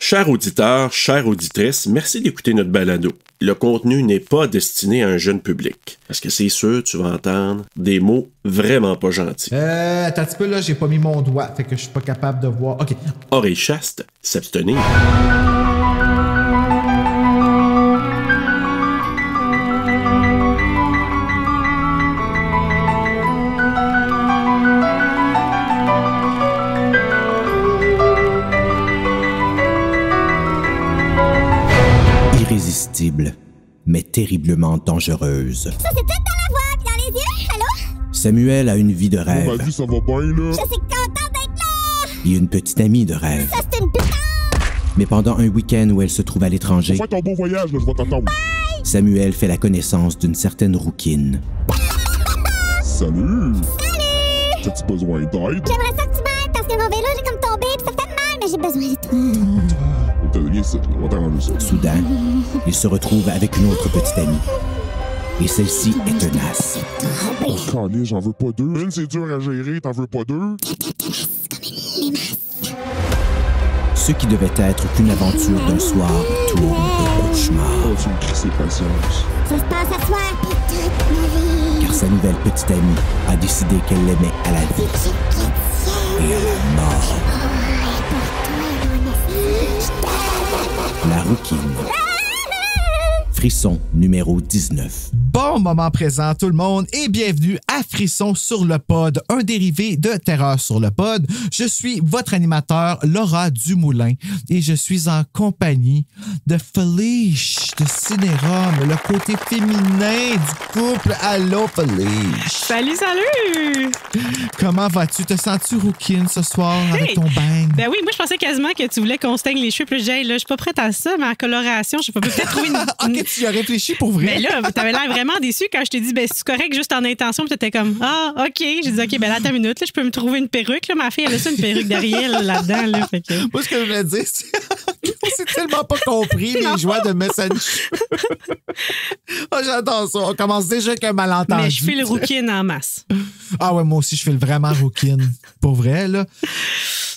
Chers auditeurs, chères auditrices, merci d'écouter notre balado. Le contenu n'est pas destiné à un jeune public. Parce que c'est sûr, tu vas entendre des mots vraiment pas gentils. Attends un petit peu, là, j'ai pas mis mon doigt, fait que je suis pas capable de voir. OK. Oreilles chastes, s'abstenir. Irrésistible, mais terriblement dangereuse. Ça, c'est tout dans la voix puis dans les yeux. Allô? Samuel a une vie de rêve. Ma vie, ça va bien, là. Je suis contente d'être là. Et une petite amie de rêve. Ça, c'est une putain. Mais pendant un week-end où elle se trouve à l'étranger, Fais ton beau voyage, là, je vais t'attendre. Samuel fait la connaissance d'une certaine rouquine. Salut! T'as-tu besoin d'aide? J'aimerais ça que tu m'aides parce que mon vélo, j'ai comme tombé puis ça fait mal, mais j'ai besoin de toi. T'as donné ça, on va t'arranger ça. Soudain, il se retrouve avec une autre petite amie. Et celle-ci est tenace. Oh, calé, j'en veux pas deux. Une, c'est dur à gérer, t'en veux pas deux? Ce qui devait être qu'une aventure d'un soir tourne au cauchemar. Oh, tu me crisses patience. Ça se passe à soir puis toute ma vie. Car sa nouvelle petite amie a décidé qu'elle l'aimait à la vie et à la mort. La rouquine. Frisson numéro 19. Bon moment présent tout le monde et bienvenue à Frisson sur le pod, un dérivé de Terreur sur le pod. Je suis votre animateur Laura Dumoulin et je suis en compagnie de Felice de Cinérum, le côté féminin du couple. Allô Felice. Salut, salut! Comment vas-tu? Te sens-tu rouquine ce soir avec ton bang? Ben oui, moi je pensais quasiment que tu voulais qu'on se teigne les cheveux. Puis là, je suis pas prête à ça, mais en coloration, je sais pas, peut-être trouver une... Ok, tu y as réfléchi pour vrai? Mais là, t'avais l'air vraiment déçu quand je t'ai dit, ben c'est correct juste en intention, puis t'étais comme, ah, OK. J'ai dit, OK, ben là, attends une minute, là, je peux me trouver une perruque. Là, ma fille, elle a ça, une perruque d'Ariel là-dedans. Là, fait que... Moi, ce que je voulais dire, c'est qu'on s'est tellement pas compris les joies de Messenger. Oh, j'adore ça. On commence déjà avec un malentendu. Mais je fais le rouquine en masse. Ah ouais, moi aussi, je fais le vraiment rouquine. Pour vrai, là.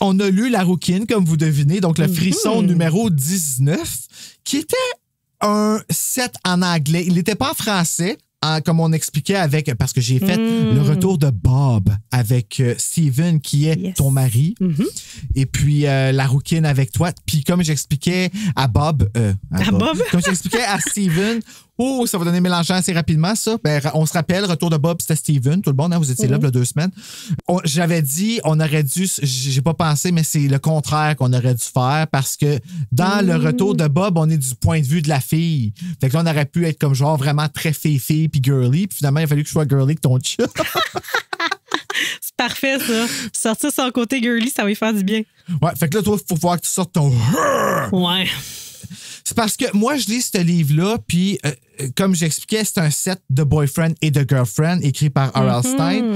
On a lu la rouquine, comme vous devinez, donc le frisson numéro 19, qui était un set en anglais. Il n'était pas en français, comme on expliquait avec, parce que j'ai fait le retour de Bob avec Steven, qui est ton mari. Et puis la rouquine avec toi. Puis comme j'expliquais à Bob, comme j'expliquais à Steven, oh, ça va donner mélangeant assez rapidement, ça. Ben, on se rappelle, retour de Bob, c'était Steven, tout le monde, hein, vous étiez là il y a 2 semaines. J'avais dit, on aurait dû, j'ai pas pensé, mais c'est le contraire qu'on aurait dû faire parce que dans le retour de Bob, on est du point de vue de la fille. Fait que là, on aurait pu être comme genre vraiment très fille puis girly, puis finalement, il a fallu que je sois girly que ton chat. C'est parfait, ça. Sortir son côté girly, ça va lui faire du bien. Ouais, fait que là, toi, il faut voir que tu sortes ton... Ouais. C'est parce que moi, je lis ce livre-là, puis comme j'expliquais, c'est un set de boyfriend et de girlfriend écrit par R.L. Stein.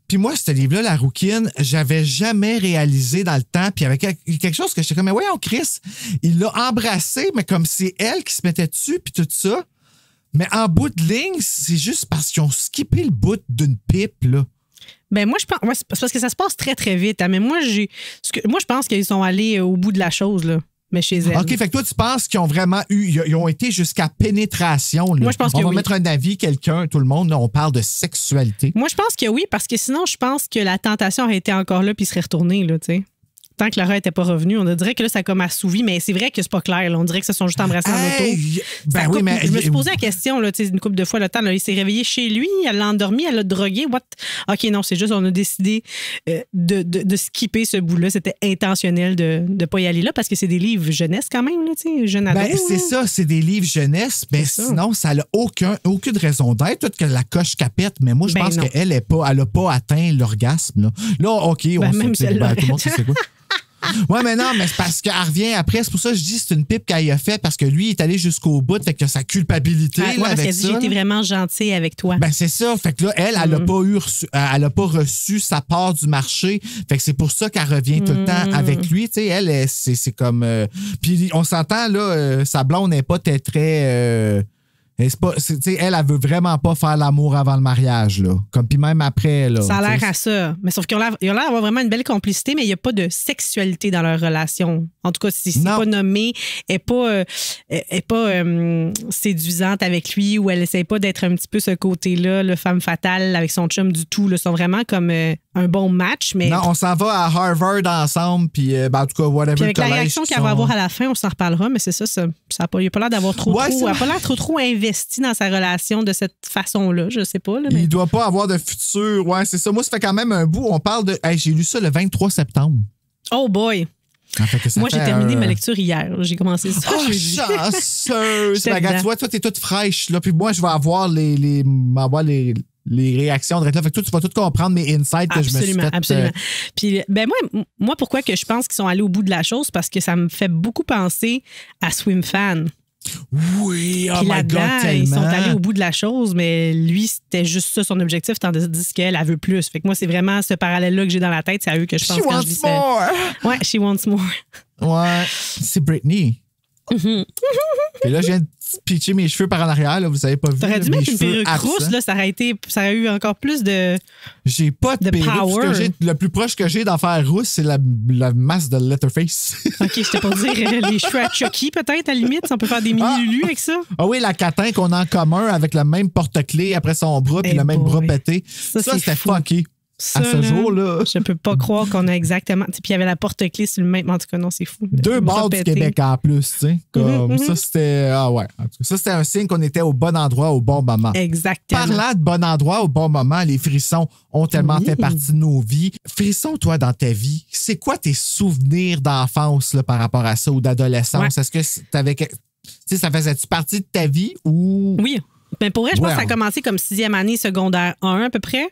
Puis moi, ce livre-là, La rouquine, j'avais jamais réalisé dans le temps. Puis il y avait quelque chose que j'étais comme, mais voyons, Chris, il l'a embrassé, mais comme c'est elle qui se mettait dessus, puis tout ça. Mais en bout de ligne, c'est juste parce qu'ils ont skippé le bout d'une pipe, là. Ben moi, je pense, c'est parce que ça se passe très, très vite. Hein, mais moi, je pense qu'ils sont allés au bout de la chose, là. Mais chez elle. OK, fait que toi, tu penses qu'ils ont vraiment ils ont été jusqu'à pénétration. Là. Moi, je pense que on va oui. mettre un avis, quelqu'un, tout le monde, là, on parle de sexualité. Moi, je pense que oui, parce que sinon, je pense que la tentation aurait été encore là puis serait retournée, là, tu sais. Tant que Laura n'était pas revenue, on dirait que là, ça a comme assouvi, mais c'est vrai que c'est pas clair. Là. On dirait que se sont juste embrassés en auto. Ben oui, mais... Je me suis posé la question là, une couple de fois le temps. Là, il s'est réveillé chez lui, elle l'a endormi, elle l'a drogué. What? OK, non, c'est juste on a décidé de skipper ce bout-là. C'était intentionnel de ne pas y aller là parce que c'est des livres jeunesse quand même, là, jeune ado. Ben, c'est ça, c'est des livres jeunesse. Mais sinon, ça n'a aucune raison d'être. Peut-être que la coche capette, mais moi, je pense qu'elle n'a pas atteint l'orgasme. Là, OK, on même sait. celle-là. Tout le monde sait c'est quoi. Ouais, mais non, mais c'est parce qu'elle revient après. C'est pour ça que je dis que c'est une pipe qu'elle a faite parce que lui, il est allé jusqu'au bout. Fait que sa culpabilité là, parce avec qu'elle ça. dit, j'étais vraiment gentille avec toi. Ben, c'est ça. Fait que là, elle a pas reçu sa part du marché. Fait que c'est pour ça qu'elle revient tout le temps avec lui. Tu sais, elle, c'est comme... Puis on s'entend, là, sa blonde n'est pas très... Et c'est pas, tu sais, elle veut vraiment pas faire l'amour avant le mariage, là. Comme, puis même après, là. Ça a l'air à ça. Mais sauf qu'ils ont l'air d'avoir vraiment une belle complicité, mais il n'y a pas de sexualité dans leur relation. En tout cas, si c'est pas nommé, elle n'est pas séduisante avec lui ou elle essaie pas d'être un petit peu ce côté-là, le femme fatale avec son chum du tout. Ils sont vraiment comme un bon match. Mais... Non, on s'en va à Harvard ensemble, puis en tout cas, whatever. Puis avec la réaction qu'elle va avoir à la fin, on s'en reparlera, mais c'est ça, il n'a pas l'air d'avoir trop. Elle n'a pas l'air trop investi dans sa relation de cette façon-là. Je sais pas. Là, mais... Il doit pas avoir de futur. Ouais, c'est ça. Moi, ça fait quand même un bout. On parle de. Hey, j'ai lu ça le 23 septembre. Oh boy! Moi, j'ai terminé ma lecture hier. J'ai commencé ça. Oh, chanceuse! Regarde, tu vois, toi, t'es toute fraîche. Là, puis moi, je vais avoir les réactions de là. Fait que toi, tu vas tout comprendre mes insights que je me suis fait. Absolument. Puis, ben moi, pourquoi que je pense qu'ils sont allés au bout de la chose? Parce que ça me fait beaucoup penser à Swim Fan. Oui, oh puis my God, tellement. Ils sont allés au bout de la chose, mais lui, c'était juste ça son objectif, tandis qu'elle veut plus. Fait que moi, c'est vraiment ce parallèle-là que j'ai dans la tête. C'est à eux que je pense quand je dis ça. Ouais, she wants more. Ouais, c'est Britney. Et là, je viens de pitcher mes cheveux par en arrière, là, vous savez pas vu. T'aurais dû mettre une perruque rousse, là, ça aurait eu encore plus de. J'ai pas de perruque. Le plus proche que j'ai d'en faire rousse, c'est la masse de Letterface. OK, je t'ai pas dire les cheveux à Chucky, peut-être, à la limite. On peut faire des mini-lulus avec ça. Ah oui, la catin qu'on a en commun avec le même porte-clés après son bras puis le même bras pété. Ça c'était fucké. Ça, à ce jour-là. Je peux pas croire qu'on a exactement. Puis il y avait la porte-clés sur le même. En tout cas, non, c'est fou. Deux bords du Québec en plus, tu sais. Comme ça, c'était. Ah ouais. En tout cas, ça, c'était un signe qu'on était au bon endroit au bon moment. Exactement. Parlant de bon endroit au bon moment, les frissons ont tellement fait partie de nos vies. Frissons, toi, dans ta vie, c'est quoi tes souvenirs d'enfance là, par rapport à ça ou d'adolescence? Ouais. Est-ce que t'avais. Tu sais, ça faisait-tu partie de ta vie ou. Oui. Ben pour vrai, je pense que ça a commencé comme 6e année secondaire 1 à peu près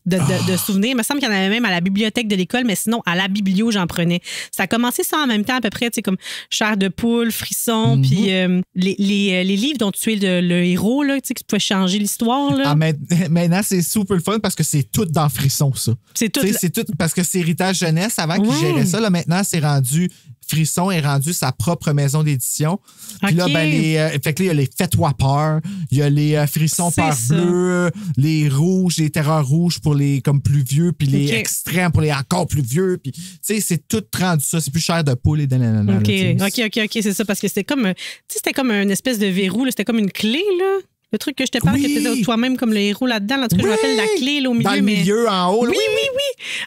de souvenirs. Il me semble qu'il y en avait même à la bibliothèque de l'école, mais sinon, à la biblio, j'en prenais. Ça a commencé ça en même temps à peu près, tu sais, comme Chair de poule, Frisson, puis les livres dont tu es le héros, là, tu sais, qui pouvaient changer l'histoire. Là. Ah, maintenant, c'est super fun parce que c'est tout dans Frisson, ça. C'est tout. C'est tout parce que c'est Héritage Jeunesse avant qu'ils géraient ça. Là, maintenant, c'est rendu... Frisson est rendu sa propre maison d'édition. Puis là, fait que là, il y a les Fais-toi peur, il y a les Frissons peur bleu, les rouges, les terreurs rouges pour les comme plus vieux, puis les extrêmes pour les encore plus vieux. Puis, tu sais, c'est tout rendu ça. C'est plus Chair de poule et nanana. OK, c'est ça, parce que c'était comme une espèce de verrou, là, c'était comme une clé, là. Le truc que je te parle, que tu étais toi-même comme le héros là-dedans. En tout cas, je m'appelle la clé là, au milieu. Dans le milieu, en haut. Oui.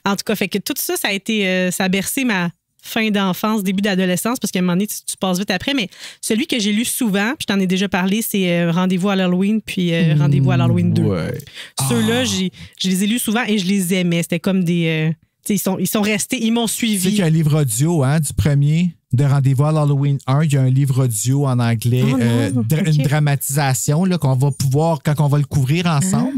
En tout cas, fait que tout ça, ça a été, ça a bercé ma fin d'enfance, début d'adolescence, parce qu'à un moment donné, tu passes vite après. Mais celui que j'ai lu souvent, puis je t'en ai déjà parlé, c'est Rendez-vous à l'Halloween, puis Rendez-vous à l'Halloween 2. Ouais. Ceux-là, je les ai lus souvent et je les aimais. C'était comme des... ils sont restés, ils m'ont suivi. Tu sais qu'il y a un livre audio du premier de Rendez-vous à l'Halloween 1. Il y a un livre audio en anglais, une dramatisation là, qu'on va pouvoir, quand on va le couvrir ensemble,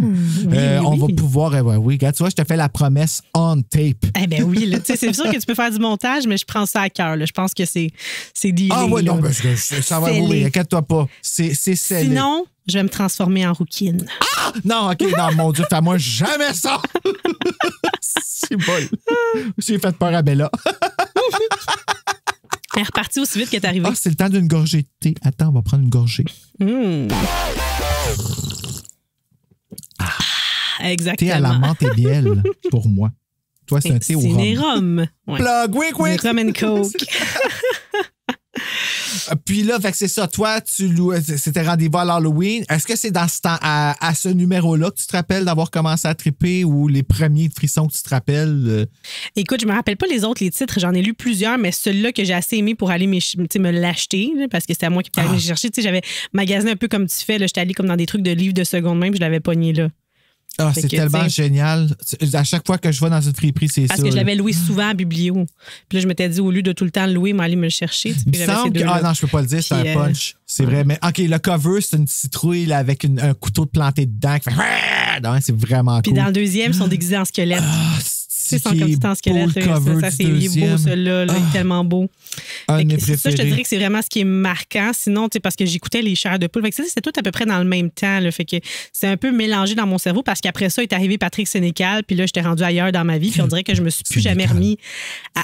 on va pouvoir... oui, regarde, tu vois, je te fais la promesse on tape. Eh bien oui, c'est sûr que tu peux faire du montage, mais je prends ça à cœur. Je pense que c'est dealé. Ah oui, non, ça va rouler, inquiète-toi pas. C'est scellé. Sinon, je vais me transformer en rouquine. Ah! Non, OK, non, mon Dieu, fais-moi jamais ça! C'est bon. J'ai fait peur à Bella. Elle est repartie aussi vite qu'elle est arrivée. Ah, c'est le temps d'une gorgée de thé. Attends, on va prendre une gorgée. Exactement. Thé à la menthe et miel pour moi. Toi, c'est un thé au rhum. C'est rhum. Ouais. Plug, oui. Rum and coke. Puis là, fait que c'est ça. Toi, c'était Rendez-vous à l'Halloween. Est-ce que c'est dans ce temps, à ce numéro-là que tu te rappelles d'avoir commencé à triper ou les premiers frissons que tu te rappelles? Écoute, je me rappelle pas les autres, les titres. J'en ai lu plusieurs, mais celui-là que j'ai assez aimé pour aller me l'acheter, là, parce que c'était à moi qui étais allé chercher. J'avais magasiné un peu comme tu fais. J'étais allée comme dans des trucs de livres de seconde main, puis je l'avais pogné là. Ah, c'est tellement génial. À chaque fois que je vais dans une friperie, c'est ça. Parce que je l'avais loué souvent à Biblio. Puis là, je m'étais dit, au lieu de tout le temps le louer, m'aller me le chercher. Il semble que... Ah non, je peux pas le dire, c'est un punch. C'est vrai. Mais OK, le cover, c'est une citrouille là, avec un couteau de planté dedans qui fait... Non, c'est vraiment cool. Puis dans le deuxième, ils sont déguisés en squelette. aussi, son qui comme est petit en squelette. beau, le cover Ça, du c'est il est beau, deuxième. celui-là. Là, il est tellement beau. Un de mes Ça, je te préférés. dirais que c'est vraiment ce qui est marquant. Sinon, tu sais, parce que j'écoutais les chairs de poule. Fait que ça, c'était tout à peu près dans le même temps. Là. Fait que c'est un peu mélangé dans mon cerveau parce qu'après ça est arrivé Patrick Sénécal. Puis là, j'étais rendue ailleurs dans ma vie. Puis on dirait que je me suis plus jamais remis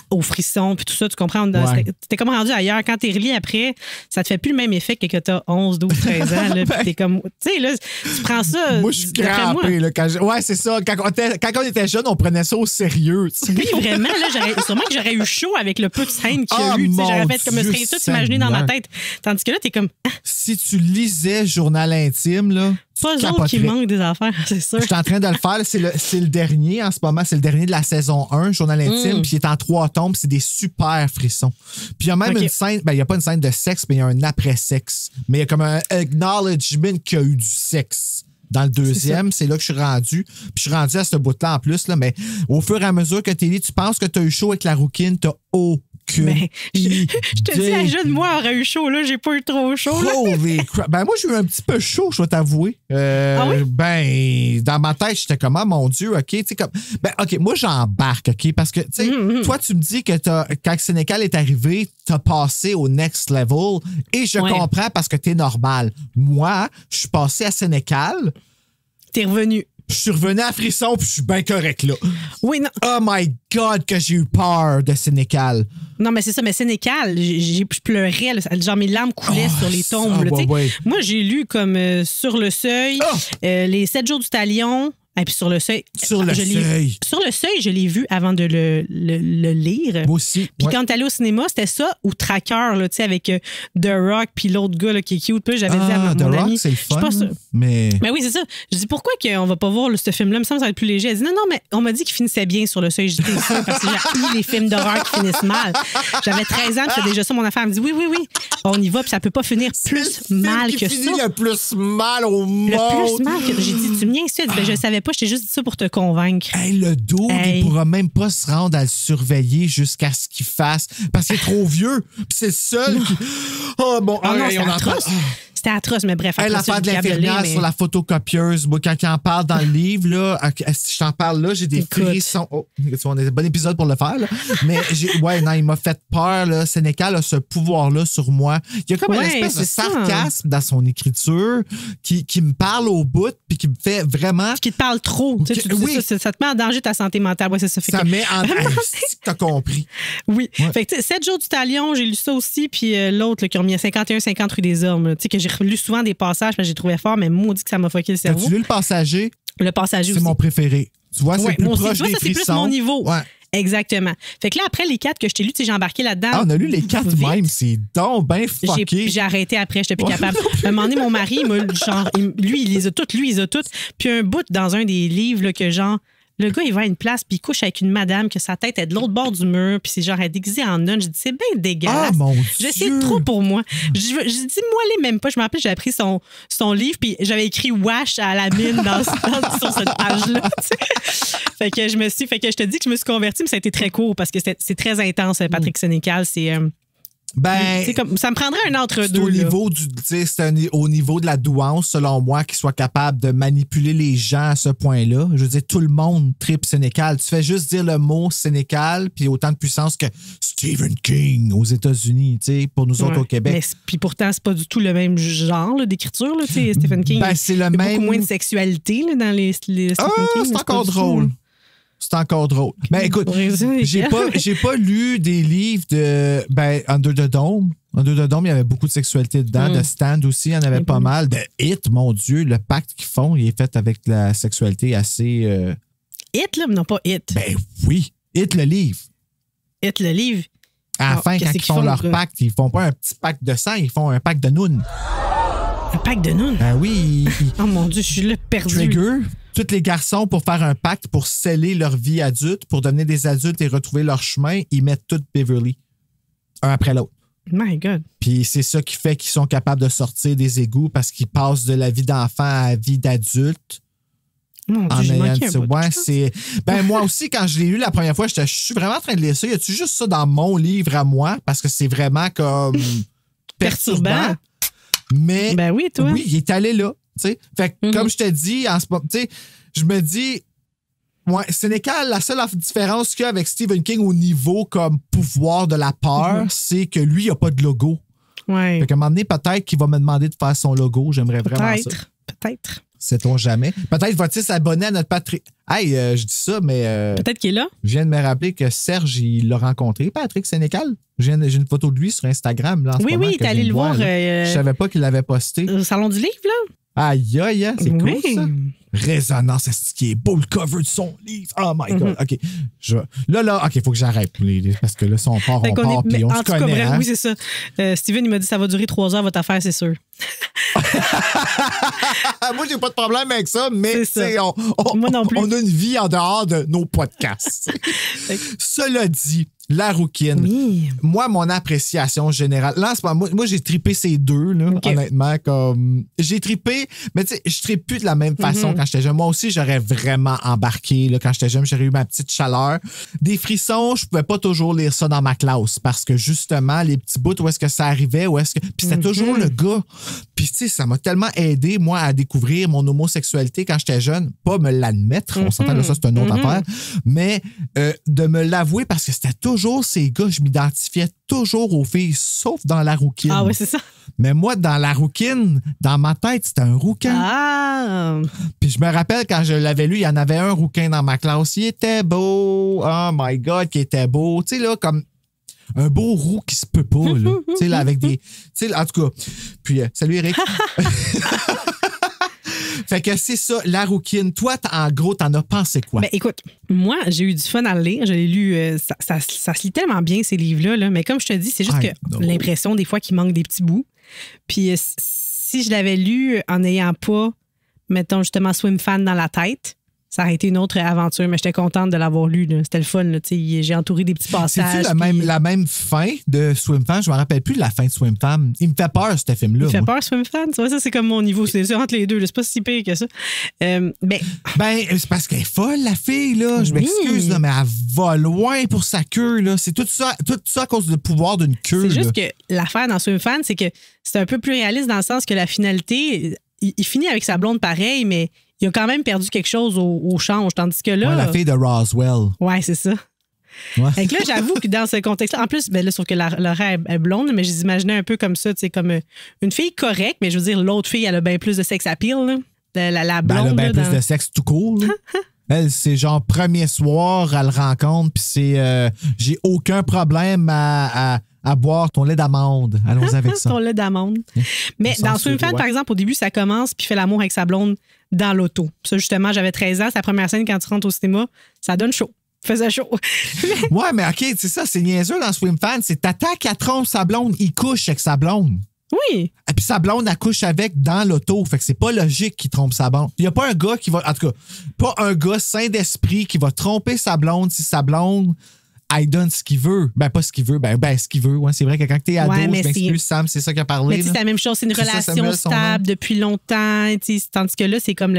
aux frissons. Puis tout ça, tu comprends? Ouais. T'es comme rendu ailleurs. Quand t'es relié après, ça te fait plus le même effet que quand t'as 11, 12, 13 ans. Là, puis t'es comme, tu sais, là, tu prends ça. Moi, je suis d'après moi. crampé. Là, ouais, c'est ça. Quand on était jeune, on prenait ça au sérieux. Tu sais. Oui, vraiment, là, sûrement que j'aurais eu chaud avec le peu de scène qu'il y a Oh, eu. Tu sais, mon j'aurais fait comme me Dieu serait tout imaginé dans ma Seigneur. tête. Tandis que là, t'es comme, Si tu lisais Journal intime, là, pas tu eux autres qui capoterais. manquent des affaires, c'est sûr. Je suis en train de le faire. là. C'est le dernier en ce moment. C'est le dernier de la saison 1, Journal intime. Puis il est en 3 tomes. C'est des super frissons. Puis il y a même Ok. une scène. Ben, il n'y a pas une scène de sexe, mais il y a un après-sexe. Mais il y a comme un acknowledgement qu'il y a eu du sexe. Dans le deuxième, c'est là que je suis rendu. Puis je suis rendu à ce bout-là en plus. Là, mais au fur et à mesure que tu lis, tu penses que tu as eu chaud avec la rouquine, tu aucune Mais je te dis, la idée. jeune moi aurait eu chaud, là. J'ai pas eu trop chaud, là. Holy crap. Ben, moi, j'ai eu un petit peu chaud, je dois t'avouer. Ah oui? Ben, dans ma tête, j'étais comme, ah, mon Dieu, OK. Tu sais, comme, ben, OK, moi, j'embarque, OK. Parce que, tu sais, toi, tu me dis que quand Sénécal est arrivé, t'as passé au next level. Et je Ouais. comprends parce que t'es normal. Moi, je suis passé à Sénécal, T'es revenu. je suis revenu à Frisson, puis je suis bien correct, là. Oui, non. Oh my God, que j'ai eu peur de Sénécal. Non, mais c'est ça, mais Sénécal, je pleurais, là, genre mes larmes coulaient sur les tombes. Là, tu sais. ouais. Moi, j'ai lu comme Sur le seuil, Les 7 jours du talion, et puis Sur le seuil. Sur le je l'ai- seuil. Sur le seuil, je l'ai vu avant de le lire. Moi aussi. Puis ouais. quand t'allais au cinéma, c'était ça ou Tracker, là, tu sais, avec The Rock puis l'autre gars là, qui est cute. Puis là, j'avais dit à The mon Rock, ami, c'est le je suis fun. pas sûre. Mais. Mais oui, c'est ça. Je dis pourquoi qu'on va pas voir ce film-là? Il me semble que ça va être plus léger. Elle dit non, mais on m'a dit qu'il finissait bien sur le seuil. Je dis t'es sûre parce que j'ai eu les films d'horreur qui finissent mal. J'avais 13 ans, puis c'était déjà ça mon affaire. Elle me dit oui, on y va, puis ça peut pas finir plus C'est le mal film que qui ça. finit le plus mal au monde. Le plus mal que. J'ai dit, tu me niaises ça? Elle dit, ben, je savais pas, je t'ai juste dit ça pour te convaincre. Hey, le dos, Hey. il pourra même pas se rendre à le surveiller jusqu'à ce qu'il fasse. Parce qu'il est trop vieux. Puis c'est le seul qui. Oh, bon, Ah non, hey, c'était on en atroce. parle. C'était atroce, mais bref. Hey, après ça, l'affaire de je suis capable l'infirmière lire, sur la photocopieuse, moi, quand il en parle dans le livre, là, si je t'en parle là, j'ai des Écoute. frissons. Oh, on a un bon épisode pour le faire, là. Mais ouais, non, il m'a fait peur, là. Sénécal a ce pouvoir-là sur moi. Il y a comme une Ouais, espèce de c'est ça. sarcasme dans son écriture qui me parle au bout puis qui me fait vraiment. qui te parle trop. Tu sais, Oui. ça te met en danger ta santé mentale. Ouais, c'est ça. Fait Ça que- met en. Hey, si t'as compris. Oui. Ouais. Fait que, tu sais, 7 jours du talion, j'ai lu ça aussi. Puis l'autre, là, qui a remis à 51-50 rue des Hommes. là, Tu sais, que j'ai relu souvent des passages, parce que j'ai trouvé fort, mais maudit que ça m'a fucké le cerveau. As-tu lu Le Passager? Le passager C'est aussi. mon préféré. Tu vois, c'est Ouais, le plus moi aussi. proche Tu vois, des ça, c'est plus frissons. mon niveau. Ouais. Exactement. Fait que là, après les 4 que je t'ai lu, tu sais, j'ai embarqué là-dedans. Ah, on a lu les 4 Vite. même. C'est donc ben fucké. J'ai arrêté après, j'étais plus capable. À un moment donné, mon mari, lui, il les a toutes, lui, il les a toutes. Puis un bout dans un des livres, là, que genre, le gars, il va à une place, puis il couche avec une madame, que sa tête est de l'autre bord du mur, puis c'est genre, elle est déguisée en nonne. Je dis, c'est bien dégueulasse. Ah, mon Je sais Dieu. trop pour moi. Je dis, moi, les même pas. Je me rappelle, j'ai appris son livre, puis j'avais écrit Wash à la mine sur cette page-là. tu sais. Fait que je te dis que je me suis convertie, mais ça a été très court parce que c'est très intense, Patrick Sénécal. Ben, C'est comme, ça me prendrait un c'est entre-deux. au là. niveau du, tu sais, au niveau de la douance, selon moi, qu'il soit capable de manipuler les gens à ce point-là. Je veux dire, tout le monde tripe Sénécal. Tu fais juste dire le mot Sénécal, puis autant de puissance que Stephen King aux États-Unis, tu sais, pour nous autres Ouais. au Québec. Mais puis pourtant, c'est pas du tout le même genre là, d'écriture. Là, tu sais, Stephen King. Ben, c'est le il y a même. beaucoup moins de sexualité là, dans les Stephen Ah, King. c'est pas encore du tout, drôle. là. C'est encore drôle. Ben, écoute, Pour résumer, j'ai pas lu des livres de Under the Dome. Under the Dome, il y avait beaucoup de sexualité dedans. De Stand aussi, il y en avait pas mal. De Hit, mon Dieu, le pacte qu'ils font, il est fait avec la sexualité assez. Hit, là, mais non pas Hit. Ben oui. Hit le livre. Hit, le livre. À la Ah, fin, qu'est-ce quand qu'ils ils font font, leur là? pacte, ils font pas un petit pacte de sang, ils font un pacte de noun. Un pack de nounes. Ben oui. Oh mon Dieu, je suis là perdu. Trigger, tous les garçons, pour faire un pacte, pour sceller leur vie adulte, pour devenir des adultes et retrouver leur chemin, ils mettent tout Beverly, un après l'autre. My God. Puis c'est ça qui fait qu'ils sont capables de sortir des égouts parce qu'ils passent de la vie d'enfant à la vie d'adulte. Mon Dieu, En j'ai ayant manqué un ça. bout. Ouais, c'est. Ben, moi aussi, quand je l'ai lu la première fois, je suis vraiment en train de lire ça. Y a-tu juste ça dans mon livre à moi? Parce que c'est vraiment comme. Perturbant. Mais. Ben oui, toi. Oui, il est allé là. Tu sais. Fait que, comme je te dis, en ce moment, tu sais, je me dis. Ouais, Sénécal, la seule différence qu'il y a avec Stephen King au niveau comme pouvoir de la peur, c'est que lui, il n'a pas de logo. Ouais. Fait qu'à un moment donné, peut-être qu'il va me demander de faire son logo. J'aimerais vraiment ça. Peut-être. Sait-on jamais. Peut-être va-t-il s'abonner à notre Patrick. Hey, je dis ça, mais. Peut-être qu'il est là. Je viens de me rappeler que Serge, il l'a rencontré, Patrick Sénécal. J'ai une photo de lui sur Instagram. Là, en ce moment, il est allé le voir. Je savais pas qu'il l'avait posté. Au Salon du Livre, là. Aïe, aïe, c'est cool, ça. Résonance, c'est ce qui est beau, le cover de son livre. Oh my God. OK. Là, OK, il faut que j'arrête. Parce que là, si on part, puis on se connaît. Hein? Oui, c'est ça. Steven, il m'a dit ça va durer 3 heures, votre affaire, c'est sûr. Moi, j'ai pas de problème avec ça, mais Moi non plus. On a une vie en dehors de nos podcasts. Cela dit, la rouquine. Oui. Moi, mon appréciation générale. Là, moi j'ai trippé ces deux, là, honnêtement. Comme j'ai trippé, mais tu sais, je trippe plus de la même façon quand j'étais jeune. Moi aussi, j'aurais vraiment embarqué. Là, quand j'étais jeune, j'aurais eu ma petite chaleur. Des frissons, je pouvais pas toujours lire ça dans ma classe parce que justement, les petits bouts où est-ce que ça arrivait, puis c'était toujours le gars. Puis tu sais, ça m'a tellement aidé, moi, à découvrir mon homosexualité quand j'étais jeune. Pas me l'admettre, on s'entend là, ça, c'est une autre affaire. Mais de me l'avouer parce que c'était toujours ces gars, je m'identifiais toujours aux filles, sauf dans la rouquine. Ah oui, c'est ça. Mais moi, dans la rouquine, dans ma tête, c'était un rouquin. Ah! Puis je me rappelle, quand je l'avais lu, il y en avait un rouquin dans ma classe. Il était beau. Oh my God, qu'il était beau. Tu sais, là, comme un beau roux qui se peut pas, là. Tu sais, là, avec des... Tu sais, en tout cas. Puis, salut, Eric. Fait que c'est ça, la rouquine. Toi, en gros, t'en as pensé quoi? Ben écoute, moi, j'ai eu du fun à le lire. Je l'ai lu, ça se lit tellement bien, ces livres-là. Là. Mais comme je te dis, c'est juste l'impression des fois qu'il manque des petits bouts. Puis si je l'avais lu en n'ayant pas, mettons, justement, Swim Fan dans la tête, ça aurait été une autre aventure, mais j'étais contente de l'avoir lu. Là. C'était le fun. Là, j'ai entouré des petits passages. C'est-tu la même fin de Swim Fan? Je me rappelle plus de la fin de Swim Fan. Il me fait peur, ce film-là. Il me fait peur, Swim Fan? Ça, c'est comme mon niveau. C'est entre les deux. Là. C'est pas si pire que ça. C'est parce qu'elle est folle, la fille. Là. Je m'excuse, là, mais elle va loin pour sa queue. Là. C'est tout ça à cause du pouvoir d'une queue. C'est juste que l'affaire dans Swim Fan, c'est que c'est un peu plus réaliste dans le sens que la finalité, il finit avec sa blonde pareil, mais il a quand même perdu quelque chose au change, tandis que là... Ouais, la fille de Roswell. Ouais, c'est ça. Ouais. Fait que là, j'avoue que dans ce contexte-là, en plus, ben là, sauf que Laura est blonde, mais je les imaginais un peu comme ça, tu sais, comme une fille correcte, mais je veux dire, l'autre fille, elle a bien plus de sex appeal, là. La blonde. Elle a bien plus de sexe tout court, là. Elle, c'est genre premier soir, elle le rencontre, puis c'est j'ai aucun problème à boire ton lait d'amande. Allons avec ça. Ton lait d'amande. Mais dans Swim Fan, par exemple, au début, ça commence, puis il fait l'amour avec sa blonde dans l'auto. Ça, justement, j'avais 13 ans, c'est la première scène quand tu rentres au cinéma, ça donne chaud. Faisait chaud. Ouais, mais OK, c'est ça, c'est niaiseux dans Swim Fan, c'est t'attends qu'elle trompe sa blonde, il couche avec sa blonde. Oui. Et puis sa blonde, elle couche avec dans l'auto. Fait que c'est pas logique qu'il trompe sa blonde. Il y a pas un gars qui va... En tout cas, pas un gars sain d'esprit qui va tromper sa blonde si sa blonde... elle donne ce qu'il veut. Ben, pas ce qu'il veut. Ben ce qu'il veut. Ouais, c'est vrai que quand t'es ado, je m'excuse, Sam, c'est ça qu'il a parlé. Mais c'est la même chose. C'est une relation stable depuis longtemps. Tandis que là, c'est comme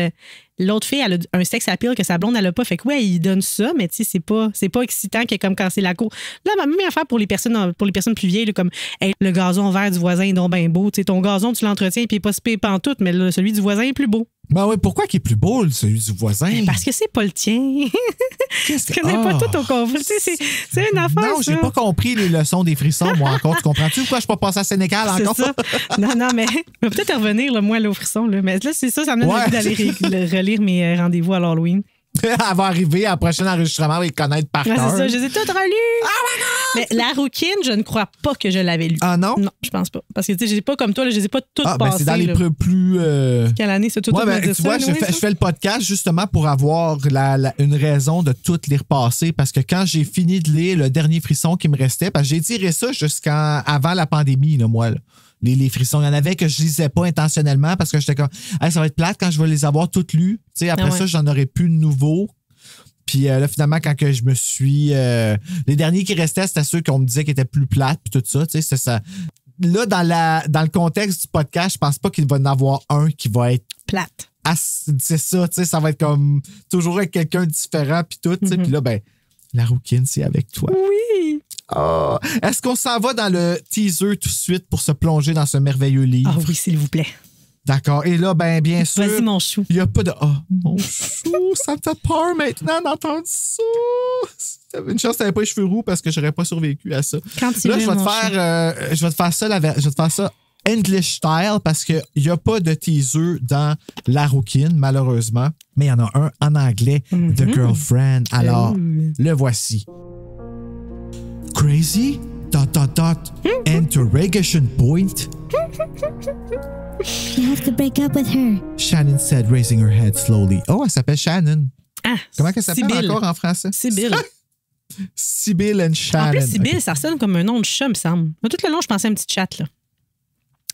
l'autre fille, elle a un sexe appeal que sa blonde, elle a pas. Fait que, ouais, il donne ça, mais tu sais, c'est pas excitant que comme quand c'est la cour. Là, ma même affaire pour les personnes plus vieilles, là, comme hey, le gazon vert du voisin est donc bien beau. T'sais, ton gazon, tu l'entretiens, puis il est pas si pire pantoute, mais là, celui du voisin est plus beau. Ben oui, pourquoi qu'il est plus beau, celui du voisin? Parce que c'est pas le tien. Qu'est-ce que... Tu connais pas tout au conflit. C'est une affaire, non, j'ai pas compris les leçons des frissons, moi, encore. Tu comprends-tu pourquoi je suis pas passé à Sénégal encore? C'est ça. Non, mais je vais peut-être revenir, là, moi, aux frissons. Là. Mais là, c'est ça me donne envie d'aller relire mes rendez-vous à l'Halloween. Elle va arriver à la prochaine enregistrement et connaître par cœur. C'est ça, je les ai toutes relues. Oh my God! Mais la rouquine, je ne crois pas que je l'avais lu. Ah non? Non, je pense pas. Parce que tu sais, je les ai pas comme toi, là, je les ai pas toutes passées. C'est dans les plus... Quelle année, c'est tout tu vois, je fais le podcast justement pour avoir une raison de toutes les repasser parce que quand j'ai fini de lire le dernier frisson qui me restait, parce que j'ai tiré ça avant la pandémie, là, moi, là. Les frissons. Il y en avait que je lisais pas intentionnellement parce que j'étais comme, hey, ça va être plate quand je vais les avoir toutes lues. Après ça, j'en aurais plus de nouveaux. Puis là, finalement, quand que je me suis... les derniers qui restaient, c'était ceux qu'on me disait qu'ils étaient plus plates puis tout ça. C'est ça. Là, dans le contexte du podcast, je pense pas qu'il va y en avoir un qui va être... plate. C'est ça, ça va être comme toujours avec quelqu'un de différent puis tout. Puis là, ben, la rouquine, c'est avec toi. Oui! Oh. Est-ce qu'on s'en va dans le teaser tout de suite pour se plonger dans ce merveilleux livre? Ah oui, s'il vous plaît. D'accord. Et là, ben, bien sûr. Vas-y, mon chou. Il n'y a pas de. Oh, mon chou, ça me fait peur maintenant d'entendre ça. Une chance que t'avais pas les cheveux roux parce que j'aurais pas survécu à ça. Quand tu Là, veux, je vais mon te faire ça English style parce qu'il n'y a pas de teaser dans La Rouquine, malheureusement. Mais il y en a un en anglais, The Girlfriend. Alors, le voici. Crazy? ... Interrogation point? You have to break up with her. Shannon said, raising her head slowly. Oh, elle s'appelle Shannon. Ah, Comment elle s'appelle Sibylle. encore en français? Sibylle. Sibylle and Shannon. En plus, Sibylle, Ok. ça sonne comme un nom de chat, me semble. Moi, tout le long, je pensais à une petite chatte, là.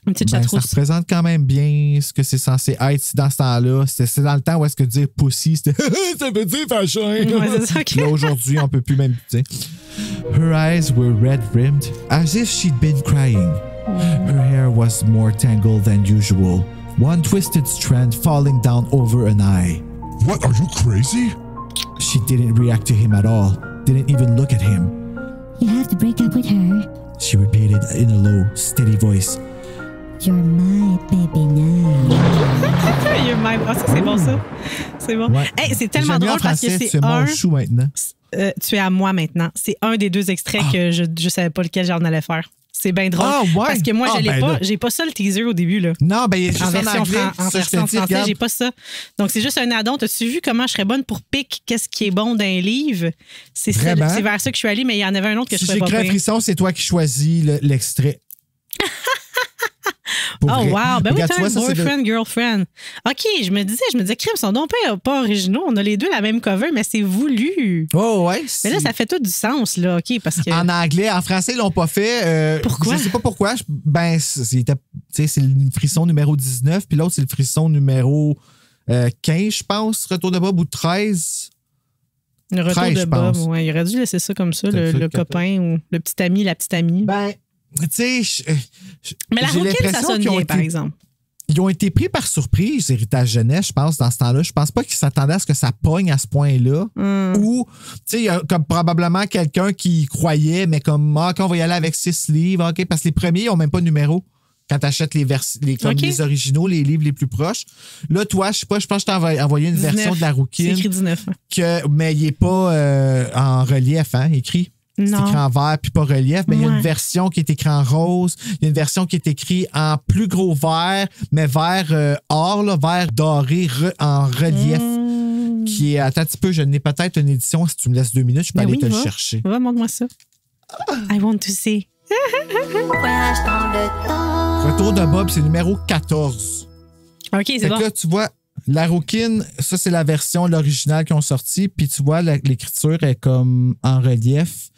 Une petite chatte Ça rousse. représente quand même bien ce que c'est censé être dans ce temps-là. C'est dans le temps où est-ce que dire pussy, c'était ça veut dire vagin. Ouais, c'est ça, ok. Là, aujourd'hui, on peut plus même dire. Her eyes were red-rimmed, as if she'd been crying. Her hair was more tangled than usual, one twisted strand falling down over an eye. What, are you crazy? She didn't react to him at all, didn't even look at him. You have to break up with her. She repeated in a low, steady voice. You're my baby now. You're my... Ah, ça, c'est bon, ça. C'est bon. Ouais. Hey, c'est tellement J'ai mis en drôle parce que français, c'est mon un... chou maintenant. Tu es à moi maintenant. C'est un des deux extraits que je savais pas lequel j'en allais faire. C'est bien drôle. Ah, ouais. Parce que moi, Ah, je l'ai ben pas. là. J'ai pas ça le teaser au début, là. Non, ben, il est juste En version, anglais. en Ça, je version te dis, français, regarde. j'ai pas ça. Donc, c'est juste un addon. T'as-tu vu comment je serais bonne pour pick qu'est-ce qui est bon d'un livre? C'est Vraiment? vers ça que je suis allée, mais il y en avait un autre que Si je trouvais j'ai pas créé un pire. frisson, c'est toi qui choisis l'extrait. Pour Oh, vrai. wow. Ben oui, Regarde, t'as tu un vois, ça, c'est de- boyfriend, girlfriend. OK, je me disais, crime, son don pas originaux. On a les deux la même cover, mais c'est voulu. Oh, ouais. Mais là, ça fait tout du sens, là, OK, parce que... En anglais, en français, ils l'ont pas fait. Pourquoi? Je sais pas pourquoi. Ben, c'est le frisson numéro 19, puis l'autre, c'est le frisson numéro 15, je pense. Retour de Bob ou 13. Le retour 13, de je Bob, pense. ouais, il aurait dû laisser ça comme ça, C'est le le copain ou le petit ami, la petite amie. Ben, tu sais, mais la j'ai rouquine, ça l'impression sonne qu'ils ont bien, été- par exemple. Ils ont été pris par surprise, Héritage Jeunesse, je pense, dans ce temps-là. Je pense pas qu'ils s'attendaient à ce que ça pogne à ce point-là. Ou, tu sais, il y a comme probablement quelqu'un qui y croyait, mais comme, OK, on va y aller avec 6 livres, OK, parce que les premiers, ils n'ont même pas de numéro. Quand tu achètes comme OK. les originaux, les livres les plus proches. Là, toi, je sais pas, je pense que je t'ai envoyé une 19. version de la C'est rouquine, écrit 19. mais il n'est pas en relief, hein, écrit. C'est Non. écrit en vert puis pas relief, mais il y a une Ouais. version qui est écrite en rose, il y a une version qui est écrite en plus gros vert, mais vert or, là, vert doré en relief, qui est, attends un petit peu, je n'ai peut-être une édition, si tu me laisses 2 minutes, je peux Ben aller oui, te le va. chercher. Va, montre-moi ça. I want to see. Voyage dans le temps. Retour de Bob, c'est numéro 14. OK, c'est Fait bon. que là, tu vois, la rouquine, ça, c'est la version, l'originale qu'ils ont sortie. Puis tu vois, l'écriture est comme en relief.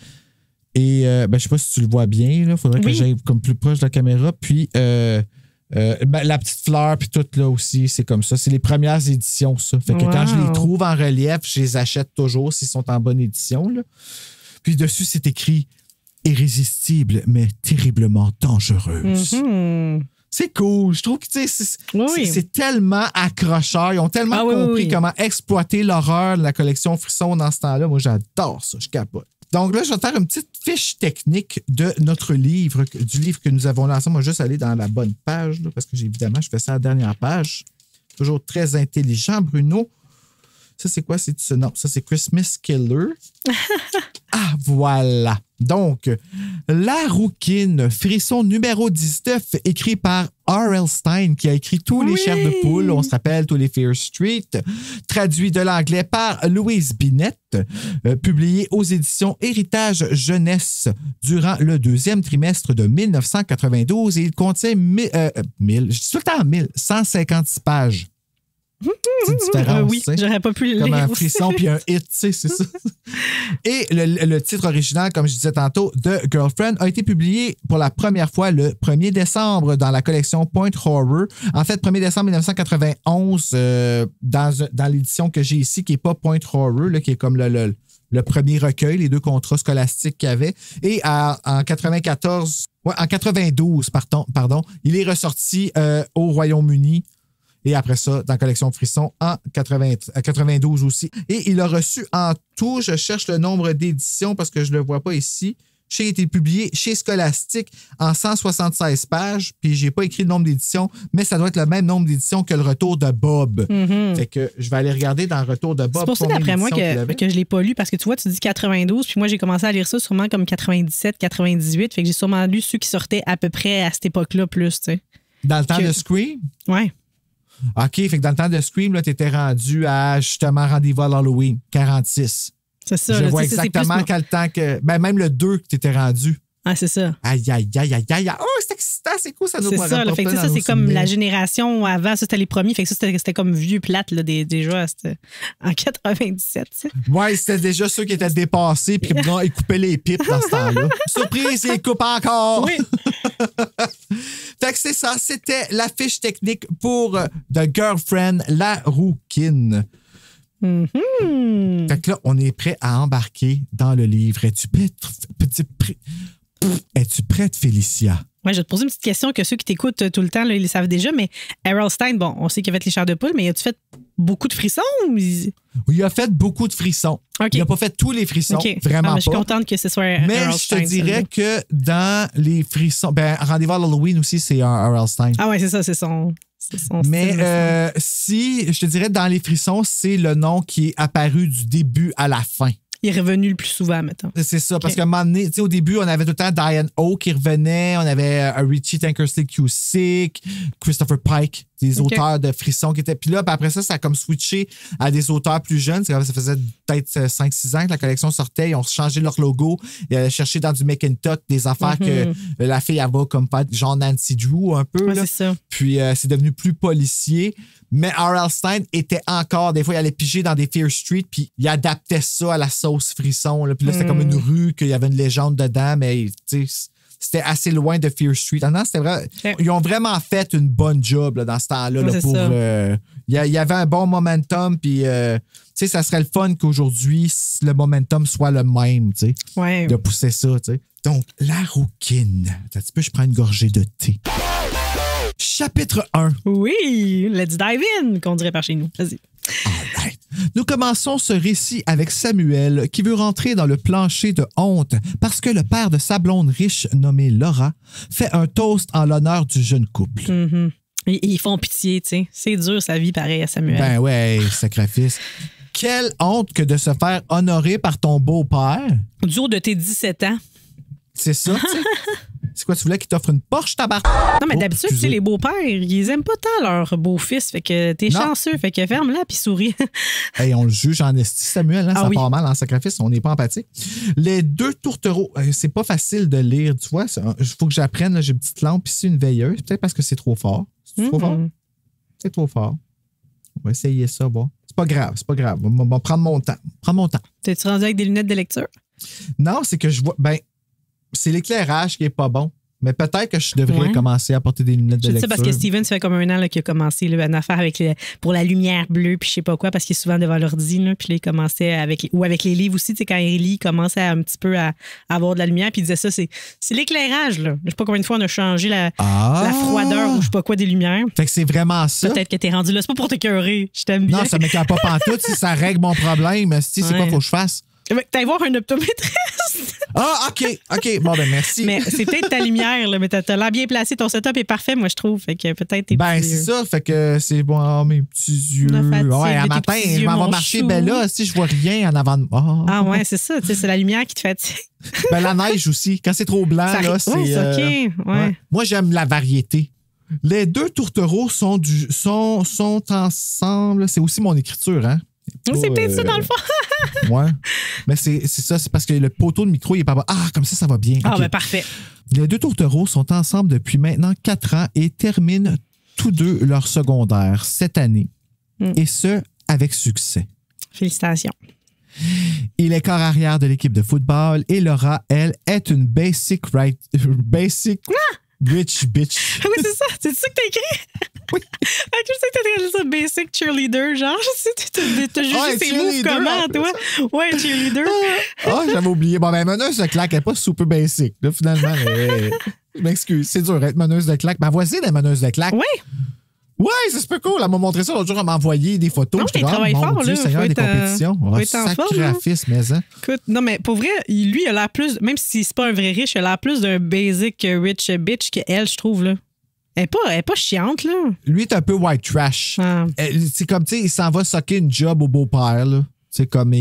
Et ben, je sais pas si tu le vois bien. Il faudrait que Oui. j'aille comme plus proche de la caméra. Puis ben, la petite fleur, puis tout là aussi, c'est comme ça. C'est les premières éditions, ça. Fait que quand je les Wow. trouve en relief, je les achète toujours s'ils sont en bonne édition. Là. Puis dessus, c'est écrit irrésistible, mais terriblement dangereuse. Mhm. C'est cool. Je trouve que tu sais, Oui. c'est tellement accrocheur. Ils ont tellement Ah oui, compris oui. comment exploiter l'horreur de la collection Frisson dans ce temps-là. Moi, j'adore ça. Je capote. Donc là, je vais faire une petite fiche technique de notre livre, du livre que nous avons lancé. Moi, juste aller dans la bonne page, là, parce que évidemment, je fais ça à la dernière page. Toujours très intelligent, Bruno. Ça, c'est quoi? Non, ça, c'est Christmas Killer. Ah, voilà. Donc, La Rouquine, frisson numéro 19, écrit par R.L. Stein, qui a écrit tous les Oui. chairs de poule, on se rappelle, tous les Fear Street, traduit de l'anglais par Louise Binette, publié aux éditions Héritage Jeunesse durant le 2e trimestre de 1992, et il contient je dis tout le temps 156 pages. C'est différent. Oui, j'aurais pas pu le Comme lire un aussi. frisson puis un hit, tu sais, c'est ça. Et le titre original, comme je disais tantôt, de Girlfriend, a été publié pour la première fois le 1er décembre dans la collection Point Horror. En fait, 1er décembre 1991, dans l'édition que j'ai ici, qui n'est pas Point Horror, là, qui est comme le premier recueil, les 2 contrats scolastiques qu'il y avait. Et en 92, pardon, il est ressorti au Royaume-Uni. Et après ça, dans la collection Frisson, en 92 aussi. Et il a reçu en tout, je cherche le nombre d'éditions parce que je ne le vois pas ici. Je sais qu'il a été publié chez Scholastic en 176 pages, puis j'ai pas écrit le nombre d'éditions, mais ça doit être le même nombre d'éditions que le Retour de Bob. Fait que je vais aller regarder dans le Retour de Bob. C'est pour ça, d'après moi, que je l'ai pas lu, parce que tu vois, tu dis 92, puis moi, j'ai commencé à lire ça sûrement comme 97, 98, fait que j'ai sûrement lu ceux qui sortaient à peu près à cette époque-là plus, tu sais. Dans le temps de Scream? Ouais. OK, fait que dans le temps de Scream, là, t'étais rendu à, justement, Rendez-vous à l'Halloween, 46. C'est ça. Je là, vois c'est exactement plus... quel temps que... Ben, même le 2 que t'étais rendu. Ah, c'est ça. Aïe, aïe, aïe, aïe, aïe. Oh, c'est excitant, c'est cool, ça nous C'est ça, là, fait que ça, c'est comme la génération avant, ça, c'était les premiers. Fait que ça, c'était comme vieux plate, là, déjà, c'était en 97, tu sais. Ouais, c'était déjà ceux qui étaient dépassés puis ils coupaient les pipes dans ce temps-là. Surprise, ils coupent encore! Oui. Fait que c'est ça, c'était la fiche technique pour The Girlfriend, la rouquine. Fait que là, on est prêt à embarquer dans le livre. Es-tu prête, Félicia? Ouais, je vais te poser une petite question que ceux qui t'écoutent tout le temps, là, ils le savent déjà, mais Errol Stein, bon, on sait qu'il a fait les chairs de poule, mais as-tu fait beaucoup de frissons? Il a fait beaucoup de frissons. Okay. Il n'a pas fait tous les frissons, vraiment pas. Je suis contente que ce soit Errol Stein. Mais je te dirais que dans les frissons... Ben, Rendez-vous à l'Halloween aussi, c'est un Errol Stein. Ah ouais, c'est ça, c'est son mais style, si, je te dirais, dans les frissons, c'est le nom qui est apparu du début à la fin. Il est revenu le plus souvent, mettons. C'est ça, parce qu'à un moment donné, au début, on avait tout le temps Diane O qui revenait, on avait Richie Tankersley Cusick, Christopher Pike, des auteurs de frissons qui étaient. Puis là, après ça, ça a comme switché à des auteurs plus jeunes. Ça faisait peut-être 5-6 ans que la collection sortait. Ils ont changé leur logo. Ils allaient chercher dans du Macintosh des affaires que la fille avait comme fait, genre Nancy Drew un peu. Ouais, là. c'est ça. Puis c'est devenu plus policier. Mais R.L. Stein était encore, des fois, il allait piger dans des Fear Street, puis il adaptait ça à la sauce frisson. Là. Puis là, c'était comme une rue, qu'il y avait une légende dedans, mais c'était assez loin de Fear Street. Non, c'était vrai. Ils ont vraiment fait une bonne job là, dans ce temps-là. Ouais, là, pour il y avait un bon momentum, puis ça serait le fun qu'aujourd'hui, le momentum soit le même, de pousser ça. T'sais. Donc, la rouquine. Un petit peu, je prends une gorgée de thé. Chapitre 1. Oui, let's dive in, qu'on dirait par chez nous. Vas-y. All right. Nous commençons ce récit avec Samuel qui veut rentrer dans le plancher de honte parce que le père de sa blonde riche nommée Laura fait un toast en l'honneur du jeune couple. Ils font pitié, tu sais. C'est dur sa vie pareil à Samuel. Ben ouais, sacrifice. Quelle honte que de se faire honorer par ton beau-père. Du haut de tes 17 ans. C'est ça, tu sais. C'est quoi, tu voulais qu'il t'offre une Porsche, tabac? Non, mais d'habitude, tu sais, les beaux-pères, ils aiment pas tant leur beau-fils. Fait que t'es chanceux. Fait que ferme-la puis souris. Hey, on le juge en esti, Samuel. Hein, ça part mal en sacrifice. On n'est pas empathique. Les deux tourtereaux, c'est pas facile de lire. Tu vois, il faut que j'apprenne. J'ai une petite lampe ici, une veilleuse. Peut-être parce que c'est trop fort. C'est trop fort? C'est trop fort. On va essayer ça, bon. C'est pas grave, c'est pas grave. On va prendre mon temps. Prends mon temps. T'es-tu rendu avec des lunettes de lecture? Non, c'est que je vois... Ben, c'est l'éclairage qui est pas bon. Mais peut-être que je devrais commencer à porter des lunettes de lecture. Je sais parce que Steven, ça fait comme 1 an qu'il a commencé là, une affaire avec pour la lumière bleue, puis je sais pas quoi, parce qu'il est souvent devant l'ordi. Puis là, il commençait avec les livres aussi. Quand il lit, il commençait un petit peu à avoir de la lumière. Puis il disait ça, c'est l'éclairage. Là. Je sais pas combien de fois on a changé la froideur ou je sais pas quoi des lumières. Fait que c'est vraiment ça. Peut-être que t'es rendu là. C'est pas pour t'écœurer. Je t'aime bien. Non, ça m'écoeure pas pantoute. Si ça règle mon problème, c'est quoi faut que je fasse? T'allais voir un optométriste. Ah, OK. Bon, ben merci. Mais c'est peut-être ta lumière, là, mais t'as l'air bien placé. Ton setup est parfait, moi, je trouve. Fait que peut-être tes ben, c'est ça. Fait que c'est bon, mes petits yeux. Ouais, à matin, je m'en vais marcher. Ben là, si je vois rien en avant de moi. Ah, ouais, c'est ça. C'est la lumière qui te fatigue. Ben, la neige aussi. Quand c'est trop blanc, là, c'est. Oui, c'est OK. Ouais. Moi, j'aime la variété. Les deux tourtereaux sont ensemble. C'est aussi mon écriture, hein? C'est peut-être ça dans le fond. Ouais. Mais c'est ça, c'est parce que le poteau de micro, il est pas bon. Ah, comme ça va bien. Ah, okay. ben parfait. Les deux tourtereaux sont ensemble depuis maintenant 4 ans et terminent tous deux leur secondaire cette année. Et ce, avec succès. Félicitations. Il est corps arrière de l'équipe de football et Laura, elle, est une basic rich bitch. Ah oui, c'est ça. C'est ça que t'as écrit? Oui. Je sais que t'as écrit ça, basic cheerleader, genre. T'as jugé ces moves comment, toi? Ouais, cheerleader. J'avais oublié. Bon, ben, meneuse de claque, elle n'est pas super basic, là, finalement. Je m'excuse, c'est dur d'être meneuse de claque. Ma voisine est meneuse de claque. Oui. Ouais, c'est super cool. Elle m'a montré ça l'autre jour, elle m'a envoyé des photos. Non, J'étais il travaille mon fort, Dieu, là. Seigneur, Faut des être en- compétitions. faut être en forme, là. Sacrifice, mais hein. Écoute, non, mais pour vrai, lui, il a l'air plus, même si c'est pas un vrai riche, il a l'air plus d'un basic rich bitch qu'elle, je trouve, là. Elle est pas chiante, là. Lui, est un peu white trash. Ah. C'est comme, tu sais, il s'en va socker une job au beau-père, là. C'est comme,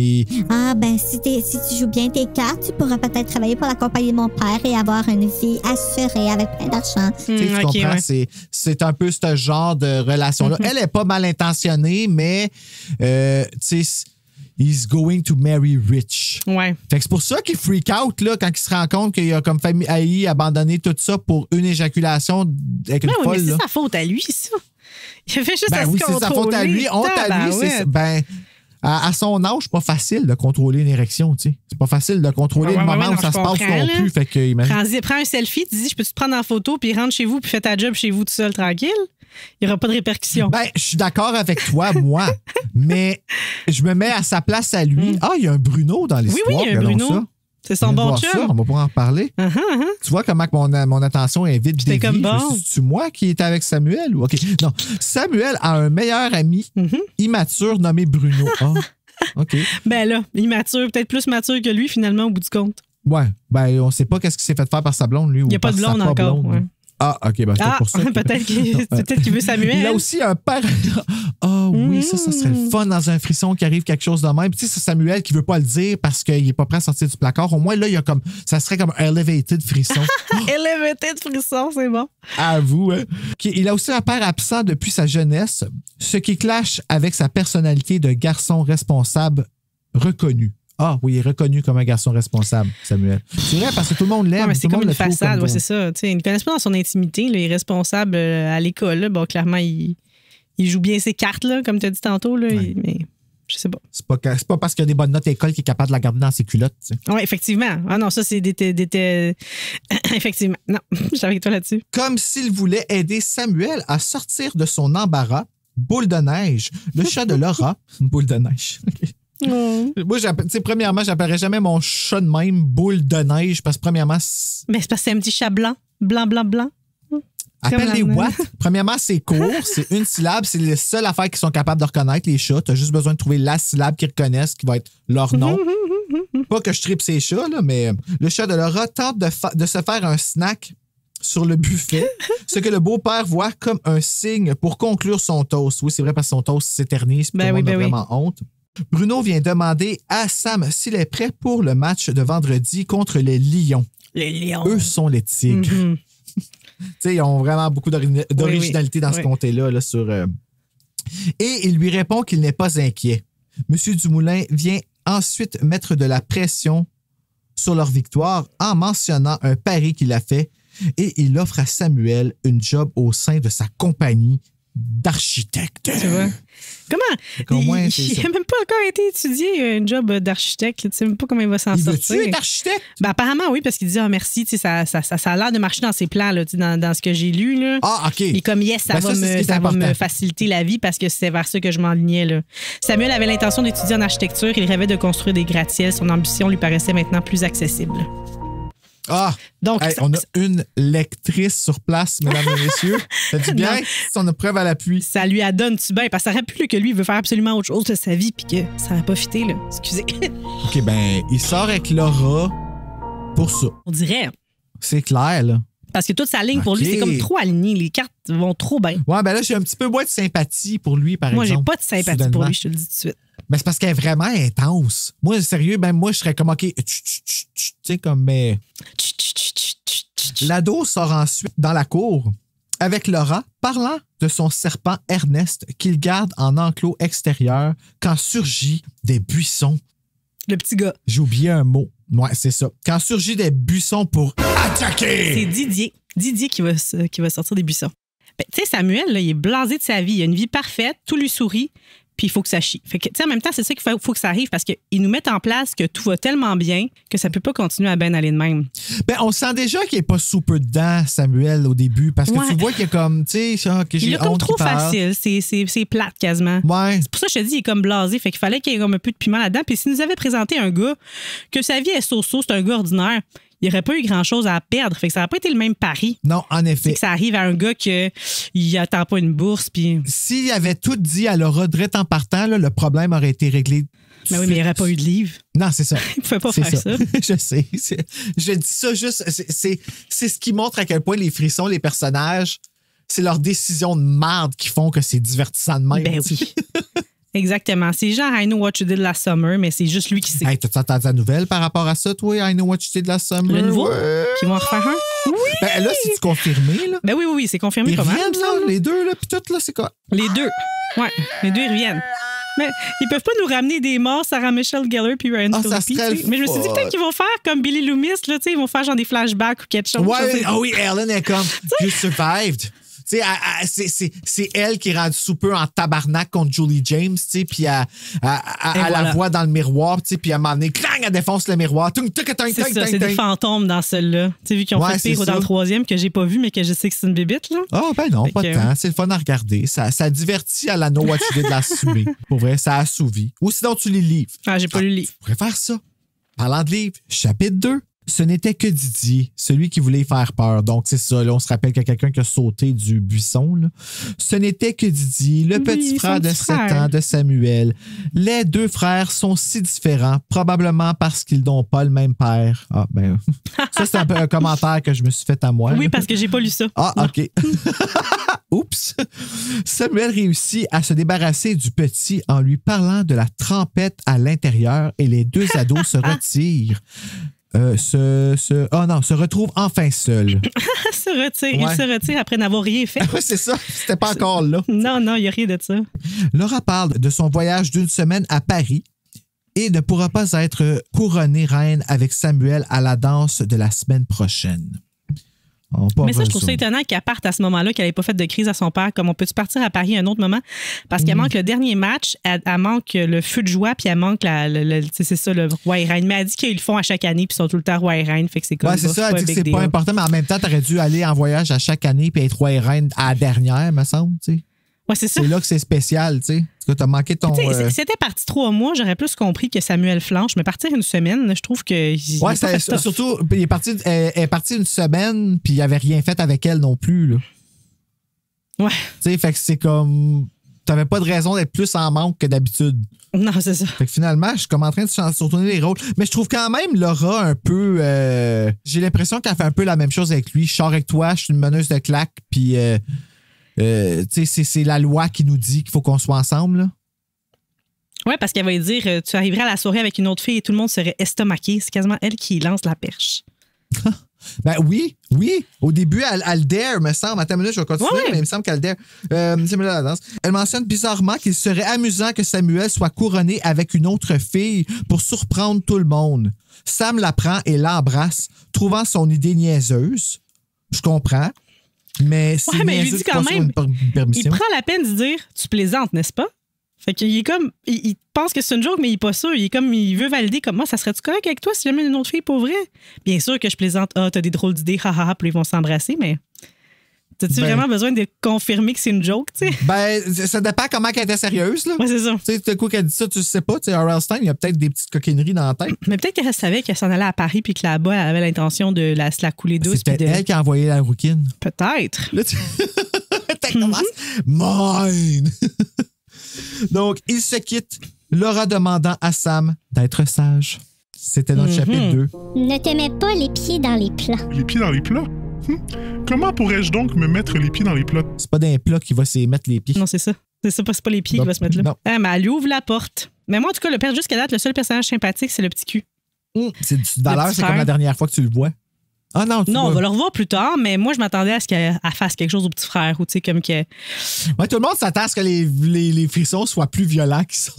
Ah, ben, si tu joues bien tes cartes, tu pourras peut-être travailler pour la compagnie de mon père et avoir une vie assurée avec plein d'argent. tu sais, tu comprends? ouais. C'est un peu ce genre de relation-là. Elle est pas mal intentionnée, mais, tu sais, he's going to marry rich. Ouais. Fait que c'est pour ça qu'il freak out là, quand il se rend compte qu'il a comme failli abandonner tout ça pour une éjaculation avec une Ben oui, folle. mais c'est là. sa faute à lui, ça. Il a fait juste à Ben se oui, c'est sa faute à lui. Honte à lui, c'est ça. Ben, à son âge, c'est pas facile de contrôler une érection, tu sais. C'est pas facile de contrôler le moment où ça se passe non plus. Fait que, imagine. Prends un selfie, tu dis, je peux te prendre en photo, puis rentre chez vous, puis fais ta job chez vous tout seul, tranquille. Il n'y aura pas de répercussions. Ben, je suis d'accord avec toi, moi, mais je me mets à sa place à lui. Ah, il y a un Bruno dans l'histoire. Oui, il y a un regardons Bruno. ça. C'est son On va bon voir chum. ça, on va pouvoir en parler. Tu vois comment que mon attention est vite déviée. comme bon. C'est-tu moi qui était avec Samuel? OK. Non. Samuel a un meilleur ami immature nommé Bruno. Ah, OK. Ben là, immature, peut-être plus mature que lui, finalement, au bout du compte. Ouais. Ben, on sait pas qu'est-ce qu'il s'est fait faire par sa blonde, lui. Il n'y a pas de blonde encore. Ouais. Ah, OK. Ben, c'est pour ça. Peut-être qu'il veut Samuel. Il a aussi un père. Ah oui, ça serait le fun dans un frisson qui arrive quelque chose de même. Puis, tu sais, c'est Samuel qui veut pas le dire parce qu'il est pas prêt à sortir du placard. Au moins, là, il y a comme. Ça serait comme un elevated frisson. Elevated frisson, c'est bon. Avoue, hein. Il a aussi un père absent depuis sa jeunesse, ce qui clash avec sa personnalité de garçon responsable reconnu. Ah oui, il est reconnu comme un garçon responsable, Samuel. C'est vrai parce que tout le monde l'aime. Ouais, mais c'est tout le comme monde une le trouve façade, comme ouais, bon. c'est ça. T'sais, ils ne connaissent pas dans son intimité. Là, il est responsable à l'école. Là. Bon, clairement, il joue bien ses cartes, là, comme tu as dit tantôt. Là, Ouais. mais je sais pas. C'est pas parce qu'il a des bonnes notes à l'école qu'il est capable de la garder dans ses culottes. Tu sais. Oui, effectivement. Ah non, ça, c'est des effectivement. Non, je suis avec toi là-dessus. Comme s'il voulait aider Samuel à sortir de son embarras, Boule de neige, le chat de Laura, Boule de neige. Moi, premièrement, j'appellerais jamais mon chat de même Boule de neige parce que premièrement, Mais c'est parce que c'est un petit chat blanc. Blanc, blanc, blanc. appelle-les Comme la- what? Premièrement, c'est court, c'est une syllabe, c'est les seules affaires qu'ils sont capables de reconnaître, les chats. T'as juste besoin de trouver la syllabe qu'ils reconnaissent, qui va être leur nom. Pas que je tripe ces chats, là, mais le chat de Laura tente de se faire un snack sur le buffet, ce que le beau-père voit comme un signe pour conclure son toast. Oui, c'est vrai parce que son toast s'éternise, puis tout le monde a vraiment honte. Bruno vient demander à Sam s'il est prêt pour le match de vendredi contre les Lions. Les lions. Eux sont les tigres. Mhm. Tu sais, ils ont vraiment beaucoup d'originalité dans ce comté-là. Là, Et il lui répond qu'il n'est pas inquiet. Monsieur Dumoulin vient ensuite mettre de la pression sur leur victoire en mentionnant un pari qu'il a fait et il offre à Samuel une job au sein de sa compagnie d'architecte. Tu vois? Comment? moins, Il c'est ça. n'a même pas encore été étudié un job d'architecte. Tu sais même pas comment il va s'en Il sortir. veut-tu être architecte? Ben, apparemment, oui, parce qu'il dit merci, tu sais, ça a l'air de marcher dans ses plans, là, tu sais, dans ce que j'ai lu. Là. Ah, OK. Et comme, yes, ça, Ben, va, ça, c'est ce qui est ça va important. me faciliter la vie parce que c'est vers ça que je m'enlignais. Là. Samuel avait l'intention d'étudier en architecture. Il rêvait de construire des gratte-ciels. Son ambition lui paraissait maintenant plus accessible. Ah! Donc, Hey, on a une lectrice sur place, mesdames et messieurs. Ça dit bien? Non. C'est une preuve à l'appui. ça lui adonne-tu bien? Parce que ça aurait pu là, que lui, il veut faire absolument autre chose de sa vie puis que ça n'aurait pas fité, là. Excusez. OK, ben, il sort avec Laura pour ça. On dirait. C'est clair, là. Parce que toute sa ligne, pour lui, OK. c'est comme trop aligné. Les cartes vont trop bien. Ouais, ben là, j'ai un petit peu moins de sympathie pour lui, par Moi, j'ai exemple. pas de sympathie soudainement. pour lui, je te le dis tout de suite. Ben, c'est parce qu'elle est vraiment intense. Moi, sérieux, ben, moi, je serais comme, OK, tu sais, comme, mais. L'ado sort ensuite dans la cour avec Laura, parlant de son serpent Ernest qu'il garde en enclos extérieur quand surgit des buissons. Le petit gars. J'ai oublié un mot. Ouais, c'est ça. Quand surgit des buissons pour attaquer. C'est Didier. Didier qui va sortir des buissons. Ben, tu sais, Samuel, là, il est blasé de sa vie. Il a une vie parfaite, tout lui sourit, puis il faut que ça chie. Fait que, tu sais, en même temps, c'est ça qu'il faut que ça arrive parce qu'ils nous mettent en place que tout va tellement bien que ça peut pas continuer à bien aller de même. Ben, on sent déjà qu'il est pas super dedans, Samuel, au début, parce que Ouais. tu vois qu'il est comme, tu sais, que Il j'ai est comme honte trop qu'il parle. facile. C'est plate quasiment. Ouais. C'est pour ça que je te dis, il est comme blasé. Fait qu'il fallait qu'il y ait comme un peu de piment là-dedans. Puis s'il nous avait présenté un gars que sa vie est so-so, c'est un gars ordinaire, il n'y aurait pas eu grand-chose à perdre. Fait que ça n'aurait pas été le même pari. Non, en C'est effet. que ça arrive à un gars qui n'attend pas une bourse. Puis... S'il avait tout dit à Laura direct en partant, là, le problème aurait été réglé. Mais oui, mais il n'y aurait pas eu de livre. Non, c'est ça. Il ne pouvait pas C'est faire ça. Je sais. Je dis ça juste. C'est ce qui montre à quel point les frissons, les personnages, c'est leurs décisions de merde qui font que c'est divertissant de même. Ben oui. Exactement. C'est genre I Know What You Did Last Summer, mais c'est juste lui qui sait. Hey, t'as entendu la nouvelle par rapport à ça, toi? I Know What You Did Last Summer? Le nouveau, Ouais. qui vont en refaire un. Oui! Ben là, c'est confirmé, là. Ben oui, c'est confirmé Ils pas mal. reviennent, là, les deux, là, puis tout, là, c'est quoi? Les deux. Ouais, les deux, ils reviennent. Mais ils peuvent pas nous ramener des morts, Sarah Michelle Gellar puis Ryan Ah, ça Phillippe. serait tu sais. Mais je me suis dit peut-être qu'ils vont faire comme Billy Loomis, là, tu sais, ils vont faire genre des flashbacks ou quelque chose. Ouais, ah oui, Ellen est comme You survived. Tu sais, c'est elle qui est rendue sous peu en tabarnak contre Julie James, tu sais, puis elle voilà. la voit dans le miroir, tu sais, puis à un moment donné, clang, elle défonce le miroir. C'est ça, c'est des fantômes dans celle-là. Tu sais, vu qu'ils ont Ouais, fait pire c'est dans ça. le troisième que j'ai pas vu, mais que je sais que c'est une bébite, là. Oh, ben non, Fait pas de que- temps. C'est le fun à regarder. Ça divertit à la No What You Did de la Sumé. Pour vrai, ça assouvit. Ou sinon, tu les livres. Ah, j'ai pas lu le livre. Tu pourrais faire ça. Parlant de livres, chapitre 2. Ce n'était que Didier, celui qui voulait faire peur. Donc, c'est ça. Là, on se rappelle qu'il y a quelqu'un qui a sauté du buisson. Là. Ce n'était que Didier, le Oui, petit frère son de petit 7 frère. ans de Samuel. Les deux frères sont si différents, probablement parce qu'ils n'ont pas le même père. Ah, ben, ça, c'est un peu un commentaire que je me suis fait à moi. Oui, là. parce que j'ai pas lu ça. Ah, OK. Oups. Samuel réussit à se débarrasser du petit en lui parlant de la trempette à l'intérieur et les deux ados se retirent. Se retrouvent enfin seuls. Il se retire. Ouais. Il se retire après n'avoir rien fait. Oui, c'est ça. C'était pas encore là. Non, il n'y a rien de ça. Laura parle de son voyage d'une semaine à Paris et ne pourra pas être couronnée reine avec Samuel à la danse de la semaine prochaine. Oh, pas Mais ça, je trouve ça besoin. étonnant qu'elle parte à ce moment-là, qu'elle n'ait pas fait de crise à son père. Comme on peut-tu partir à Paris à un autre moment? Parce qu'elle manque le dernier match, elle manque le feu de joie, puis elle manque c'est ça, le roi et reine. Mais elle dit qu'ils le font à chaque année, puis ils sont tout le temps roi et reine. Fait que c'est comme Ouais, c'est ça. Elle dit que c'est big pas deal. important, mais en même temps, t'aurais dû aller en voyage à chaque année puis être roi et reine à la dernière, me semble. Tu sais. Ouais, c'est ça. C'est là que c'est spécial, tu sais. Parce que t'as manqué ton. Tu sais, C'était parti 3 mois, j'aurais plus compris que Samuel flanche, mais partir une semaine, je trouve que. Ouais, surtout, il est parti, elle est parti une semaine, puis il avait rien fait avec elle non plus. Là. Ouais. Tu sais, fait que c'est comme. T'avais pas de raison d'être plus en manque que d'habitude. Non, c'est ça. Fait que finalement, je suis comme en train de se retourner les rôles. Mais je trouve quand même Laura un peu. J'ai l'impression qu'elle fait un peu la même chose avec lui. Je sors avec toi, je suis une meneuse de claques, puis. Tu sais, c'est la loi qui nous dit qu'il faut qu'on soit ensemble. Là. Ouais, parce qu'elle va lui dire tu arriverais à la soirée avec une autre fille et tout le monde serait estomaqué. C'est quasiment elle qui lance la perche. Ben oui. Au début, elle dare, me semble. Attends une minute, je vais continuer, Ouais. mais il me semble qu'elle dare. C'est la danse. Elle mentionne bizarrement qu'il serait amusant que Samuel soit couronné avec une autre fille pour surprendre tout le monde. Sam la prend et l'embrasse, trouvant son idée niaiseuse. Je comprends. Mais c'est Ouais, mais il lui niaiseux dit de quand construire même, une Il permission. prend la peine de dire tu plaisantes, n'est-ce pas? Fait qu'il est comme. Il pense que c'est une joke, mais il est pas sûr. Il est comme. Il veut valider comme moi, ça serait-tu correct avec toi si jamais une autre fille pour vrai? Bien sûr que je plaisante. Ah, t'as des drôles d'idées, haha, puis ils vont s'embrasser, mais. T'as-tu Ben- vraiment besoin de confirmer que c'est une joke, tu sais? Ben, ça dépend comment elle était sérieuse, là. Ouais, c'est ça. Tu sais, tout à coup qu'elle dit ça, tu sais pas. Tu sais, R.L. Stein, il y a peut-être des petites coquineries dans la tête. Mais peut-être qu'elle savait qu'elle s'en allait à Paris puis que là-bas, elle avait l'intention de se la couler douce. C'était puis de... elle qui a envoyé la rouquine. Peut-être. Là, tu commences. Mine! Donc, ils se quittent, Laura demandant à Sam d'être sage. C'était notre chapitre 2. Ne te mets pas les pieds dans les plats. Les pieds dans les plats? Comment pourrais-je donc me mettre les pieds dans les plats? C'est pas d'un plat qu'il va s'y mettre les pieds. Non, c'est ça. C'est pas les pieds Non. qui va se mettre là. Non. Ah, mais elle lui ouvre la porte. Mais moi, en tout cas, le père, jusqu'à date, le seul personnage sympathique, c'est le petit cul. C'est une petite valeur, petit c'est comme frère. la dernière fois que tu le vois. Ah non, tu Non, on vois. va le revoir plus tard, mais moi, je m'attendais à ce qu'elle fasse quelque chose au petit frère ou, tu sais, comme que. Ouais, tout le monde s'attend à ce que les frissons soient plus violents qu'ils sont.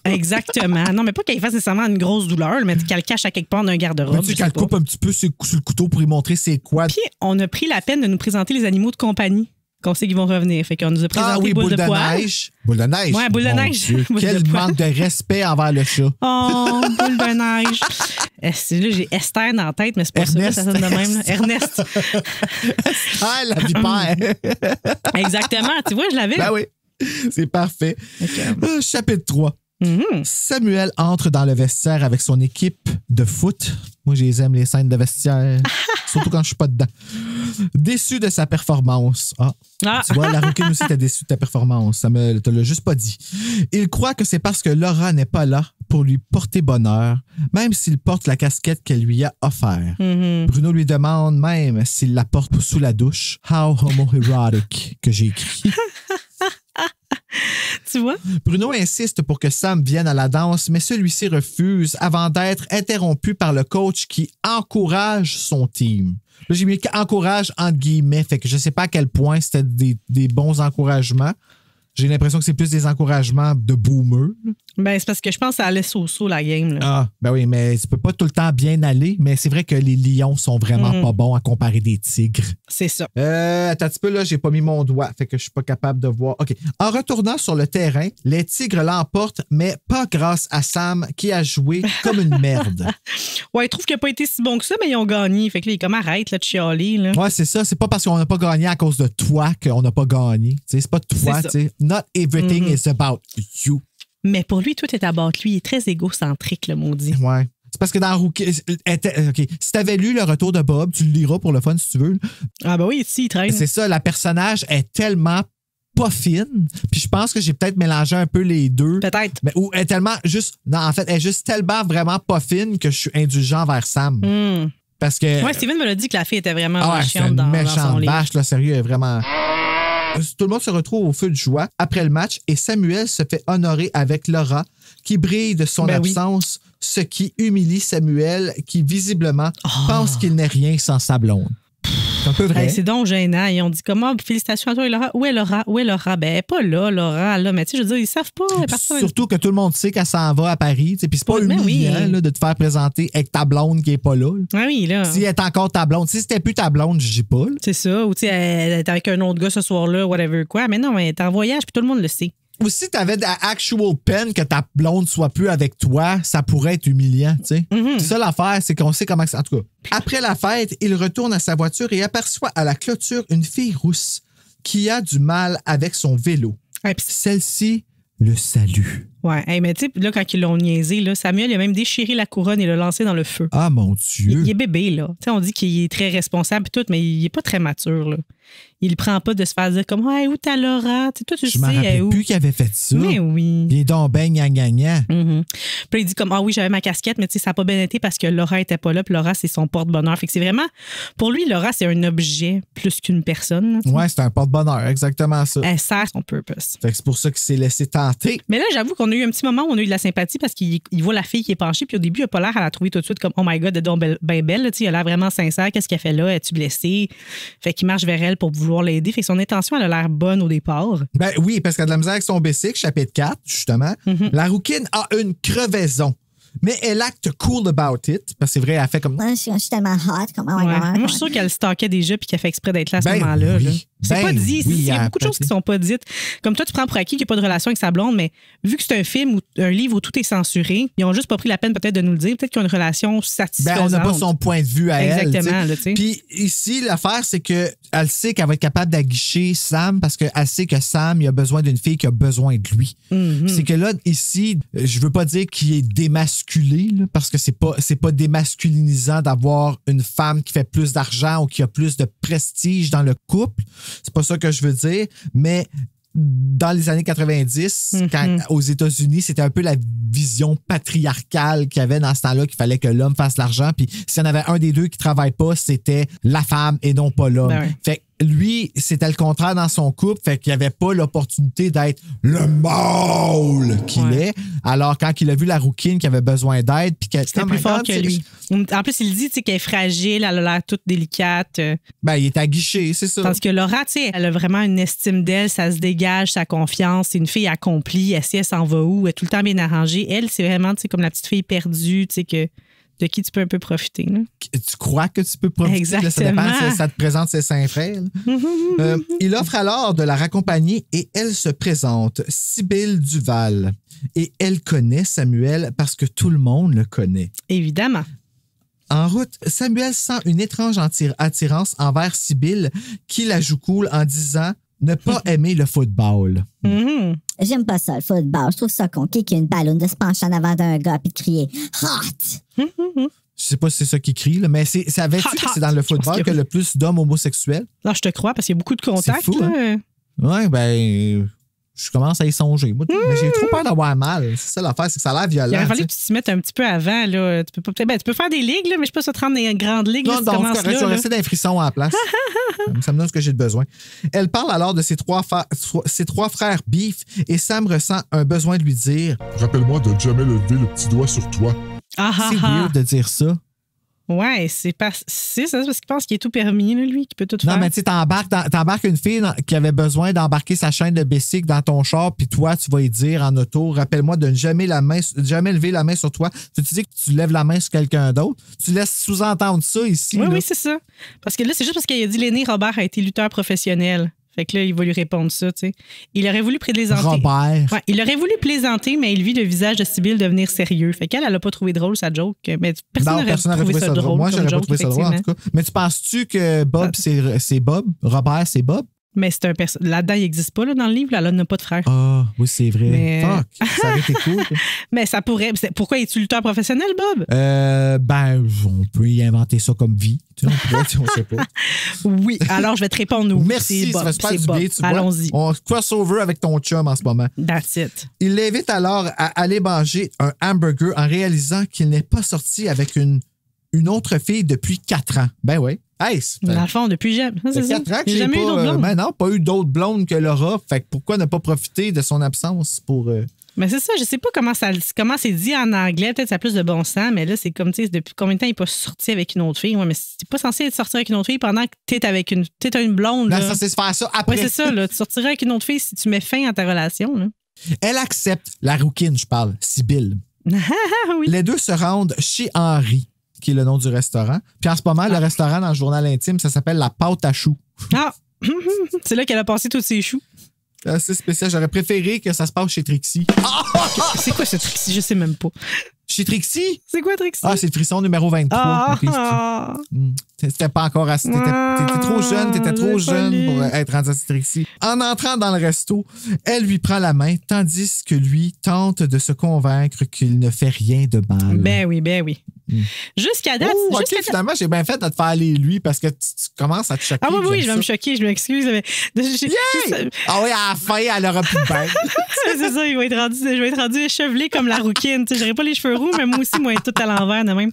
Exactement. Non, mais pas qu'elle fasse nécessairement une grosse douleur, mais qu'elle le cache à quelque part d'un garde-robe. Mais tu sais je sais qu'elle pas. coupe un petit peu sur le couteau pour y montrer c'est quoi. Puis, on a pris la peine de nous présenter les animaux de compagnie qu'on sait qu'ils vont revenir. Fait qu'on nous a présenté Ah oui, boule de poil. neige. Boule de neige. Ouais, boule de Mon neige. Dieu, Boule quel de poil. manque de respect envers le chat. Oh, boule de neige. Là, j'ai Esther dans la tête, mais c'est pas Ernest. ça, ça sonne de même. Là. Ernest. Ah, la vipère. Exactement. Tu vois, je l'avais. Ben oui, c'est parfait. Fait que, Chapitre 3. Samuel entre dans le vestiaire avec son équipe de foot. Moi, je les aime, les scènes de vestiaire. Surtout quand je suis pas dedans. Déçu de sa performance. Tu vois, la Rouquine aussi était déçue de ta performance. Ça me te l'a juste pas dit. Il croit que c'est parce que Laura n'est pas là pour lui porter bonheur, même s'il porte la casquette qu'elle lui a offert. Bruno lui demande même s'il la porte sous la douche. How homoerotic que j'ai écrit. Tu vois? Bruno insiste pour que Sam vienne à la danse, mais celui-ci refuse avant d'être interrompu par le coach qui encourage son team. Là, j'ai mis encourage entre guillemets, fait que je sais pas à quel point c'était des bons encouragements. J'ai l'impression que c'est plus des encouragements de boomer. Ben, c'est parce que je pense que ça allait so-so, la game. Là. Ben oui, mais tu peux pas tout le temps bien aller, mais c'est vrai que les lions sont vraiment pas bons à comparer des tigres. C'est ça. Attends un petit peu, là, j'ai pas mis mon doigt, fait que je suis pas capable de voir. OK. En retournant sur le terrain, les tigres l'emportent, mais pas grâce à Sam, qui a joué comme une merde. Ouais, il trouve qu'il a pas été si bon que ça, mais ils ont gagné. Fait que là, il est comme arrête là, de chialer. Là. Ouais, c'est ça. C'est pas parce qu'on n'a pas gagné à cause de toi qu'on n'a pas gagné. T'sais, c'est pas toi, tu sais. Not everything is about you. Mais pour lui, tout est à battre. Lui, il est très égocentrique, le maudit. Ouais. C'est parce que dans Rookie... OK. Si t'avais lu Le Retour de Bob, tu le liras pour le fun si tu veux. Ah ben oui, si, il traîne. C'est ça, la personnage est tellement pas fine. Puis je pense que j'ai peut-être mélangé un peu les deux. Peut-être. Mais ou elle est tellement juste... Non, en fait, elle est juste tellement vraiment pas fine que je suis indulgent vers Sam. Parce que... Ouais, Steven me l'a dit que la fille était vraiment chiante dans son livre. Méchante vache, là, sérieux, elle est vraiment... Tout le monde se retrouve au feu de joie après le match et Samuel se fait honorer avec Laura qui brille de son absence, ce qui humilie Samuel qui visiblement pense qu'il n'est rien sans sa blonde. C'est un peu vrai. C'est donc gênant. Ils ont dit comment, félicitations à toi et Laura. Où est Laura? Où est Laura? Ben, elle n'est pas là, Laura. Là. Mais tu sais, je veux dire, ils savent pas. Surtout que tout le monde sait qu'elle s'en va à Paris. Puis c'est pas humiliant là, de te faire présenter avec ta blonde qui est pas là. Ah oui, là. Si elle est encore ta blonde. Si c'était plus ta blonde, je dis pas. Là. C'est ça. Ou tu sais, elle est avec un autre gars ce soir-là, whatever quoi. Mais non, elle est en voyage, puis tout le monde le sait. Ou si t'avais de actual peine que ta blonde soit plus avec toi, ça pourrait être humiliant, tu sais. C'est ça l'affaire, c'est qu'on sait comment... En tout cas, après la fête, il retourne à sa voiture et aperçoit à la clôture une fille rousse qui a du mal avec son vélo. Celle-ci le salue. Ouais, hey, mais tu sais, là, quand ils l'ont niaisé, là, Samuel il a même déchiré la couronne et l'a lancé dans le feu. Ah, mon Dieu! Il est bébé, là. Tu sais, on dit qu'il est très responsable et tout, mais il est pas très mature, là. Il prend pas de se faire dire comme « Hey, où t'as Laura? » Tu sais, toi, tu sais, je m'en rappelle plus qu'il avait fait ça. Mais oui. Il est donc ben gna-gna-gna. Puis il dit comme « Ah oui, j'avais ma casquette, mais tu sais, ça n'a pas bien été parce que Laura était pas là, puis Laura, c'est son porte-bonheur. » Fait que c'est vraiment... Pour lui, Laura, c'est un objet plus qu'une personne. Ouais, c'est un porte-bonheur, exactement ça. Elle sert son purpose. Fait que c'est pour ça qu'il s'est laissé tenter. Mais là, j'avoue qu'on a eu un petit moment où on a eu de la sympathie parce qu'il voit la fille qui est penchée, puis au début, il n'a pas l'air à la trouver tout de suite comme « Oh my God, elle est donc ben belle. » Il a l'air vraiment sincère. Qu'est-ce qu'elle fait là? Es-tu blessée? Fait qu'il marche vers elle pour vouloir l'aider. Fait que son intention, elle a l'air bonne au départ. Ben oui, parce qu'elle a de la misère avec son bicycle, chapitre 4, justement. La rouquine a une crevaison. Mais elle acte cool about it. Parce que c'est vrai, elle fait comme... Moi, je suis tellement hot. Moi, je suis sûre qu'elle stalkait déjà puis qu'elle fait exprès d'être là à ce moment-là. Oui. Là. C'est pas dit. Il y a beaucoup de choses qui sont pas dites. Comme toi, tu prends pour acquis qu'il n'y a pas de relation avec sa blonde, mais vu que c'est un film ou un livre où tout est censuré, ils ont juste pas pris la peine peut-être de nous le dire. Peut-être qu'ils ont une relation satisfaisante. On n'a pas son point de vue à elle. Exactement. Puis ici, l'affaire, c'est qu'elle sait qu'elle va être capable d'aguicher Sam parce qu'elle sait que Sam, il a besoin d'une fille qui a besoin de lui. C'est que là, ici, je veux pas dire qu'il est démasculé, là, parce que c'est pas démasculinisant d'avoir une femme qui fait plus d'argent ou qui a plus de prestige dans le couple. C'est pas ça que je veux dire, mais dans les années 90, quand, aux États-Unis, c'était un peu la vision patriarcale qu'il y avait dans ce temps-là, qu'il fallait que l'homme fasse l'argent, puis s'il y en avait un des deux qui travaille pas, c'était la femme et non pas l'homme. Ben ouais. Fait que lui, c'était le contraire dans son couple, fait qu'il n'y avait pas l'opportunité d'être le mâle qu'il est. Alors, quand il a vu la rouquine qui avait besoin d'aide, puis qu'elle c'était plus fort que lui. En plus, il dit qu'elle est fragile, elle a l'air toute délicate. Ben, il est aguiché, c'est ça. Parce que Laura, tu sais, elle a vraiment une estime d'elle, ça se dégage, sa confiance. C'est une fille accomplie, elle sait, elle s'en va où, elle est tout le temps bien arrangée. Elle, c'est vraiment, tu sais, comme la petite fille perdue, tu sais, de qui tu peux un peu profiter. Là. Tu crois que tu peux profiter? Exactement. Là, ça dépend si ça te présente ses seins frères. Il offre alors de la raccompagner et elle se présente, Sibylle Duval. Et elle connaît Samuel parce que tout le monde le connaît. Évidemment. En route, Samuel sent une étrange attirance envers Sibylle qui la joue cool en disant Ne pas aimer le football. Mhm. J'aime pas ça, le football. Je trouve ça con. Qui une ballonne de se pencher en avant d'un gars puis de crier « Hot! » Je sais pas si c'est ça qu'il crie, là, mais savais-tu Hot, que hot. c'est dans le football que que oui. le plus d'hommes homosexuels? Là, je te crois parce qu'il y a beaucoup de contacts. C'est fou, là. Ouais, ben, je commence à y songer. Moi, mais j'ai trop peur d'avoir mal. C'est ça l'affaire, c'est que ça a l'air Il violent. aurait fallu tu que tu t'y mettes un petit peu avant. Là. Tu peux tu peux faire des ligues, là, mais je peux pas te rendre dans les grandes ligues. sais. Là, Non, si tu donc, commences correct, je là, vais là. rester dans les frissons à la place. Ça me donne ce que j'ai de besoin. Elle parle alors de ses trois frères Beef et Sam ressent un besoin de lui dire Rappelle-moi de jamais lever le petit doigt sur toi. Ah, ah, c'est ah. weird de dire ça. Ouais, c'est ça, c'est parce qu'il pense qu'il est tout permis, là, lui, qu'il peut tout Non, faire. mais tu sais, t'embarques une fille qui avait besoin d'embarquer sa chaîne de bicycle dans ton char, puis toi, tu vas lui dire en auto, rappelle-moi de ne jamais lever la main sur toi. Tu dis que tu lèves la main sur quelqu'un d'autre. Tu laisses sous-entendre ça ici. Oui, là. oui, c'est ça. Parce que là, c'est juste parce qu'il a dit l'aîné Robert a été lutteur professionnel. Fait que là, il va lui répondre ça, tu sais. Il aurait voulu plaisanter. Robert. Ouais, il aurait voulu plaisanter, mais il vit le visage de Sibylle devenir sérieux. Fait qu'elle, elle a pas trouvé drôle sa joke. Mais personne Non, personne n'aurait trouvé ça drôle. Moi, comme j'aurais pas joke, trouvé ça drôle, en tout cas. Mais tu penses-tu que Bob, c'est Bob? Robert, c'est Bob? Mais c'est un là-dedans, il n'existe pas là, dans le livre. Là, elle n'a pas de frère. Ah, oui, c'est vrai. Mais- Fuck, ça aurait été cool. Mais ça pourrait. Pourquoi es-tu lutteur professionnel, Bob? Ben, on peut y inventer ça comme vie. Tu sais, on sait pas. Oui. Alors, je vais te répondre oui. Merci, c'est ça Bob. fait super C'est du Bob. bien, tu vois. Allons-y. On crossover avec ton chum en ce moment. That's it. Il l'invite alors à aller manger un hamburger en réalisant qu'il n'est pas sorti avec une autre fille depuis 4 ans. Ben oui. Hey, Dans le fond, depuis jamais. ça C'est fait ça. 4 ans que J'ai j'ai jamais eu d'autres pas, blondes. ben non, pas eu d'autres blondes que Laura. Fait que pourquoi ne pas profiter de son absence pour... Mais c'est ça, je sais pas comment c'est dit en anglais. Peut-être ça a plus de bon sens, mais là, c'est comme, tu sais, depuis combien de temps il n'est pas sorti avec une autre fille? Ouais, mais c'est pas censé être sorti avec une autre fille pendant que t'es une blonde. Là, Là. ça, c'est se faire ça après. Ouais, c'est ça, là. Tu sortirais avec une autre fille si tu mets fin à ta relation, là. Elle accepte, la rouquine, je parle, Sibylle. Ah oui. Les deux se rendent chez Henri, qui est le nom du restaurant. Puis en ce moment, le restaurant dans le journal intime, ça s'appelle la pâte à choux. Ah! C'est là qu'elle a passé tous ses choux. C'est spécial. J'aurais préféré que ça se passe chez Trixie. C'est quoi ce Trixie? Je sais même pas. Chez Trixie? C'est quoi Trixie? Ah, c'est le frisson numéro 23. Ah, Ok, c'est- ah. C'était pas encore assez. T'étais trop jeune, pour être rendu à Trixie. En entrant dans le resto, elle lui prend la main, tandis que lui tente de se convaincre qu'il ne fait rien de mal. Ben oui, ben oui. Jusqu'à date. Oh, ok, jusqu'à date- finalement, j'ai bien fait de te faire aller lui parce que tu commences à te choquer. Ah oui, oui, j'aime je vais ça. me choquer, je m'excuse. Mais... Ah oui, à la fin, elle aura plus de bain. C'est ça, je vais être rendu échevelé comme la rouquine. Tu sais, j'aurais pas les cheveux roux, mais moi aussi, moi, tout à l'envers de même.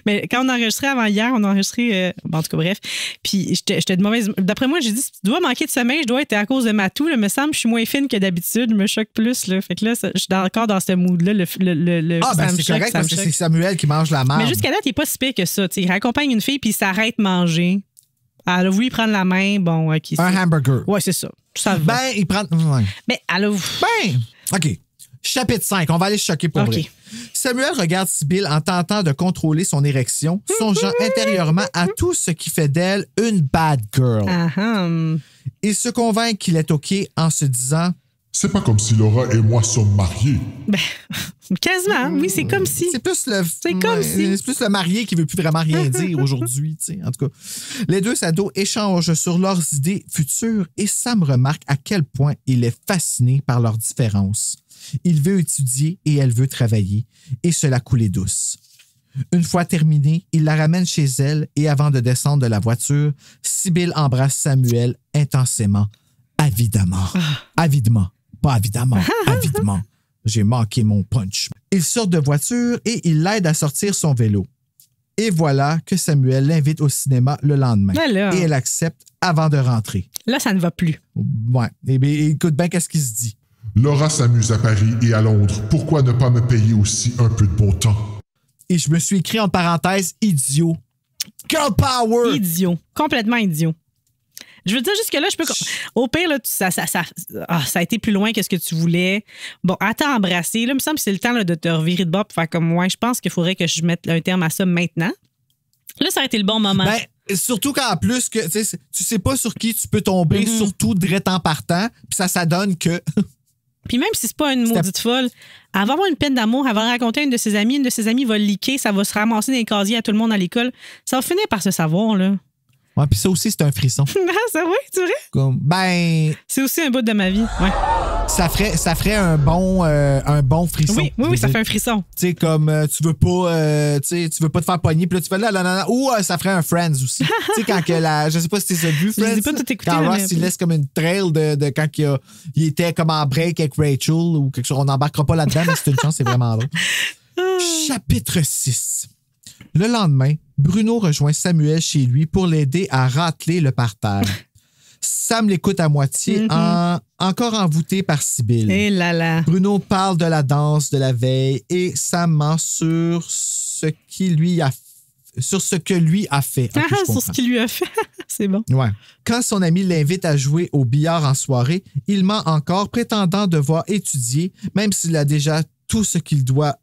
Mais quand on a enregistré avant hier, on a enregistré, bon, en tout cas, bref. Puis j'étais de mauvaise. D'après moi, j'ai dit, si tu dois manquer de sommeil, je dois être à cause de ma toux. Là, me semble, je suis moins fine que d'habitude, je me choque plus. Là. Fait que là, je suis encore dans ce mood-là. Ah, ben c'est correct parce que c'est Samuel qui mange la marde. Mais jusqu'à date, il n'est pas si pire que ça. Tu sais, il accompagne une fille puis il s'arrête manger. Elle a voulu prendre la main. Bon, OK. Un hamburger. Ouais, c'est ça. Ça va. Ben, il prend. Ouais. Mais elle a. Ben, OK. Chapitre 5. On va aller se choquer pour OK. vrai. Samuel regarde Sibylle en tentant de contrôler son érection, songeant intérieurement à tout ce qui fait d'elle une bad girl. Ah, ah. Il se convainc qu'il est OK en se disant C'est pas comme si Laura et moi sommes mariés. Ben, quasiment. Oui, c'est comme si. c'est plus le comme si. c'est plus le marié qui veut plus vraiment rien dire aujourd'hui, tu sais. En tout cas, les deux ados échangent sur leurs idées futures et Sam remarque à quel point il est fasciné par leurs différences. Il veut étudier et elle veut travailler, et cela coulait douce. Une fois terminé, il la ramène chez elle et avant de descendre de la voiture, Sibylle embrasse Samuel intensément, avidement. Avidement. Pas avidement, avidement. J'ai manqué mon punch. Il sort de voiture et il l'aide à sortir son vélo. Et voilà que Samuel l'invite au cinéma le lendemain. Alors. Et elle accepte avant de rentrer. Là, ça ne va plus. Ouais. Eh bien, écoute bien qu'est-ce qu'il se dit. Laura s'amuse à Paris et à Londres. Pourquoi ne pas me payer aussi un peu de bon temps? Et je me suis écrit en parenthèse idiot. Girl power! Idiot. Complètement idiot. Je veux dire, jusque-là, je peux. Au pire, là, ça a été plus loin que ce que tu voulais. Bon, à t'embrasser. Là, il me semble que c'est le temps là, de te revirer de bord pour faire comme moi. Je pense qu'il faudrait que je mette un terme à ça maintenant. Là, ça a été le bon moment. Ben, surtout qu'en plus, que, tu sais pas sur qui tu peux tomber, surtout direct en partant. Puis ça donne que. Puis même si c'est pas une maudite folle, elle va avoir une peine d'amour, elle va raconter à une de ses amies va le liker, ça va se ramasser dans les casiers à tout le monde à l'école. Ça va finir par se savoir, là. Ouais, puis ça aussi, c'est un frisson. Ça, oui, c'est vrai? Comme, ben, C'est aussi un bout de ma vie. Ouais. ça ferait un bon frisson. Oui, ça fait un frisson. Tu sais, comme tu veux pas te faire pogner, puis là, tu fais là. Ou ça ferait un Friends aussi. Tu sais, quand que je sais pas si t'es vu, Friends. Je les ai pas tout écouté. Quand Ross, il laisse comme une trail de quand il était comme en break avec Rachel ou quelque chose. On n'embarquera pas là-dedans, mais c'est une chance, c'est vraiment drôle. Chapitre 6. Le lendemain, Bruno rejoint Samuel chez lui pour l'aider à râteler le parterre. Sam l'écoute à moitié, encore envoûté par Sibylle. Eh là là. Bruno parle de la danse de la veille et Sam ment sur ce que lui a fait. Sur ce qu'il lui a fait. C'est bon. Ouais. Quand son ami l'invite à jouer au billard en soirée, il ment encore, prétendant devoir étudier, même s'il a déjà tout ce qu'il doit.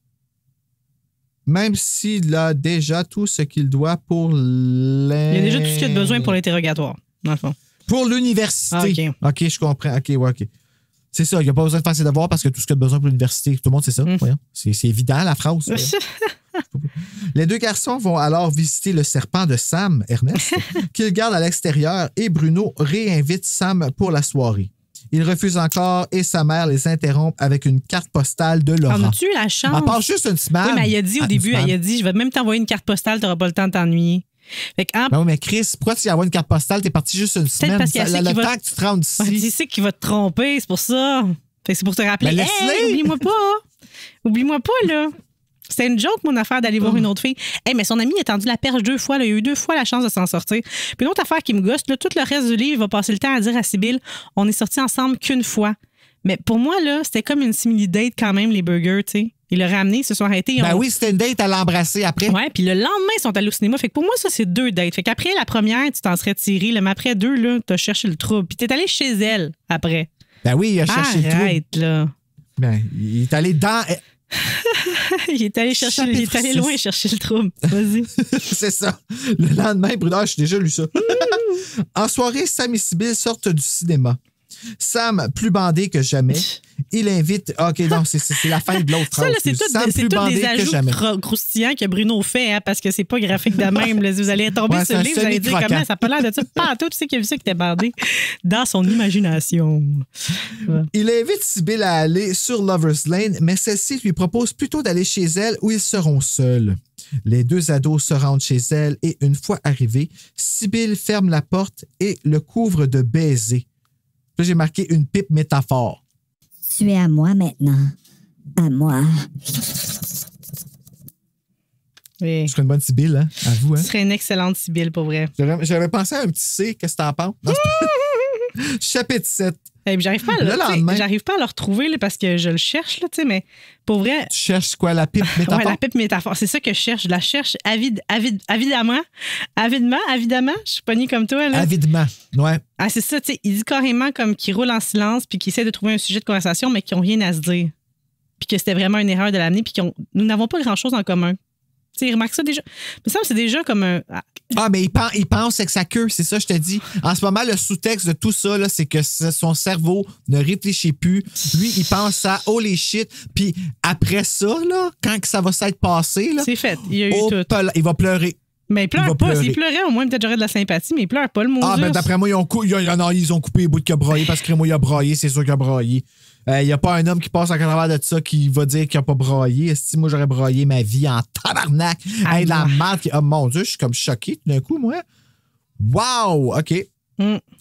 Même s'il a déjà tout ce qu'il doit pour Il y a déjà tout ce qu'il a besoin pour l'interrogatoire, dans le fond. Pour l'université. Ah, OK, je comprends. OK. C'est ça, il n'y a pas besoin de faire ses devoirs parce que tout ce qu'il a besoin pour l'université, tout le monde sait ça. Voyons. C'est évident, la phrase. Les deux garçons vont alors visiter le serpent de Sam, Ernest, qu'ils gardent à l'extérieur, et Bruno réinvite Sam pour la soirée. Il refuse encore et sa mère les interrompt avec une carte postale de Laurent. On a-tu eu la chance? Elle part juste une semaine. Oui, mais elle a dit au début, elle a dit, je vais même t'envoyer une carte postale, tu n'auras pas le temps de t'ennuyer. Fait que, ben oui, mais Chris, pourquoi tu y envoies une carte postale? T'es parti juste une semaine. Parce qu'elle le temps que tu te rendes ici. Tu sais qu'il va te tromper, c'est pour ça. Fait que c'est pour te rappeler. Ben, hey, oublie-moi pas. Oublie-moi pas, là. C'était une joke, mon affaire, d'aller voir une autre fille. Hey, mais son ami a tendu la perche 2 fois. Là. Il a eu 2 fois la chance de s'en sortir. Puis une autre affaire qui me gosse, là, tout le reste du livre, il va passer le temps à dire à Sibylle, on est sortis ensemble qu'une fois. Mais pour moi, là, c'était comme une simili-date quand même, les burgers, tu sais. Il l'a ramené, ils se sont arrêtés. Ben oui, c'était une date à l'embrasser après. Ouais, puis le lendemain, ils sont allés au cinéma. Fait que pour moi, ça, c'est 2 dates. Fait qu'après la première, tu t'en serais tiré. Mais après 2, là, t'as cherché le trouble. Puis t'es allé chez elle après. Ben oui, il a cherché le trouble. Arrête, là. Ben, il est allé dans... il est allé loin chercher le trouble. Vas-y. C'est ça. Le lendemain, Bruno, j'ai déjà lu ça. En soirée, Sam et Sibylle sortent du cinéma. Sam, plus bandé que jamais, il invite... OK, non, c'est la fin de l'autre phrase. Ça, c'est tout des ajouts croustillants que Bruno fait, hein, parce que c'est pas graphique de même. Là, vous allez tomber sur le livre, vous allez dire comment ça n'a pas l'air de ça. Pas tout, tu sais qu'il a vu ça qui était bandé dans son imagination. Ouais. Il invite Sibylle à aller sur Lover's Lane, mais celle-ci lui propose plutôt d'aller chez elle où ils seront seuls. Les deux ados se rendent chez elle et une fois arrivés, Sibylle ferme la porte et le couvre de baisers. Là, j'ai marqué une pipe métaphore. Tu es à moi maintenant. À moi. Oui. Je serais une bonne Sibylle, hein? À vous, hein? Tu serais une excellente Sibylle, pour vrai. J'avais pensé à un petit C. Qu'est-ce que t'en penses? Chapitre 7. Hey, j'arrive pas à le retrouver là, parce que je le cherche, là, mais pour vrai. Tu cherches quoi, la pipe métaphore? Oui, la pipe métaphore. C'est ça que je cherche. Je la cherche avidement. Je suis pognée comme toi. Là. Avidement, ouais. Ah, c'est ça, tu sais. Il dit carrément comme qu'il roule en silence puis qu'il essaie de trouver un sujet de conversation, mais qu'ils n'ont rien à se dire. Puis que c'était vraiment une erreur de l'amener puis nous n'avons pas grand-chose en commun. Tu sais, remarque ça déjà. Mais ça, c'est déjà comme un. Ah, mais il pense avec sa queue, c'est ça, je te dis. En ce moment, le sous-texte de tout ça, là, c'est que son cerveau ne réfléchit plus. Lui, il pense à holy shit. Puis après ça, là, quand ça va s'être passé, là. C'est fait. Il y a eu tout. Il va pleurer. Mais il pleure pas. S'il pleurait, au moins, peut-être j'aurais de la sympathie, mais il pleure pas le mot. Ah, ben d'après moi, ils ont coupé les bouts qu'il a broyé parce que moi, il a broyé, c'est sûr qu'il a broyé. Il n'y a pas un homme qui passe à travers de ça qui va dire qu'il n'a pas broyé. Est-ce que moi, j'aurais broyé ma vie en tabarnak? Hey, la merde. Oh mon Dieu, je suis comme choqué tout d'un coup, moi. Wow! OK.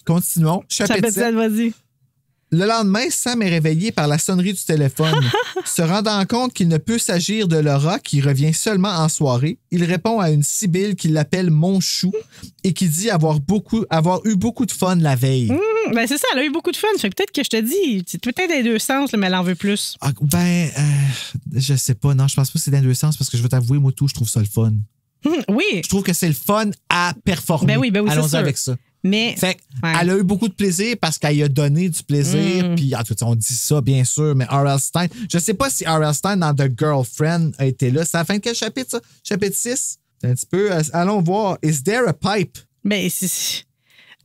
Continuons. Chapitre 7. Vas-y. Le lendemain, Sam est réveillé par la sonnerie du téléphone. Se rendant compte qu'il ne peut s'agir de Laura, qui revient seulement en soirée, il répond à une Sibylle qui l'appelle Mon Chou et qui dit avoir eu beaucoup de fun la veille. Ben c'est ça, elle a eu beaucoup de fun. Fait que peut-être que je te dis, c'est peut-être dans les deux sens, mais elle en veut plus. Ah, je sais pas. Non, je pense pas que c'est dans les deux sens parce que je vais t'avouer, moi tout, je trouve ça le fun. Oui. Je trouve que c'est le fun à performer. Ben oui, allons-y avec ça. Mais, fait elle a eu beaucoup de plaisir parce qu'elle y a donné du plaisir. Puis, en tout cas, on dit ça, bien sûr, mais R.L. Stine, je sais pas si R.L. Stine dans The Girlfriend a été là. C'est à la fin de quel chapitre, ça? Chapitre 6? C'est un petit peu. Allons voir. Is there a pipe? Ben,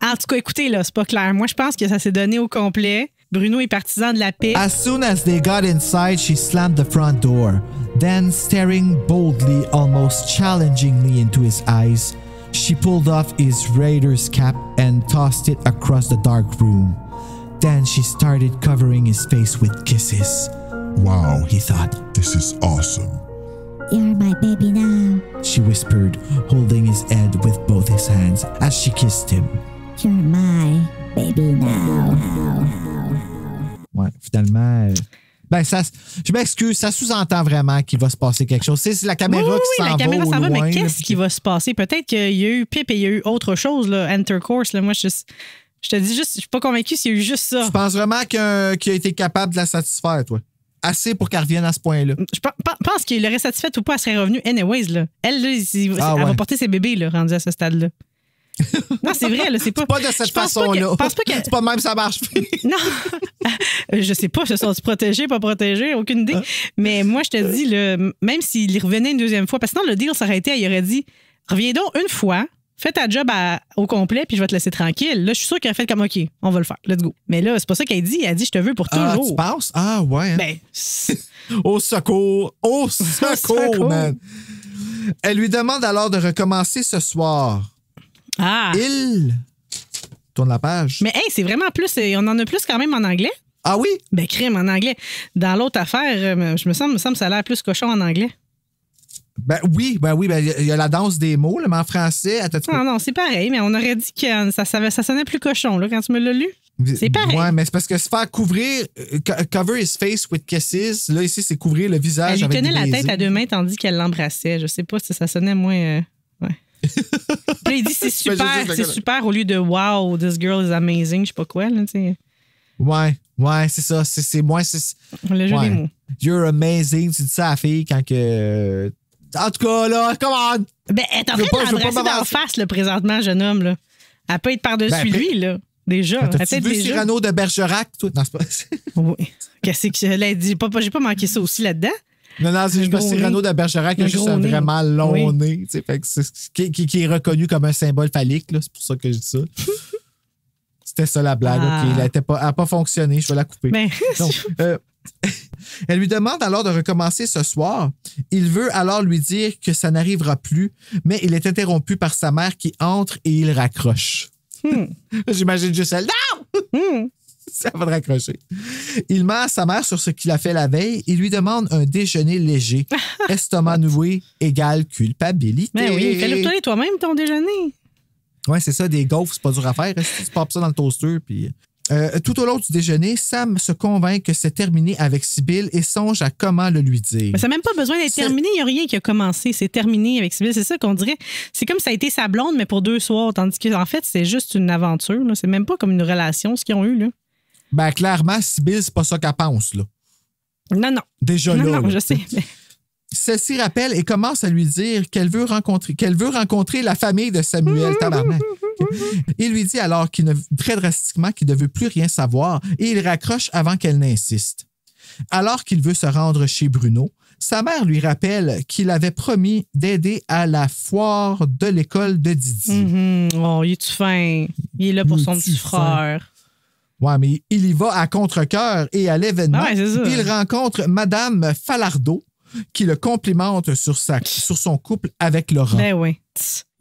en tout cas, écoutez, là, c'est pas clair. Moi, je pense que ça s'est donné au complet. Bruno est partisan de la paix. As soon as they got inside, she slammed the front door. Then, staring boldly, almost challengingly into his eyes, She pulled off his raider's cap and tossed it across the dark room. Then she started covering his face with kisses. Wow, He thought, this is awesome. You're my baby now. she whispered, holding his head with both his hands as she kissed him. You're my baby now. Ouais, finalement. Ben, ça, je m'excuse, ça sous-entend vraiment qu'il va se passer quelque chose. C'est la caméra Oui, qui s'en la caméra va. s'en va, au loin, mais là, qu'est-ce qui va se passer? Peut-être qu'il y a eu pipe et il y a eu autre chose, là, intercourse. Là. Moi, je te dis juste, je suis pas convaincue s'il y a eu juste ça. Tu penses vraiment qu'il a été capable de la satisfaire, toi? Assez pour qu'elle revienne à ce point-là. Je pense qu'il l'aurait satisfaite ou pas, elle serait revenue anyways. Là. Elle, là, elle va porter ses bébés là, rendus à ce stade-là. Non, c'est vrai, là, c'est pas. Pas de cette façon-là. C'est pas de même ça marche. Non. Je sais pas, se sont-ils protégés, pas protégés, aucune idée. Mais moi, je te dis, là, même s'il y revenait une deuxième fois, parce que sinon, le deal s'aurait été, il aurait dit reviens donc une fois, fais ta job au complet, puis je vais te laisser tranquille. Là, je suis sûre qu'il aurait fait comme OK, on va le faire, let's go. Mais là, c'est pas ça qu'elle dit. Elle dit je te veux pour toujours. Tu penses? Ah, ouais. Hein? Ben, Au secours! Au secours, man! Elle lui demande alors de recommencer ce soir. ah. Il tourne la page. Mais hey, c'est vraiment plus, on en a plus quand même en anglais. Ah oui? Ben, crime en anglais. Dans l'autre affaire, me semble que ça a l'air plus cochon en anglais. Ben oui, il y a la danse des mots, là, mais en français, Non, c'est pareil, mais on aurait dit que ça sonnait plus cochon là, quand tu me l'as lu. C'est pareil. Ouais, mais c'est parce que se faire couvrir, cover his face with kisses, là, ici, c'est couvrir le visage Elle lui avec tenait des la tête baisers. à deux mains tandis qu'elle l'embrassait. Je sais pas si ça sonnait moins. Ouais. Puis là, il dit c'est super au lieu de wow, this girl is amazing, je sais pas quoi. Là, Ouais, c'est ça. C'est moins. Le jeu des mots. You're amazing. Tu dis ça à la fille quand que. En tout cas, là, come on! Ben, elle est en train de l'embrasser d'en face, le présentement, jeune homme. Là. Elle peut être par-dessus lui, là. Déjà. T'as-tu vu Cyrano de Bergerac, toi? Non, c'est pas. Oui. Qu'est-ce que là, elle dit? J'ai pas manqué ça aussi là-dedans. Non, c'est juste Cyrano de Bergerac qui a juste un vraiment long nez. Fait que qui est reconnu comme un symbole phallique. Là, c'est pour ça que je dis ça. C'était ça la blague. OK, elle n'a pas fonctionné. Je vais la couper. Ben, Donc, elle lui demande alors de recommencer ce soir. Il veut alors lui dire que ça n'arrivera plus, mais il est interrompu par sa mère qui entre et il raccroche. J'imagine juste elle. Non! Ça va de raccrocher. Il ment à sa mère sur ce qu'il a fait la veille. Il lui demande un déjeuner léger. Estomac noué égale culpabilité. Ben oui, fais-le toi-même ton déjeuner. Ouais, c'est ça, des gaufres, c'est pas dur à faire. Tu popes ça dans le toaster, puis... tout au long du déjeuner, Sam se convainc que c'est terminé avec Sybil et songe à comment le lui dire. Mais ça n'a même pas besoin d'être terminé. Il n'y a rien qui a commencé. C'est terminé avec Sybil. C'est ça qu'on dirait. C'est comme ça a été sa blonde, mais pour 2 soirs. Tandis qu'en fait, c'est juste une aventure. Là. C'est même pas comme une relation, ce qu'ils ont eu. Là. Ben, clairement, Sybil, c'est pas ça qu'elle pense. Là. Non. Déjà là. Non, je sais. Mais... Celle-ci rappelle et commence à lui dire qu'elle veut rencontrer la famille de Samuel Tabarnak. Il lui dit alors très drastiquement qu'il ne veut plus rien savoir et il raccroche avant qu'elle n'insiste. Alors qu'il veut se rendre chez Bruno, sa mère lui rappelle qu'il avait promis d'aider à la foire de l'école de Didi. Oh, il est-tu fin? Il est là pour son petit frère. Ouais, mais il y va à contre-cœur et à l'événement, il rencontre Madame Falardeau qui le complimente sur son couple avec Laura. Ben oui.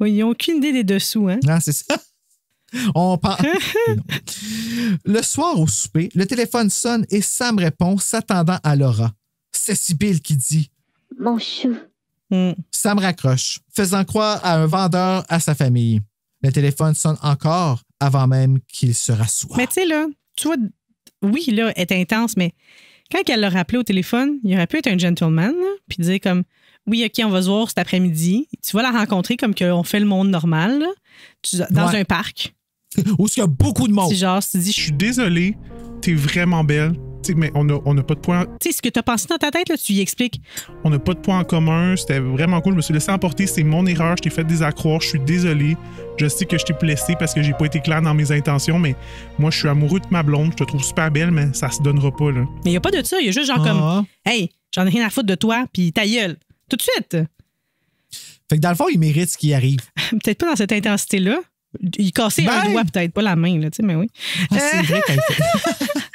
Ils n'ont aucune idée des dessous, hein? Non, c'est ça. On parle. Le soir au souper, le téléphone sonne et Sam répond, s'attendant à Laura. C'est Sybil qui dit « Mon chou. » Sam raccroche, faisant croire à un vendeur à sa famille. Le téléphone sonne encore avant même qu'il se rassoie. Mais tu sais, là, tu vois, oui, là, elle est intense, mais quand elle l'a rappelé au téléphone, il aurait pu être un gentleman, là, puis dire comme oui, OK, on va se voir cet après-midi. Tu vas la rencontrer comme qu'on fait le monde normal, là, dans un parc. Où il y a beaucoup de monde. C'est genre, tu dis, je suis désolé, t'es vraiment belle. T'sais, mais on n'a pas de point. Tu sais, ce que t'as pensé dans ta tête, là, tu y expliques. On n'a pas de point en commun. C'était vraiment cool. Je me suis laissé emporter. C'est mon erreur. Je t'ai fait des accrocs. Je suis désolé. Je sais que je t'ai blessé parce que j'ai pas été clair dans mes intentions, mais moi, je suis amoureux de ma blonde. Je te trouve super belle, mais ça se donnera pas, là. Mais il n'y a pas de ça. Il y a juste genre comme, hey, j'en ai rien à foutre de toi, puis ta gueule. Tout de suite. Fait que dans le fond, il mérite ce qui arrive. Peut-être pas dans cette intensité-là. Il cassait un doigt, peut-être pas la main, là, tu sais, mais oui. Ah, c'est vrai qu'elle fait.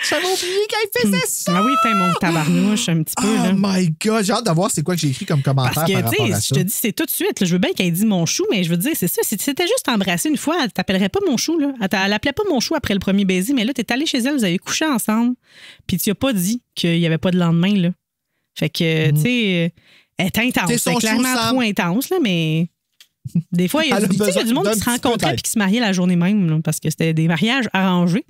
J'avais oublié qu'elle faisait ça! Ah oui, t'es mon tabarnouche un petit peu. Oh là. my God! J'ai hâte de voir c'est quoi que j'ai écrit comme commentaire Parce que, par rapport tu à sais, ça. je te dis, c'est tout de suite. Là, je veux bien qu'elle dise mon chou, mais je veux dire, c'est ça. Si c'était juste embrassé une fois, elle t'appellerait pas mon chou. Là. Elle appelait pas mon chou après le premier baiser, mais là, t'es allé chez elle, vous avez couché ensemble, puis tu as pas dit qu'il y avait pas de lendemain. Là. Fait que, tu sais, elle est intense. T'es son C'est clairement chou, Sam. trop intense, là, mais. Des fois, il y a Elle a du besoin monde d'un qui se petit rencontrait peut-être. et qui se mariait la journée même, là, parce que c'était des mariages arrangés.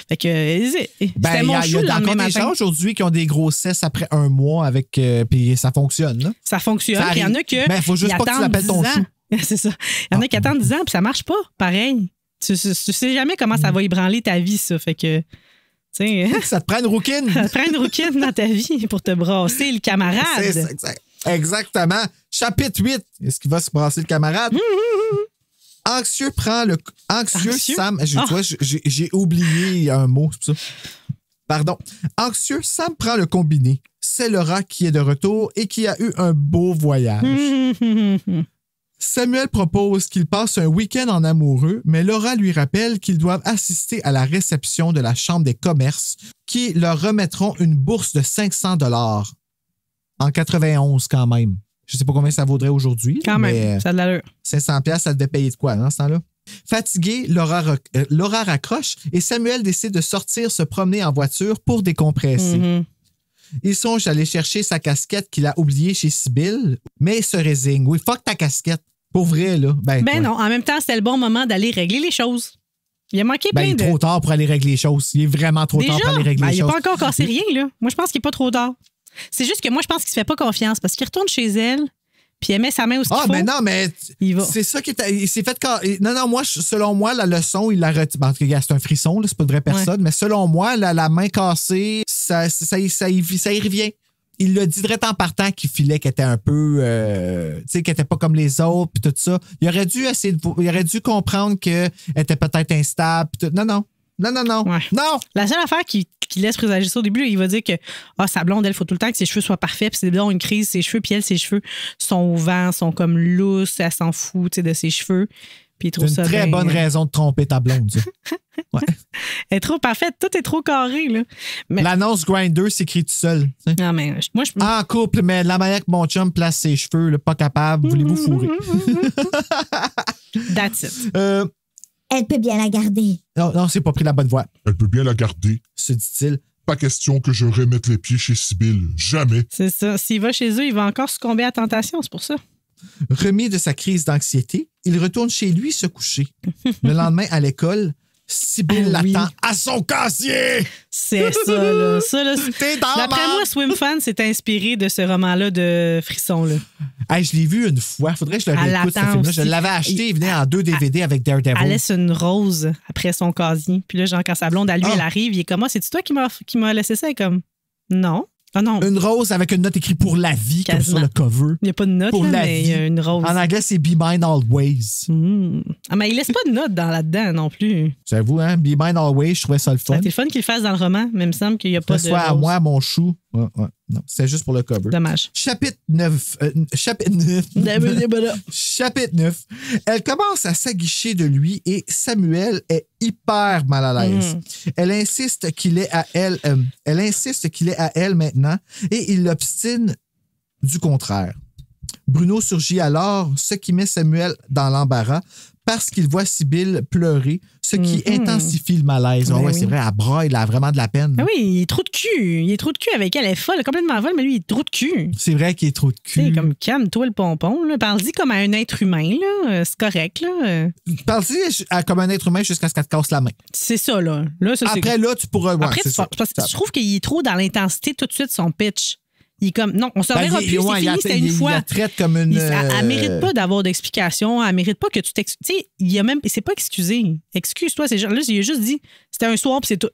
Fait que, c'était mon il y chou a le lendemain encore des gens matin. aujourd'hui qui ont des grossesses après un mois avec. Puis ça fonctionne, là. Ça fonctionne. Ça Puis il y en a arrive. que. Ben, faut juste ils pas que tu attendent l'appelles ton 10 ans. chou. C'est ça. Il y en a qui attendent 10 ans, puis ça marche pas. Pareil. Tu sais jamais comment ça va ébranler ta vie, ça. Fait que. Tu sais. Ça te prend une rouquine. Ça te prend une rouquine dans ta vie pour te brasser le camarade. C'est ça, exactement. Chapitre 8. Est-ce qu'il va se brasser le camarade? Anxieux prend le. Anxieux, Anxieux? Sam. Tu vois, j'ai oublié un mot, c'est pour ça. Pardon. Anxieux, Sam prend le combiné. C'est Laura qui est de retour et qui a eu un beau voyage. Samuel propose qu'il passe un week-end en amoureux, mais Laura lui rappelle qu'ils doivent assister à la réception de la Chambre des commerces qui leur remettront une bourse de 500 $ en 91 quand même. Je sais pas combien ça vaudrait aujourd'hui. Quand même, mais ça a de l'allure. 500 $, ça devait payer de quoi dans ce temps-là? Fatiguée, Laura raccroche et Samuel décide de sortir se promener en voiture pour décompresser. Mhm. Il songe d'aller chercher sa casquette qu'il a oubliée chez Sybil, mais il se résigne. Oui, fuck ta casquette. Pour vrai, là. Ben ouais. Non, en même temps, c'était le bon moment d'aller régler les choses. Il a manqué Ben, plein il est de. trop tard pour aller régler les choses. Il est vraiment trop tard Déjà, pour aller régler les il n'a choses. pas encore cassé rien, là. Moi, je pense qu'il n'est pas trop tard. C'est juste que moi, je pense qu'il se fait pas confiance parce qu'il retourne chez elle, puis elle met sa main où il faut. Mais non, mais Il va. c'est ça qui est. Il s'est fait. Non, moi, selon moi, la leçon, il l'a retiré. En tout cas, c'est un frisson, là, c'est pas une vraie personne, mais selon moi, la main cassée, ça y revient. Il l'a dit direct en partant qu'il filait qu'elle était un peu. Tu sais, qu'elle était pas comme les autres, puis tout ça. Il aurait dû comprendre qu'elle était peut-être instable, puis tout. Non. Ouais. Non! La seule affaire qui laisse présager ça au début, là, il va dire que sa blonde, elle, faut tout le temps que ses cheveux soient parfaits, puis c'est donc une crise, ses cheveux, puis elle, ses cheveux sont au vent, sont comme lousses, elle s'en fout, tu sais, de ses cheveux. Puis il trouve C'est ça une très bien, bonne raison de tromper ta blonde, ça. Ouais. Elle est trop parfaite, tout est trop carré, là. Mais... L'annonce Grindr s'écrit tout seul. T'sais. Non, mais moi, je. En couple, mais de la manière que mon chum place ses cheveux, là, pas capable, voulez-vous fourrer? That's it. Elle peut bien la garder. Non, c'est pas pris la bonne voie, Elle peut bien la garder. se dit-il. Pas question que je remette les pieds chez Sybil. Jamais. C'est ça. S'il va chez eux, il va encore succomber à la tentation, c'est pour ça. Remis de sa crise d'anxiété, il retourne chez lui se coucher. Le lendemain, à l'école, Sybil Ah oui. l'attend à son casier! C'est ça, là. Ça, là, T'es dans d'après ma- moi, Swim Fan s'est inspiré de ce roman-là de Frisson, là. Hey, je l'ai vu une fois. Faudrait que je le Elle réécoute, ce l'attend film-là. Je aussi. l'avais acheté, il venait en 2 DVD avec Elle Daredevil. laisse une rose après son casier. Puis là, genre, quand sa blonde, à lui, Ah. elle arrive, il est comme, moi, c'est-tu toi qui m'as laissé ça? Elle est comme, non. Ah non, Une rose avec une note écrite pour la vie, comme Quasiment. sur le cover. il n'y a pas de note, Pour là, la mais il y a vie. une rose. En anglais, c'est Be Mine Always. Ah, mais il laisse pas de note là-dedans non plus. J'avoue, hein? Be Mine Always, je trouvais ça le Ça fun. a été le fun qu'il le fasse dans le roman, mais il me semble qu'il n'y a pas Que ce de soit à rose. moi, mon chou. Ouais. Non, c'est juste pour le cover. Dommage. Chapitre 9. Chapitre 9. Chapitre 9. Elle commence à s'aguicher de lui et Samuel est hyper mal à l'aise. Elle insiste qu'il est à elle. Elle insiste qu'il est à elle maintenant et il l'obstine du contraire. Bruno surgit alors, ce qui met Samuel dans l'embarras parce qu'il voit Sybil pleurer, ce qui intensifie le malaise. Ben Ouais, oui. c'est vrai, elle braille, elle a vraiment de la peine. Ah oui, il est trop de cul. Il est trop de cul avec elle. Elle est folle, elle est complètement folle, mais lui, il est trop de cul. C'est vrai qu'il est trop de Tu sais, cul. comme calme-toi le pompon. Là. Parle-y comme à un être humain. Là. C'est correct. Là. Parle-y comme un être humain jusqu'à ce qu'elle te casse la main. C'est ça, là. Là ça, c'est- Après, là, tu pourras... Ouais, Après, c'est ça. parce que je trouve qu'il est trop dans l'intensité tout de suite, son pitch. Il est comme, non, on se Ben, reverra plus, c'est fini, c'était une il fois. la traite comme une... Elle mérite pas d'avoir d'explication. Elle mérite pas que tu t'excuses. Tu sais, il a même. C'est pas excusé. Excuse-toi. C'est genre, là, il a juste dit c'était un soir puis c'est tout.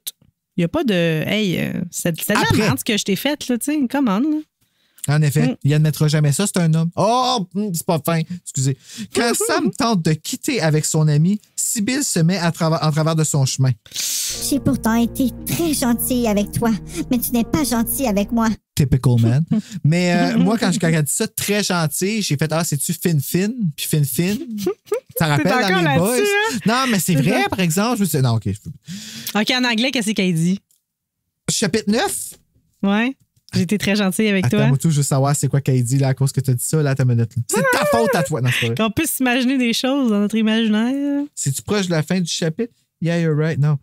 Il y a pas de. Hey, c'est de la Après. merde ce que je t'ai fait, là, tu sais. Come on. Là. En effet, il admettra jamais ça, c'est un homme. Oh, c'est pas fin, excusez. Quand Sam tente de quitter avec son ami, Sybil se met en travers de son chemin. J'ai pourtant été très gentille avec toi, mais tu n'es pas gentil avec moi. Typical man. Mais moi, quand elle a dit ça, très gentil, j'ai fait, c'est-tu fin-fin? Puis fin-fin? Ça rappelle encore dans les boys. là-dessus, hein? Non, mais c'est vrai, par exemple. Je me suis dit, non, OK. OK, en anglais, qu'est-ce qu'elle dit? Chapitre 9. Ouais. J'ai été très gentille avec Attends, toi. moi, tout, je veux savoir c'est quoi qu'elle dit là, à cause que tu as dit ça, là, à ta minute. Là. C'est ta faute à toi. Non, c'est pas vrai. Qu'on puisse s'imaginer des choses dans notre imaginaire. C'est-tu proche de la fin du chapitre? Yeah, you're right. No.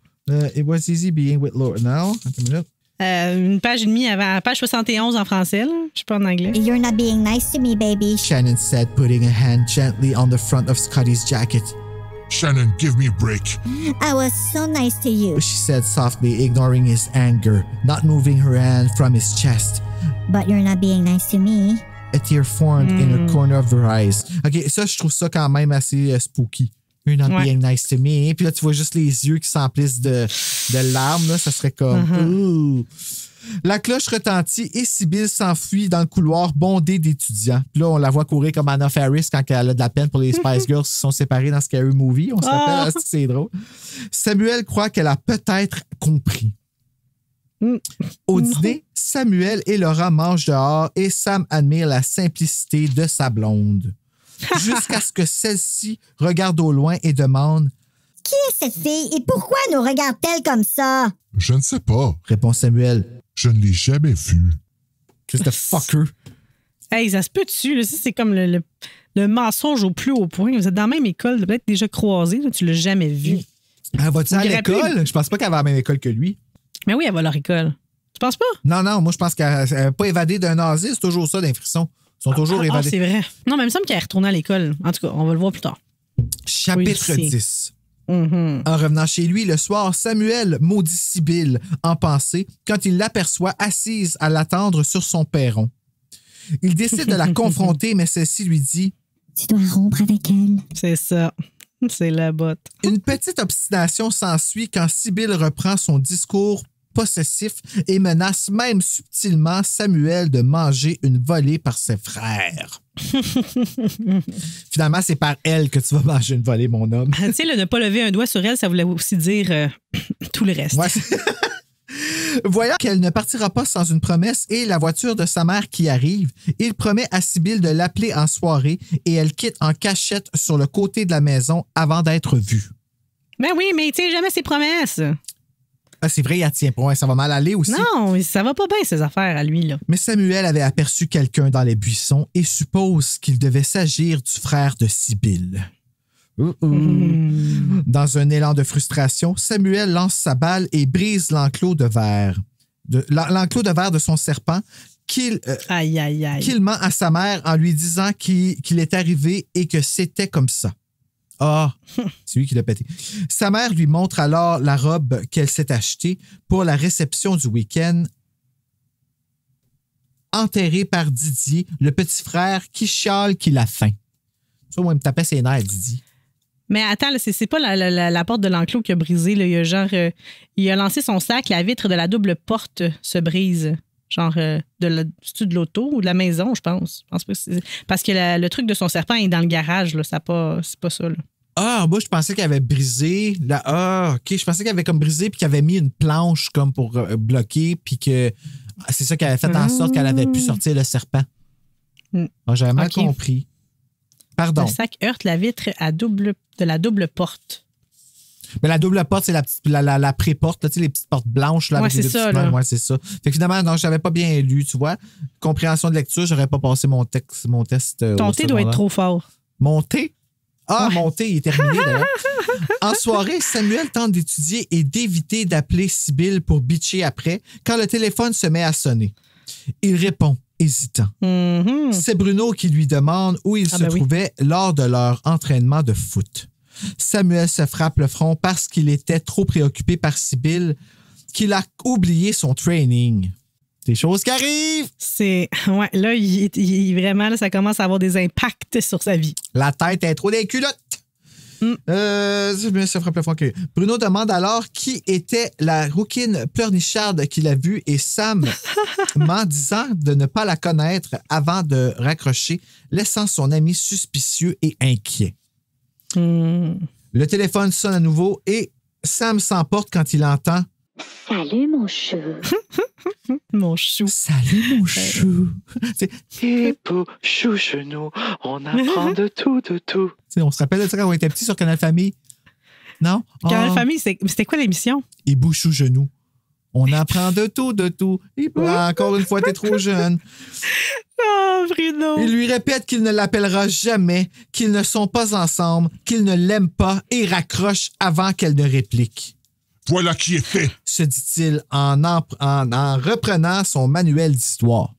It was easy being with Laura. No. Attends une minute. Une page et demie avant, page 71 en français, là. Je suis pas en anglais. You're not being nice to me, baby. Shannon said, putting a hand gently on the front of Scotty's jacket. Shannon, give me a break. I was so nice to you. She said softly, ignoring his anger, not moving her hand from his chest. But you're not being nice to me. A tear formed in a corner of her eyes. OK, ça, je trouve ça quand même assez spooky. You're not being nice to me. Puis là, tu vois juste les yeux qui s'emplissent de larmes. Là. Ça serait comme... Ooh. La cloche retentit et Sybil s'enfuit dans le couloir bondé d'étudiants. Puis là, on la voit courir comme Anna Faris quand elle a de la peine pour les Spice Girls qui sont séparées dans Scary Movie. On se rappelle, c'est drôle. Samuel croit qu'elle a peut-être compris. Au dîner, Samuel et Laura mangent dehors et Sam admire la simplicité de sa blonde. Jusqu'à ce que celle-ci regarde au loin et demande « Qui est cette fille et pourquoi nous regarde-t-elle comme ça? » Je ne sais pas. Répond Samuel. Je ne l'ai jamais vue. Qu'est-ce que fucker? Hey, ça se peut dessus. Là. Ça, c'est comme le mensonge au plus haut point. Vous êtes dans la même école, peut-être déjà croisés. Là, tu l'as jamais vu. Elle va-tu à l'école? Je pense pas qu'elle va à la même école que lui. Mais oui, elle va à leur école. Tu penses pas? Non, moi, je pense qu'elle n'a pas évadé d'un nazi. C'est toujours ça, d'un frisson. Ils sont toujours évadés. C'est vrai. Non, mais il me semble qu'elle est retournée à l'école. En tout cas, on va le voir plus tard. Chapitre Oui, 10. En revenant chez lui le soir, Samuel maudit Sybil en pensée quand il l'aperçoit assise à l'attendre sur son perron. Il décide de la confronter, mais celle-ci lui dit « Tu dois rompre avec elle. » C'est ça. C'est la botte. Une petite obstination s'ensuit quand Sybil reprend son discours possessif et menace même subtilement Samuel de manger une volée par ses frères. Finalement, c'est par elle que tu vas manger une volée, mon homme. Tu sais, ne pas lever un doigt sur elle, ça voulait aussi dire tout le reste. Ouais. Voyant qu'elle ne partira pas sans une promesse et la voiture de sa mère qui arrive, il promet à Sybil de l'appeler en soirée et elle quitte en cachette sur le côté de la maison avant d'être vue. Ben oui, mais il tient jamais ses promesses. Ah, c'est vrai, il tient pas. Ça va mal aller aussi. Non, ça va pas bien, ses affaires à lui, là. Mais Samuel avait aperçu quelqu'un dans les buissons et suppose qu'il devait s'agir du frère de Sybil. Dans un élan de frustration, Samuel lance sa balle et brise l'enclos de verre. L'enclos de verre de son serpent qu'il ment à sa mère en lui disant qu'il est arrivé et que c'était comme ça. Ah, c'est lui qui l'a pété. Sa mère lui montre alors la robe qu'elle s'est achetée pour la réception du week-end, enterrée par Didier, le petit frère qui chiale qu'il a faim. Ça, moi, il me tapait ses nerfs, Didier. Mais attends, là, c'est pas la porte de l'enclos qui a brisé. Là. Il a lancé son sac, la vitre de la double porte se brise. Genre de l'auto ou de la maison, je pense. Je pense pas que parce que le truc de son serpent est dans le garage. Là. C'est pas ça. Là. Ah, moi, je pensais qu'il avait brisé. OK. Je pensais qu'il avait comme brisé puis qu'il avait mis une planche comme pour bloquer puis que c'est ça qui avait fait en sorte qu'elle avait pu sortir le serpent. J'avais mal compris. Pardon. Le sac heurte la vitre de la double porte. Mais la double porte, c'est la pré-porte, là, tu sais, les petites portes blanches. Là, ouais, avec c'est les ça. Là. Ouais, c'est ça. Fait que finalement, non, j'avais pas bien lu, tu vois. Compréhension de lecture, j'aurais pas passé mon test. Ton thé doit être trop fort. Mon thé? Ah, mon thé, il est terminé, d'ailleurs. En soirée, Samuel tente d'étudier et d'éviter d'appeler Sybil pour bitcher après quand le téléphone se met à sonner. Il répond, hésitant. C'est Bruno qui lui demande où il se trouvait lors de leur entraînement de foot. Samuel se frappe le front parce qu'il était trop préoccupé par Sybil qu'il a oublié son training. Des choses qui arrivent! Ouais, là, il vraiment, là, ça commence à avoir des impacts sur sa vie. La tête est trop des culottes! Se frappe le front. Bruno demande alors qui était la rouquine pleurnicharde qu'il a vue et Sam ment disant de ne pas la connaître avant de raccrocher, laissant son ami suspicieux et inquiet. Le téléphone sonne à nouveau et Sam s'emporte quand il entend « Salut, mon chou. » Mon chou. Salut, mon chou. Hippo, chou-chenou, on apprend de tout, de tout. T'sais, on se rappelle de ça quand on était petits sur Canal Famille? Non? Canal Famille, c'était quoi l'émission? Hibou chou-genou. On apprend de tout. Et encore une fois, t'es trop jeune. Oh, Bruno. Il lui répète qu'il ne l'appellera jamais, qu'ils ne sont pas ensemble, qu'il ne l'aime pas et raccroche avant qu'elle ne réplique. Voilà qui est fait. Se dit-il en reprenant son manuel d'histoire.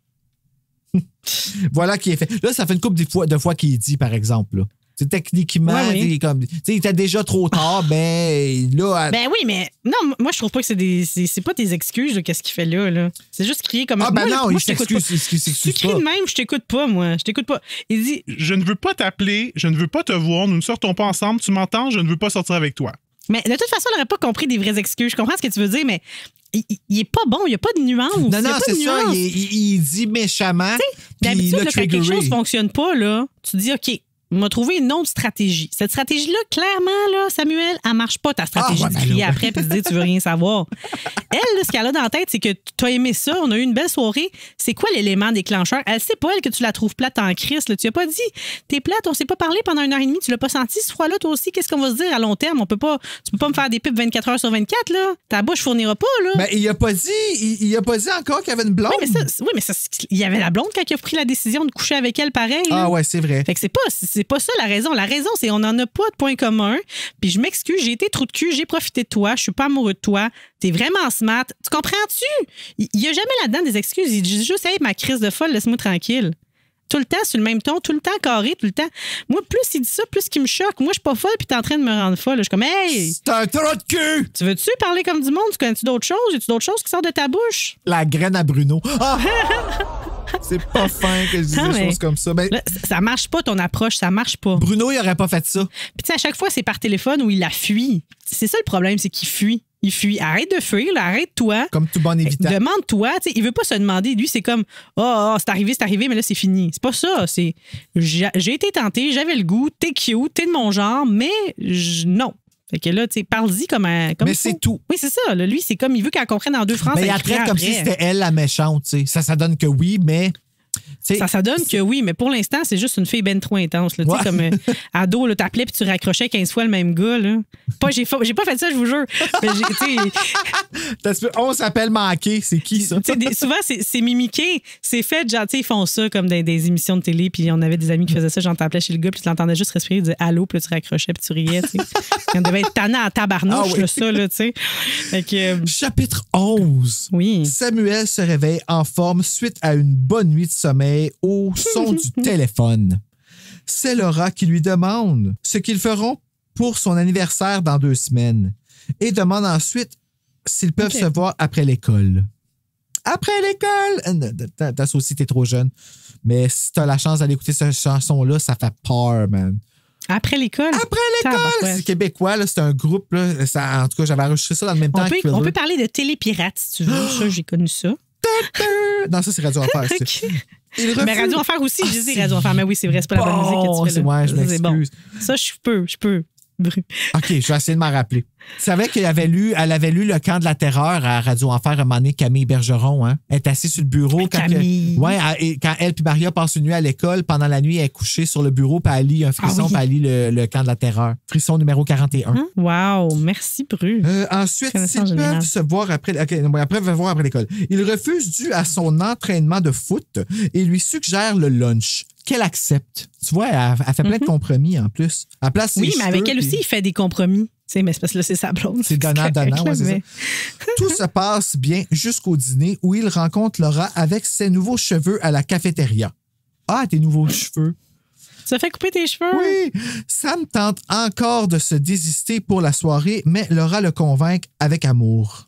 Voilà qui est fait. Là, ça fait une couple de fois qu'il dit, par exemple. Là. C'est techniquement, il était déjà trop tard, ben là... Ben oui, mais non, moi, je trouve pas que c'est pas tes excuses, là, qu'est-ce qu'il fait là. C'est juste crier comme... Ah, ben moi, non, moi, il s'excuse tu cries de même, je t'écoute pas, moi. Je t'écoute pas. Il dit... Je ne veux pas t'appeler, je ne veux pas te voir, nous ne sortons pas ensemble, tu m'entends, je ne veux pas sortir avec toi. Mais de toute façon, on n'aurait pas compris des vraies excuses. Je comprends ce que tu veux dire, mais il est pas bon, il n'y a pas de nuance. Non, c'est ça, il dit méchamment. D'habitude, là, quand quelque chose ne fonctionne pas, là, tu dis, OK, on m'a trouvé une autre stratégie. Cette stratégie-là, clairement, là, Samuel, elle marche pas, ta stratégie de crier après puis de dire tu veux rien savoir. Elle, là, ce qu'elle a dans la tête, c'est que tu as aimé ça, on a eu une belle soirée. C'est quoi l'élément déclencheur? Elle sait pas, elle, que tu la trouves plate en crise. Là. Tu n'as pas dit, t'es plate, on s'est pas parlé pendant 1h30, tu l'as pas senti ce froid-là, toi aussi. Qu'est-ce qu'on va se dire à long terme? Tu peux pas me faire des pipes 24 heures sur 24, là. Ta bouche fournira pas, là. Mais il a pas dit encore qu'il y avait une blonde. Oui, mais ça, il y avait la blonde quand il a pris la décision de coucher avec elle, pareil. Ah là. ouais, c'est vrai. Fait que c'est pas ça la raison. La raison, c'est on n'en a pas de point commun. Puis je m'excuse, j'ai été trou de cul, j'ai profité de toi, je suis pas amoureux de toi. T'es vraiment smart. Tu comprends-tu? Il y a jamais là-dedans des excuses. Il dit juste, hey, ma crise de folle, laisse-moi tranquille. Tout le temps sur le même ton, tout le temps carré, tout le temps. Moi, plus il dit ça, plus il me choque. Moi, je suis pas folle, puis t'es en train de me rendre folle. Je suis comme, hey! C'est un trou de cul! Tu veux-tu parler comme du monde? Tu connais-tu d'autres choses? Y a-tu d'autres choses qui sortent de ta bouche? La graine à Bruno. Ah! C'est pas fin que je dise des choses comme ça. Ben, là, ça marche pas, ton approche, ça marche pas. Bruno, il aurait pas fait ça. Puis tu sais, à chaque fois, c'est par téléphone où il la fuit. C'est ça le problème, c'est qu'il fuit. Il fuit. Arrête de fuir, là, arrête-toi. Comme tout bon évitant. Demande-toi. Tu sais, il veut pas se demander. Lui, c'est comme, c'est arrivé, mais là, c'est fini. C'est pas ça. C'est, j'ai été tentée, j'avais le goût, t'es cute, t'es de mon genre, mais non. Fait que là, tu sais, parle-y comme mais c'est tout. Oui, c'est ça. Là, lui, c'est comme, il veut qu'elle comprenne en deux phrases. Mais il traite comme si c'était elle la méchante, tu sais. Ça donne que oui, mais... Ça donne que oui, mais pour l'instant, c'est juste une fille ben trop intense. Là, ouais. Comme ado, là, t'appelais puis tu raccrochais 15 fois le même gars. Là. J'ai pas fait ça, je vous jure. On s'appelle manqué. C'est qui, ça? Souvent, c'est mimiqué. C'est fait, genre, ils font ça comme dans des émissions de télé. Puis on avait des amis qui faisaient ça. J'en t'appelais chez le gars puis tu l'entendais juste respirer, dire allô, puis là, tu raccrochais puis tu riais. On devait être tannant à tabarnouche, là, ça. Là, Chapitre 11. Oui. Samuel se réveille en forme suite à une bonne nuit de sommeil au son du téléphone. C'est Laura qui lui demande ce qu'ils feront pour son anniversaire dans 2 semaines et demande ensuite s'ils peuvent se voir après l'école. Après l'école? T'as ça aussi, t'es trop jeune. Mais si t'as la chance d'aller écouter cette chanson-là, ça fait peur, man. Après l'école? Après l'école! C'est québécois, là, c'est un groupe. Là, ça, en tout cas, j'avais enregistré ça dans le même temps. On peut parler de Télépirate, si tu veux. Ça, j'ai connu ça. Non, ça, c'est Radio Enfer. Okay. Mais Radio Enfer aussi, je dis Radio Enfer. Mais oui, c'est vrai, c'est pas la bonne musique que tu fais. Ouais, je m'excuse. Bon. Ça, je peux. OK, je vais essayer de m'en rappeler. Tu savais qu'elle avait lu Le Camp de la Terreur à Radio Enfer à un moment donné, Camille Bergeron. Hein? Elle est assise sur le bureau. Quand elle puis Maria passent une nuit à l'école, pendant la nuit, elle est couchée sur le bureau, puis elle lit un frisson, puis elle lit le Camp de la Terreur. Frisson numéro 41. Wow, merci, Bru. Ensuite, s'ils peuvent se voir après... après, ils veulent voir après l'école. Il refuse dû à son entraînement de foot et lui suggère le lunch. Qu'elle accepte. Tu vois, elle fait plein de compromis en plus. Elle place ses mais cheveux, avec elle aussi, il fait des compromis. Mais c'est parce que là, c'est sa blonde. C'est donnant-donnant, ouais, c'est ça. Tout se passe bien jusqu'au dîner où il rencontre Laura avec ses nouveaux cheveux à la cafétéria. Ah, tes nouveaux cheveux. Ça fait couper tes cheveux? Oui. Sam tente encore de se désister pour la soirée, mais Laura le convainc avec amour.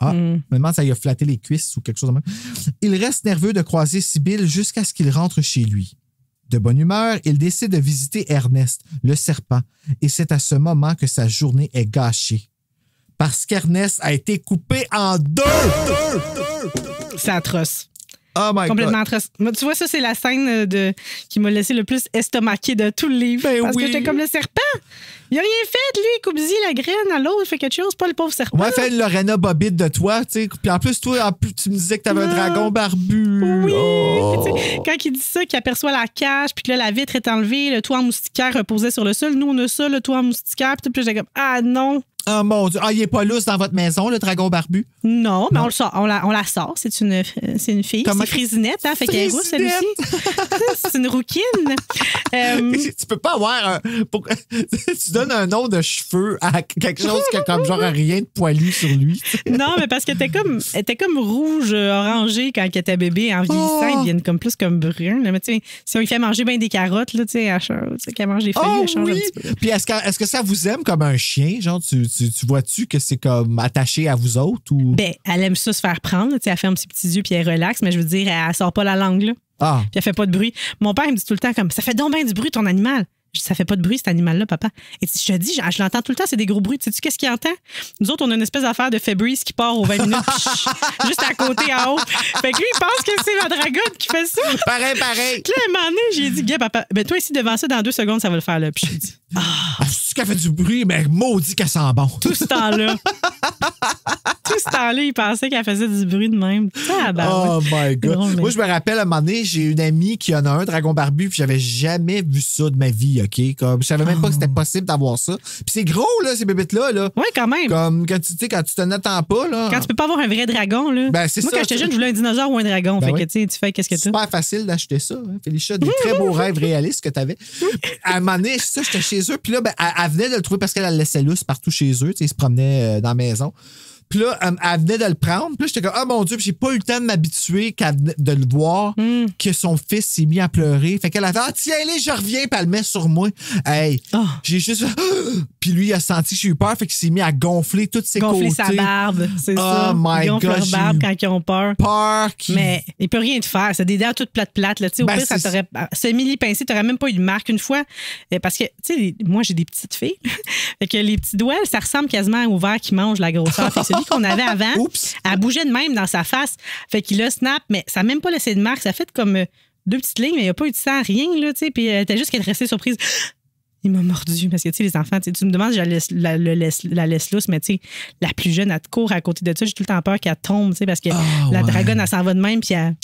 Ah, je me demande si ça lui a flatté les cuisses ou quelque chose de même. Il reste nerveux de croiser Sibylle jusqu'à ce qu'il rentre chez lui. De bonne humeur, il décide de visiter Ernest, le serpent, et c'est à ce moment que sa journée est gâchée. Parce qu'Ernest a été coupé en 2! C'est atroce. Oh my complètement God. atroce. Tu vois, ça, c'est la scène qui m'a laissé le plus estomaqué de tout le livre. Parce que j'étais comme le serpent. Il a rien fait, lui. Coupe-y la graine à l'autre, il fait quelque chose, pas le pauvre serpent. Moi, fais une Lorena Bobbitt de toi, tu sais. Puis en plus, toi, tu me disais que t'avais un dragon barbu. Oui. Quand il dit ça, qu'il aperçoit la cage, puis que là, la vitre est enlevée, le toit en moustiquaire reposait sur le sol. Nous, on a ça, le toit en moustiquaire. Puis j'étais comme, ah non. Oh mon Dieu. Ah, il est pas lousse dans votre maison, le dragon barbu? Non, mais on le sort. On la sort. C'est une fille. Comment- C'est Frisinette, hein? Fait qu'elle est rousse, celle-ci. C'est une rouquine. Tu peux pas avoir tu donnes un nom de cheveux à quelque chose qui a comme genre rien de poilu sur lui. Non, mais parce qu'elle était comme rouge, orangée quand elle était bébé. En vieillissant, ils deviennent comme plus comme bruns. Là. Mais tu sais, si on lui fait manger bien des carottes, là, tu sais, qu'elle mange des feuilles, elle change un petit peu. Puis est-ce que ça vous aime comme un chien? Genre, tu vois-tu que c'est comme attaché à vous autres? Ou... Ben, elle aime ça se faire prendre. Tu sais, elle ferme ses petits yeux puis elle relaxe, mais je veux dire, elle sort pas la langue, là. Ah. Puis elle fait pas de bruit. Mon père, il me dit tout le temps comme, ça fait donc bien du bruit, ton animal. Je dis, ça fait pas de bruit, cet animal-là, papa. Et je te dis, je l'entends tout le temps, c'est des gros bruits. Sais-tu qu'est-ce qu'il entend? Nous autres, on a une espèce d'affaire de Febreze qui part aux 20 minutes, juste à côté, en haut. Fait que lui, il pense que c'est la dragonne qui fait ça. Pareil. Puis là, à un moment donné, j'ai dit, gars, papa, ben toi, ici, devant ça, dans 2 secondes, ça va le faire, là. Puis je dis, C'est qu'elle fait du bruit, mais maudit qu'elle sent bon. tout ce temps-là. Tout ce temps-là, il pensait qu'elle faisait du bruit de même. Oh my God. Drôle, mais- Moi, je me rappelle, à un moment donné, j'ai une amie qui en a un dragon barbu, puis j'avais jamais vu ça de ma vie, OK? Comme, je savais même pas que c'était possible d'avoir ça. Puis c'est gros, là, ces bébites-là, là. Ouais, quand même. Comme, quand tu te n'attends pas, là. Quand tu peux pas avoir un vrai dragon, là. Ben, c'est Moi, ça, quand j'étais tu sais. jeune, je voulais un dinosaure ou un dragon. Ben fait oui. que, tu sais, tu fais qu'est-ce que tu Super facile d'acheter ça, hein, Félicia. Des très beaux rêves réalistes que tu avais. À un moment donné, ça, j'étais chez eux. Puis là, ben, elle venait de le trouver parce qu'elle le laissait lousse partout chez eux. Tu sais, ils se promenaient dans la maison. Puis là, elle venait de le prendre. Puis là, j'étais comme, ah mon Dieu, puis j'ai pas eu le temps de m'habituer de le voir, que son fils s'est mis à pleurer. Fait qu'elle a fait, ah tiens, allez, je reviens, puis elle le met sur moi. Hey, j'ai juste fait, puis lui, il a senti que j'ai eu peur, fait qu'il s'est mis à gonfler toutes ses gonfler côtés. sa barbe, c'est ça. Oh my Ils gonflent God, leur j'ai barbe eu quand ils ont peur. Mais il peut rien te faire. C'est des dents toutes plates. Là. Tu sais, au Ben, pire, ça c'est- t'aurait semi-pincé, t'aurais même pas eu de marque une fois. Parce que, tu sais, moi, j'ai des petites filles. Fait que les petits doigts, ça ressemble quasiment au verre qui mange la grosseur. Fait que celui qu'on avait avant, Oups. elle bougeait de même dans sa face. Fait qu'il a snap, mais ça n'a même pas laissé de marque. Ça fait comme 2 petites lignes, mais il n'y a pas eu de sang, rien, là, tu sais. Puis elle était juste qu'elle restait surprise. Il m'a mordu. Parce que, tu sais, les enfants, tu me demandes si je la laisse lousse, mais tu sais, la plus jeune, elle te court à côté de ça. J'ai tout le temps peur qu'elle tombe, tu sais, parce que la dragonne, elle s'en va de même, puis elle.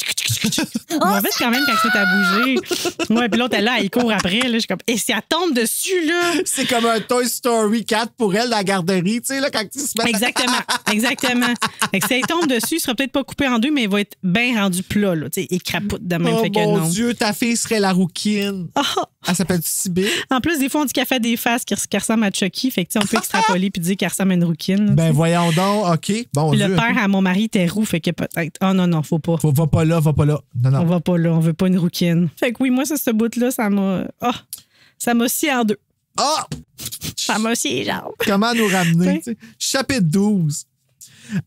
En fait, quand même, quand elle se met à bouger. Ouais, puis l'autre, elle, là, elle court après. Là, je suis comme, et si elle tombe dessus, là. c'est comme un Toy Story 4 pour elle dans la garderie, tu sais, là, quand tu se mets Exactement. Fait que si elle tombe dessus, il sera peut-être pas coupé en deux, mais il va être bien rendu plat, là. Tu sais, il crapoute de même. Oh fait que mon non. Dieu, ta fille serait la rouquine. Elle s'appelle Sibylle. En plus, des fois, on dit qu'elle fait des faces qui ressemblent à Chucky. Fait que, tu sais, on peut extrapoler puis dire qu'elle ressemble à une rouquine. Là, Ben voyons donc, OK. Bon puis Dieu. le père à mon mari était roux, fait que peut-être. Oh non, faut pas. Va pas là. Non. On va pas là, on veut pas une rouquine. Fait que oui, moi, ça, ce bout-là, ça m'a scié en deux. Ah! Ça m'a scié les jambes. Comment nous ramener? Ouais. Tu sais? Chapitre 12.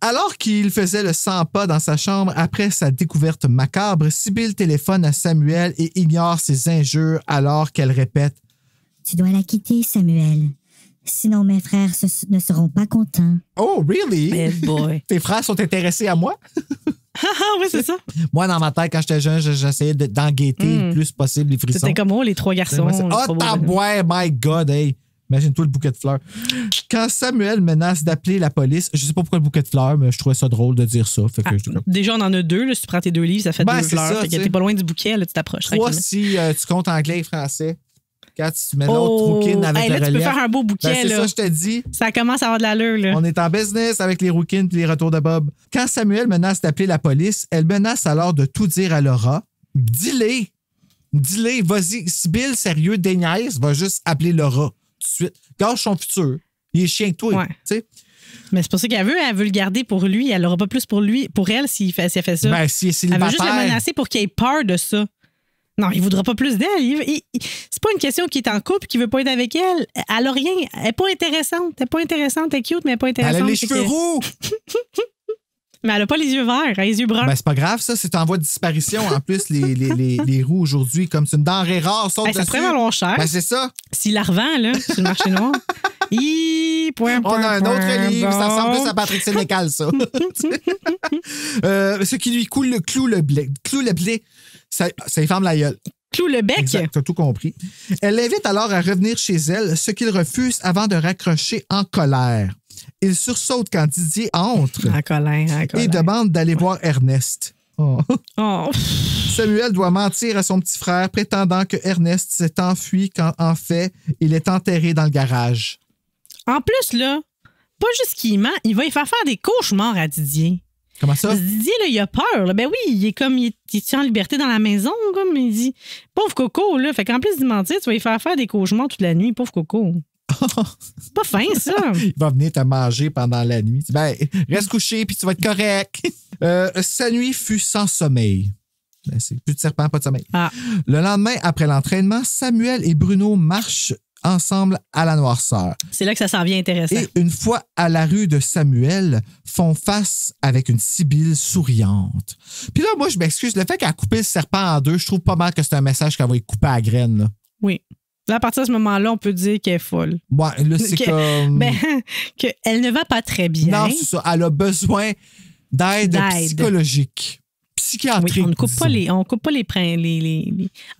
Alors qu'il faisait le 100 pas dans sa chambre après sa découverte macabre, Sibylle téléphone à Samuel et ignore ses injures alors qu'elle répète « Tu dois la quitter, Samuel. Sinon, mes frères ne seront pas contents. Oh, really? Bad boy. Tes frères sont intéressés à moi? Ah oui, c'est ça. Moi, dans ma tête, quand j'étais jeune, j'essayais d'en guetter le plus possible les frissons. C'était comme les 3 garçons. Oh, tabouin, my God, hey! Imagine-toi le bouquet de fleurs. Quand Samuel menace d'appeler la police, je sais pas pourquoi le bouquet de fleurs, mais je trouvais ça drôle de dire ça. Fait que déjà, on en a 2. Là, si tu prends tes 2 livres, ça fait 2 c'est fleurs. ça, Fait que t'es pas loin du bouquet, là, tu t'approches. 3 si tu comptes anglais et français. 4 si tu mets l'autre rouquine avec hey, le là, tu relief. peux faire un beau bouquet. C'est là. ça, je te dis. Ça commence à avoir de l'allure. Là. On est en business avec les rouquines et les retours de Bob. Quand Samuel menace d'appeler la police, elle menace alors de tout dire à Laura. Dis-les, vas-y. Sibylle, sérieux, déniaise, va juste appeler Laura tout de suite. Gâche son futur. Il est chien que toi. Ouais. Tu sais. Mais c'est pour ça qu'elle veut le garder pour lui. Elle n'aura pas plus pour elle s'il fait ça. Ben, si elle est Elle veut juste le célibataire. menacer pour qu'il ait peur de ça. Non, il voudra pas plus d'elle. C'est pas une question qu'il est en couple et qu'il veut pas être avec elle. Elle a rien. Elle est pas intéressante. Elle est cute, mais elle est pas intéressante. Elle a les Fait cheveux que- roux. Mais elle a pas les yeux verts. Elle a les yeux bruns. Ben, c'est pas grave, ça. C'est en voie de disparition. En plus, les roux aujourd'hui, comme c'est une denrée rare, saute Hey, ça dessus. pourrait valoir cher. Ben, c'est ça. S'il la revend, là, sur le marché noir. On a un autre livre, ça ressemble plus à Patrick Sénécal, ça. Ce qui lui cloue le blé, ça lui ferme la gueule. Clou le bec. Exact, t'as tout compris. Elle l'invite alors à revenir chez elle, ce qu'il refuse avant de raccrocher en colère. Il sursaute quand Didier entre En colère. et demande d'aller voir Ernest. Oh. Oh. Samuel doit mentir à son petit frère, prétendant que Ernest s'est enfui quand, en fait, il est enterré dans le garage. En plus, là, pas juste qu'il ment, il va y faire des cauchemars à Didier. Comment ça? Parce que Didier, là, il a peur. Là. Ben oui, il est en liberté dans la maison, comme il dit. Pauvre Coco, là. Fait qu'en plus d'y mentir, tu vas y faire des cauchemars toute la nuit, pauvre Coco. C'est pas fin, ça. Il va venir te manger pendant la nuit. Ben, reste couché, puis tu vas être correct. Sa nuit fut sans sommeil. Ben, c'est plus de serpent, pas de sommeil. Ah. Le lendemain, après l'entraînement, Samuel et Bruno marchent ensemble à la noirceur. C'est là que ça s'en vient intéressant. Et une fois à la rue de Samuel, font face avec une Sibylle souriante. Puis là, moi, je m'excuse. Le fait qu'elle a coupé le serpent en deux, je trouve pas mal que c'est un message qu'elle va y couper à la graine. Là. Oui. Là, à partir de ce moment-là, on peut dire qu'elle est folle. Ouais, là, c'est comme... Ben, qu'elle ne va pas très bien. Non, c'est ça. Elle a besoin d'aide psychologique. Psychiatrique. Oui, on ne coupe pas les. On coupe pas les.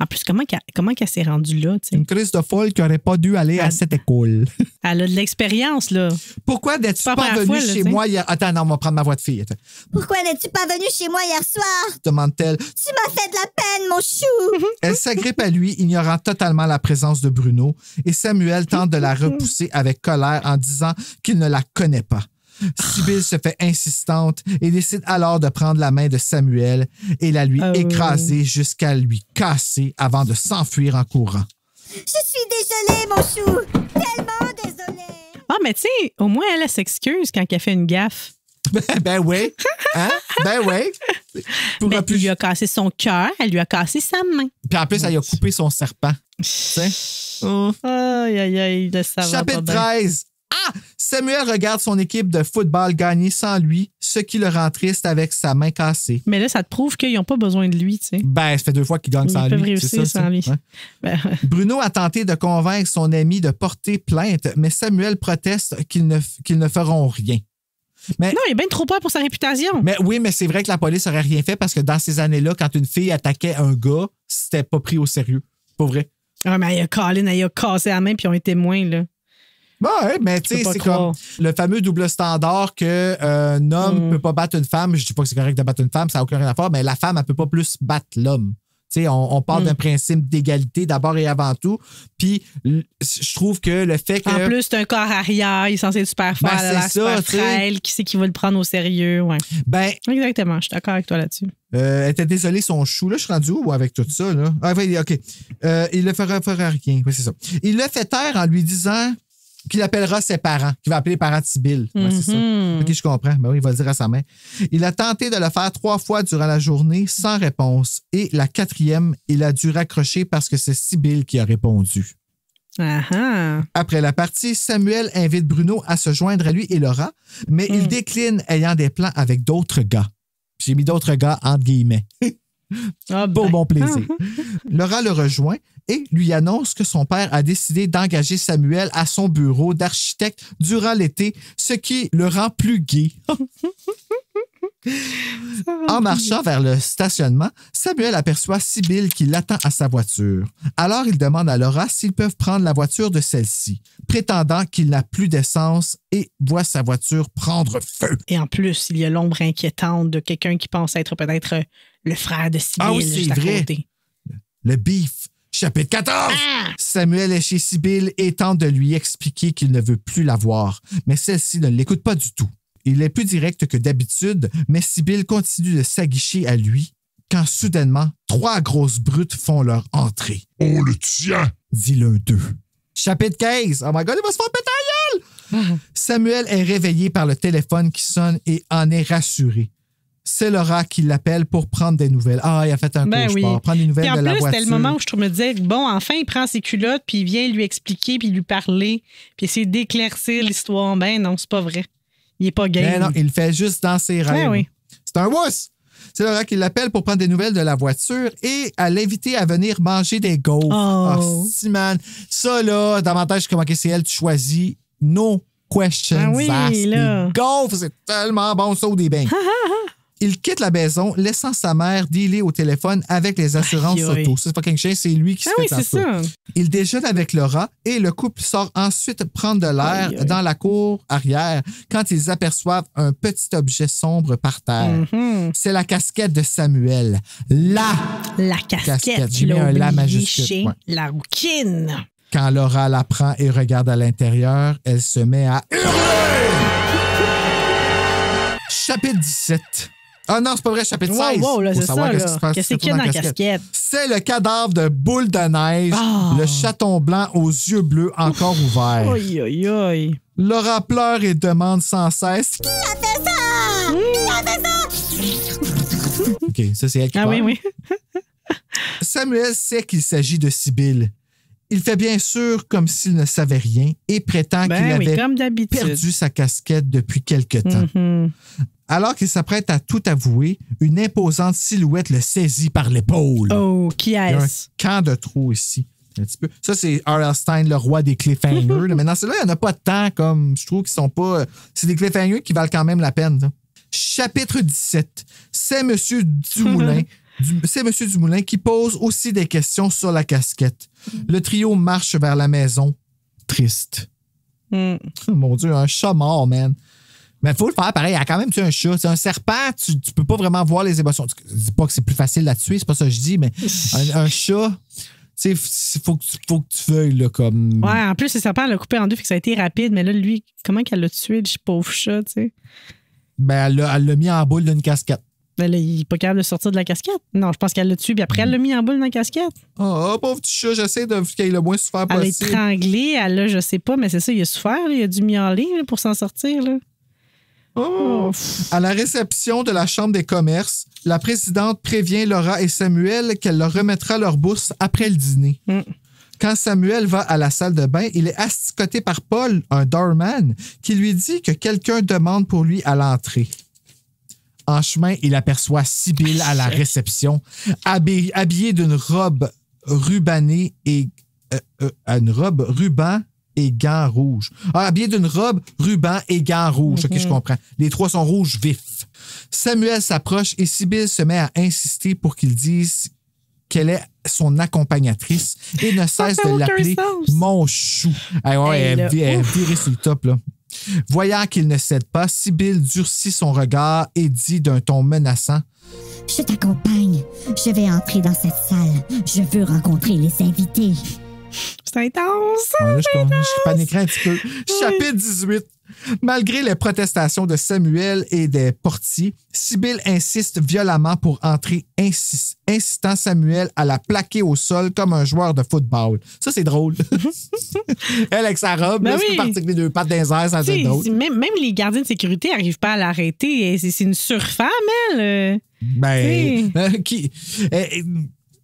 En plus, comment qu'elle s'est rendue là? T'sais? Une crise de folle qui n'aurait pas dû aller à cette école. Elle a de l'expérience, là. Pourquoi n'es-tu pas venu chez moi hier? Attends, non, on va prendre ma voix de fille. Attends. Pourquoi n'es-tu pas venu chez moi hier soir? Demande-t-elle. Tu m'as fait de la peine, mon chou! Elle s'agrippe à lui, ignorant totalement la présence de Bruno, et Samuel tente de la repousser avec colère en disant qu'il ne la connaît pas. Sibylle se fait insistante et décide alors de prendre la main de Samuel et la lui écraser jusqu'à lui casser avant de s'enfuir en courant. Je suis désolée, mon chou! Tellement désolée! Ah, mais tu sais, au moins, elle s'excuse quand elle fait une gaffe. Ben oui. Hein? Ben oui. Ben, il lui a cassé son cœur, elle lui a cassé sa main. Puis en plus, elle a coupé son serpent. Aïe, aïe, aïe, de ça. Chapitre 13. Ah! Samuel regarde son équipe de football gagner sans lui, ce qui le rend triste avec sa main cassée. Mais là, ça te prouve qu'ils n'ont pas besoin de lui, tu sais. Ben, ça fait 2 fois qu'ils gagnent sans lui. Ils peuvent réussir sans lui. Ouais. Ben, Bruno a tenté de convaincre son ami de porter plainte, mais Samuel proteste qu'ils ne feront rien. Mais, non, il a bien trop peur pour sa réputation. Mais oui, mais c'est vrai que la police n'aurait rien fait parce que dans ces années-là, quand une fille attaquait un gars, c'était pas pris au sérieux. Pas vrai. Ah, mais Colin, elle a cassé la main puis ils ont été témoins, là. Ouais, mais tu sais, c'est comme le fameux double standard qu'un homme ne peut pas battre une femme. Je dis pas que c'est correct de battre une femme, ça n'a aucun rien à faire, mais la femme, elle peut pas plus battre l'homme. Tu sais, on parle d'un principe d'égalité d'abord et avant tout. Puis, je trouve que le fait que... En plus, c'est un corps arrière, il est censé être super fort, super frêle, qui c'est qui va le prendre au sérieux, ouais. Ben... Exactement, je suis d'accord avec toi là-dessus. Elle était désolée, son chou. Là, je suis rendu où avec tout ça, là? Ah oui, OK. Il ne fera rien. Oui, c'est ça. Il le fait taire en lui disant... qu'il appellera ses parents, qu'il va appeler les parents de Sibylle. Ouais, c'est ça. OK, je comprends. Ben oui, il va le dire à sa mère. Il a tenté de le faire 3 fois durant la journée sans réponse. Et la 4e, il a dû raccrocher parce que c'est Sibylle qui a répondu. Uh-huh. Après la partie, Samuel invite Bruno à se joindre à lui et Laura, mais il décline ayant des plans avec d'autres gars. J'ai mis d'autres gars entre guillemets. Pour mon plaisir. Laura le rejoint et lui annonce que son père a décidé d'engager Samuel à son bureau d'architecte durant l'été, ce qui le rend plus gai. En marchant vers le stationnement, Samuel aperçoit Sibylle qui l'attend à sa voiture. Alors il demande à Laura s'ils peuvent prendre la voiture de celle-ci, prétendant qu'il n'a plus d'essence et voit sa voiture prendre feu. Et en plus, il y a l'ombre inquiétante de quelqu'un qui pense être peut-être le frère de Sibylle. Ah oui, c'est vrai. Le beef. Chapitre 14! Samuel est chez Sibylle et tente de lui expliquer qu'il ne veut plus la voir, mais celle-ci ne l'écoute pas du tout. Il est plus direct que d'habitude, mais Sibylle continue de s'aguicher à lui quand soudainement, 3 grosses brutes font leur entrée. « On le tient! » dit l'un d'eux. Chapitre 15! Oh my God, il va se faire péter la gueule! Samuel est réveillé par le téléphone qui sonne et en est rassuré. C'est Laura qui l'appelle pour prendre des nouvelles. Ah, il a fait un cauchemar. Oui. Prendre des nouvelles de la voiture. C'était le moment où je me disais, bon, enfin, il prend ses culottes, puis il vient lui expliquer, puis lui parler, puis essayer d'éclaircir l'histoire. Ben non, c'est pas vrai. Il est pas gay. Non, il fait juste dans ses rêves. Ben oui. C'est un wuss! C'est Laura qui l'appelle pour prendre des nouvelles de la voiture et à l'inviter à venir manger des gaufres. Oh, si, man. Ça, là, davantage comme c'est elle, tu choisis no questions asked. Les gaufres, c'est tellement bon, ça, ou des bains. Il quitte la maison, laissant sa mère dealer au téléphone avec les assurances auto. C'est fucking chien, c'est lui qui se fait c'est ça. Il déjeune avec Laura et le couple sort ensuite prendre de l'air dans la cour arrière quand ils aperçoivent un petit objet sombre par terre. C'est la casquette de Samuel. La casquette. J'ai mis un la majuscule. La rouquine. Quand Laura la prend et regarde à l'intérieur, elle se met à hurler. Chapitre 17. Ah non, c'est pas vrai, chapitre 16. Wow, là, Faut c'est savoir ça, là. Qu'est-ce qu'il y a dans la casquette? C'est le cadavre de Boule de Neige, Oh. le chaton blanc aux yeux bleus encore ouverts. Aïe, aïe, aïe. Laura pleure et demande sans cesse. Qui a fait ça? Qui a fait ça? OK, ça, c'est elle qui Ah parle. oui, oui. Samuel sait qu'il s'agit de Sibylle. Il fait bien sûr comme s'il ne savait rien et prétend qu'il Ben oui, avait comme d'habitude. perdu sa casquette depuis quelque temps. Mhm. Alors qu'il s'apprête à tout avouer, une imposante silhouette le saisit par l'épaule. Oh, qui Il y a un est-ce? camp de trop ici. Un petit peu. Ça, c'est R.L. Stein, le roi des cliffhangers. Mais dans celui-là, il n'y en a pas tant comme. Je trouve qu'ils sont pas. C'est des cliffhangers qui valent quand même la peine. Là. Chapitre 17. C'est M. Dumoulin. C'est M. Dumoulin qui pose aussi des questions sur la casquette. Le trio marche vers la maison. Triste. Mm. Oh, mon Dieu, un chat mort, man. Mais il faut le faire pareil. Il y a quand même un chat. C'est un serpent, tu peux pas vraiment voir les émotions. Je dis pas que c'est plus facile à tuer, c'est pas ça que je dis, mais un chat, tu sais, faut que tu veuilles, là, comme. Ouais, en plus, le serpent l'a coupé en deux, fait que ça a été rapide, mais là, lui, comment qu'elle l'a tué, le pauvre chat, tu sais? Ben, elle l'a mis en boule d'une casquette. Ben là, il est pas capable de sortir de la casquette. Non, je pense qu'elle l'a tué, puis après, elle l'a mis en boule dans la casquette. Oh, pauvre petit chat, j'essaie de qu'il ait le moins souffert Elle a possible. étranglé, elle a, je sais pas, mais c'est ça, il a souffert, là, il a dû miauler là, pour s'en sortir, là. Oh. À la réception de la Chambre des commerces, la présidente prévient Laura et Samuel qu'elle leur remettra leur bourse après le dîner. Mm. Quand Samuel va à la salle de bain, il est asticoté par Paul, un doorman, qui lui dit que quelqu'un demande pour lui à l'entrée. En chemin, il aperçoit Sibylle à la réception, habillée d'une robe rubanée et une robe ruban et gants rouges. Ah, habillée d'une robe, ruban et gants rouges. OK, je comprends. Les trois sont rouges vifs. Samuel s'approche et Sibylle se met à insister pour qu'il dise qu'elle est son accompagnatrice et ne cesse fait de aucun l'appeler sens. mon chou. Ah ouais, Hey, là, elle virait sur le top, là. Voyant qu'il ne cède pas, Sibylle durcit son regard et dit d'un ton menaçant: Je t'accompagne. Je vais entrer dans cette salle. Je veux rencontrer les invités. C'est intense! Ouais, là, je paniquerais un petit peu. Chapitre 18. Malgré les protestations de Samuel et des portiers, Sibylle insiste violemment pour entrer, incitant Samuel à la plaquer au sol comme un joueur de football. Ça, c'est drôle. Elle, avec sa robe, Ben là, oui. c'est parti avec les deux pattes dans les airs, ça Tu sais, être drôle. même les gardiens de sécurité n'arrivent pas à l'arrêter. C'est une surfemme, elle. Ben,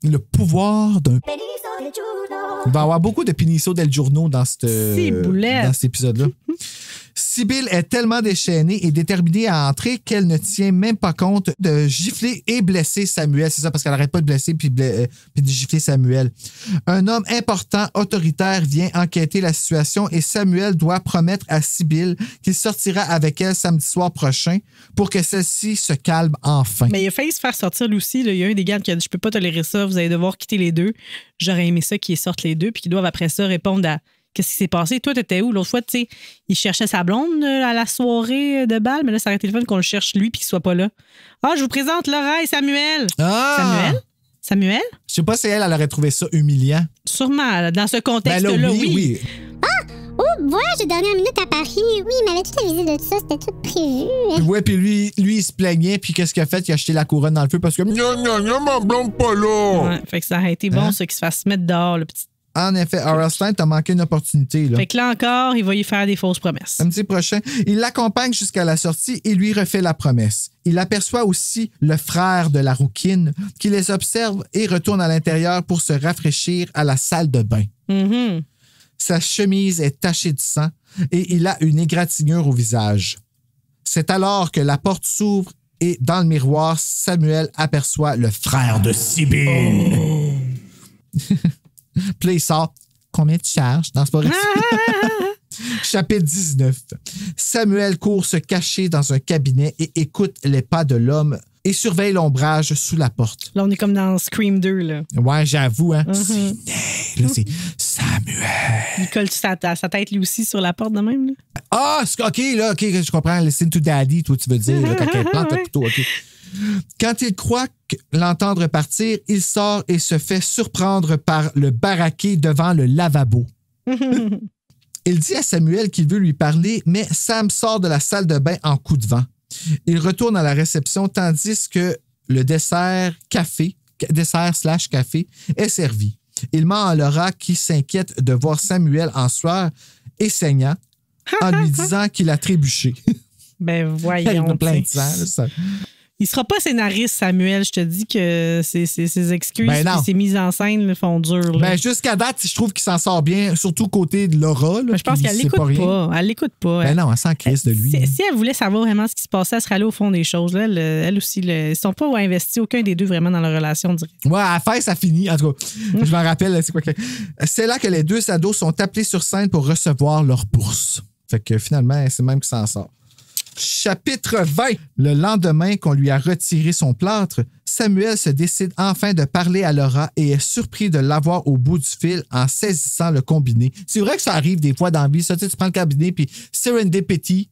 le pouvoir d'un. Il va y avoir beaucoup de Pinisso del Giorno dans cet épisode-là. Sibylle est tellement déchaînée et déterminée à entrer qu'elle ne tient même pas compte de gifler et blesser Samuel. C'est ça, parce qu'elle n'arrête pas de blesser puis de gifler Samuel. Un homme important, autoritaire, vient enquêter la situation et Samuel doit promettre à Sibylle qu'il sortira avec elle samedi soir prochain pour que celle-ci se calme enfin. Mais il a failli se faire sortir lui aussi. Là. Il y a un des gars qui a dit: je peux pas tolérer ça, vous allez devoir quitter les deux. J'aurais aimé ça qu'ils sortent les deux puis qu'ils doivent après ça répondre à qu'est-ce qui s'est passé. Toi, t'étais où? L'autre fois, tu sais, il cherchait sa blonde à la soirée de bal, mais là, ça aurait été le fun qu'on le cherche lui puis qu'il soit pas là. Ah, je vous présente Laura et Samuel. Ah! Samuel? Je sais pas si elle aurait trouvé ça humiliant. Sûrement, là, dans ce contexte-là, Ben là, oui. Oh, voyage de dernière minute à Paris. Oui, il m'avait tout avisé de ça. C'était tout prévu. Ouais, puis lui, il se plaignait, puis qu'est-ce qu'il a fait? Il a jeté la couronne dans le feu parce que ma blonde pas là! Ouais, fait que ça aurait été bon, Hein? ça, qu'il se fasse mettre dehors, le petit. En effet, R.L. Stein, t'as manqué une opportunité, là. Fait que là encore, il va y faire des fausses promesses. Samedi prochain, il l'accompagne jusqu'à la sortie et lui refait la promesse. Il aperçoit aussi le frère de la rouquine qui les observe et retourne à l'intérieur pour se rafraîchir à la salle de bain. Mhm. Sa chemise est tachée de sang et il a une égratignure au visage. C'est alors que la porte s'ouvre et dans le miroir, Samuel aperçoit le frère de Sibylle. Puis là, il sort. Combien tu charges? Non, c'est pas vrai. Chapitre 19. Samuel court se cacher dans un cabinet et écoute les pas de l'homme et surveille l'ombrage sous la porte. Là, on est comme dans Scream 2, là. Ouais, j'avoue, hein. Mm-hmm. Là, c'est Samuel. Il colle sa tête lui aussi sur la porte de même, là. Ah, OK, je comprends. Listen to daddy, toi, tu veux dire, là, quand elle plante le couteau, OK. Quand il croit l'entendre partir, il sort et se fait surprendre par le baraquet devant le lavabo. Il dit à Samuel qu'il veut lui parler, mais Sam sort de la salle de bain en coup de vent. Il retourne à la réception tandis que le dessert café est servi. Il ment à Laura qui s'inquiète de voir Samuel en sueur et saignant en lui disant qu'il a trébuché. Ben voyons. Il a plein de sang. Là, ça. Il sera pas scénariste, Samuel. Je te dis que ses excuses et ses mises en scène là, font dur. Là. Ben, jusqu'à date, je trouve qu'il s'en sort bien, surtout côté de Laura. Là, je pense qu'elle l'écoute pas. Elle l'écoute pas. Ben non, elle s'en crisse de lui. Si elle voulait savoir vraiment ce qui se passait, elle serait allée au fond des choses. Là. Elle aussi, ils ne sont pas investis aucun des deux vraiment dans leur relation directe. Ouais, à faire, ça finit. En tout cas, je m'en rappelle. C'est là que les deux ados sont appelés sur scène pour recevoir leur bourse. Fait que finalement, c'est même qui s'en sort. Chapitre 20. Le lendemain qu'on lui a retiré son plâtre, Samuel se décide enfin de parler à Laura et est surpris de l'avoir au bout du fil en saisissant le combiné. C'est vrai que ça arrive des fois dans la vie. Ça, tu prends le combiné puis serendipity.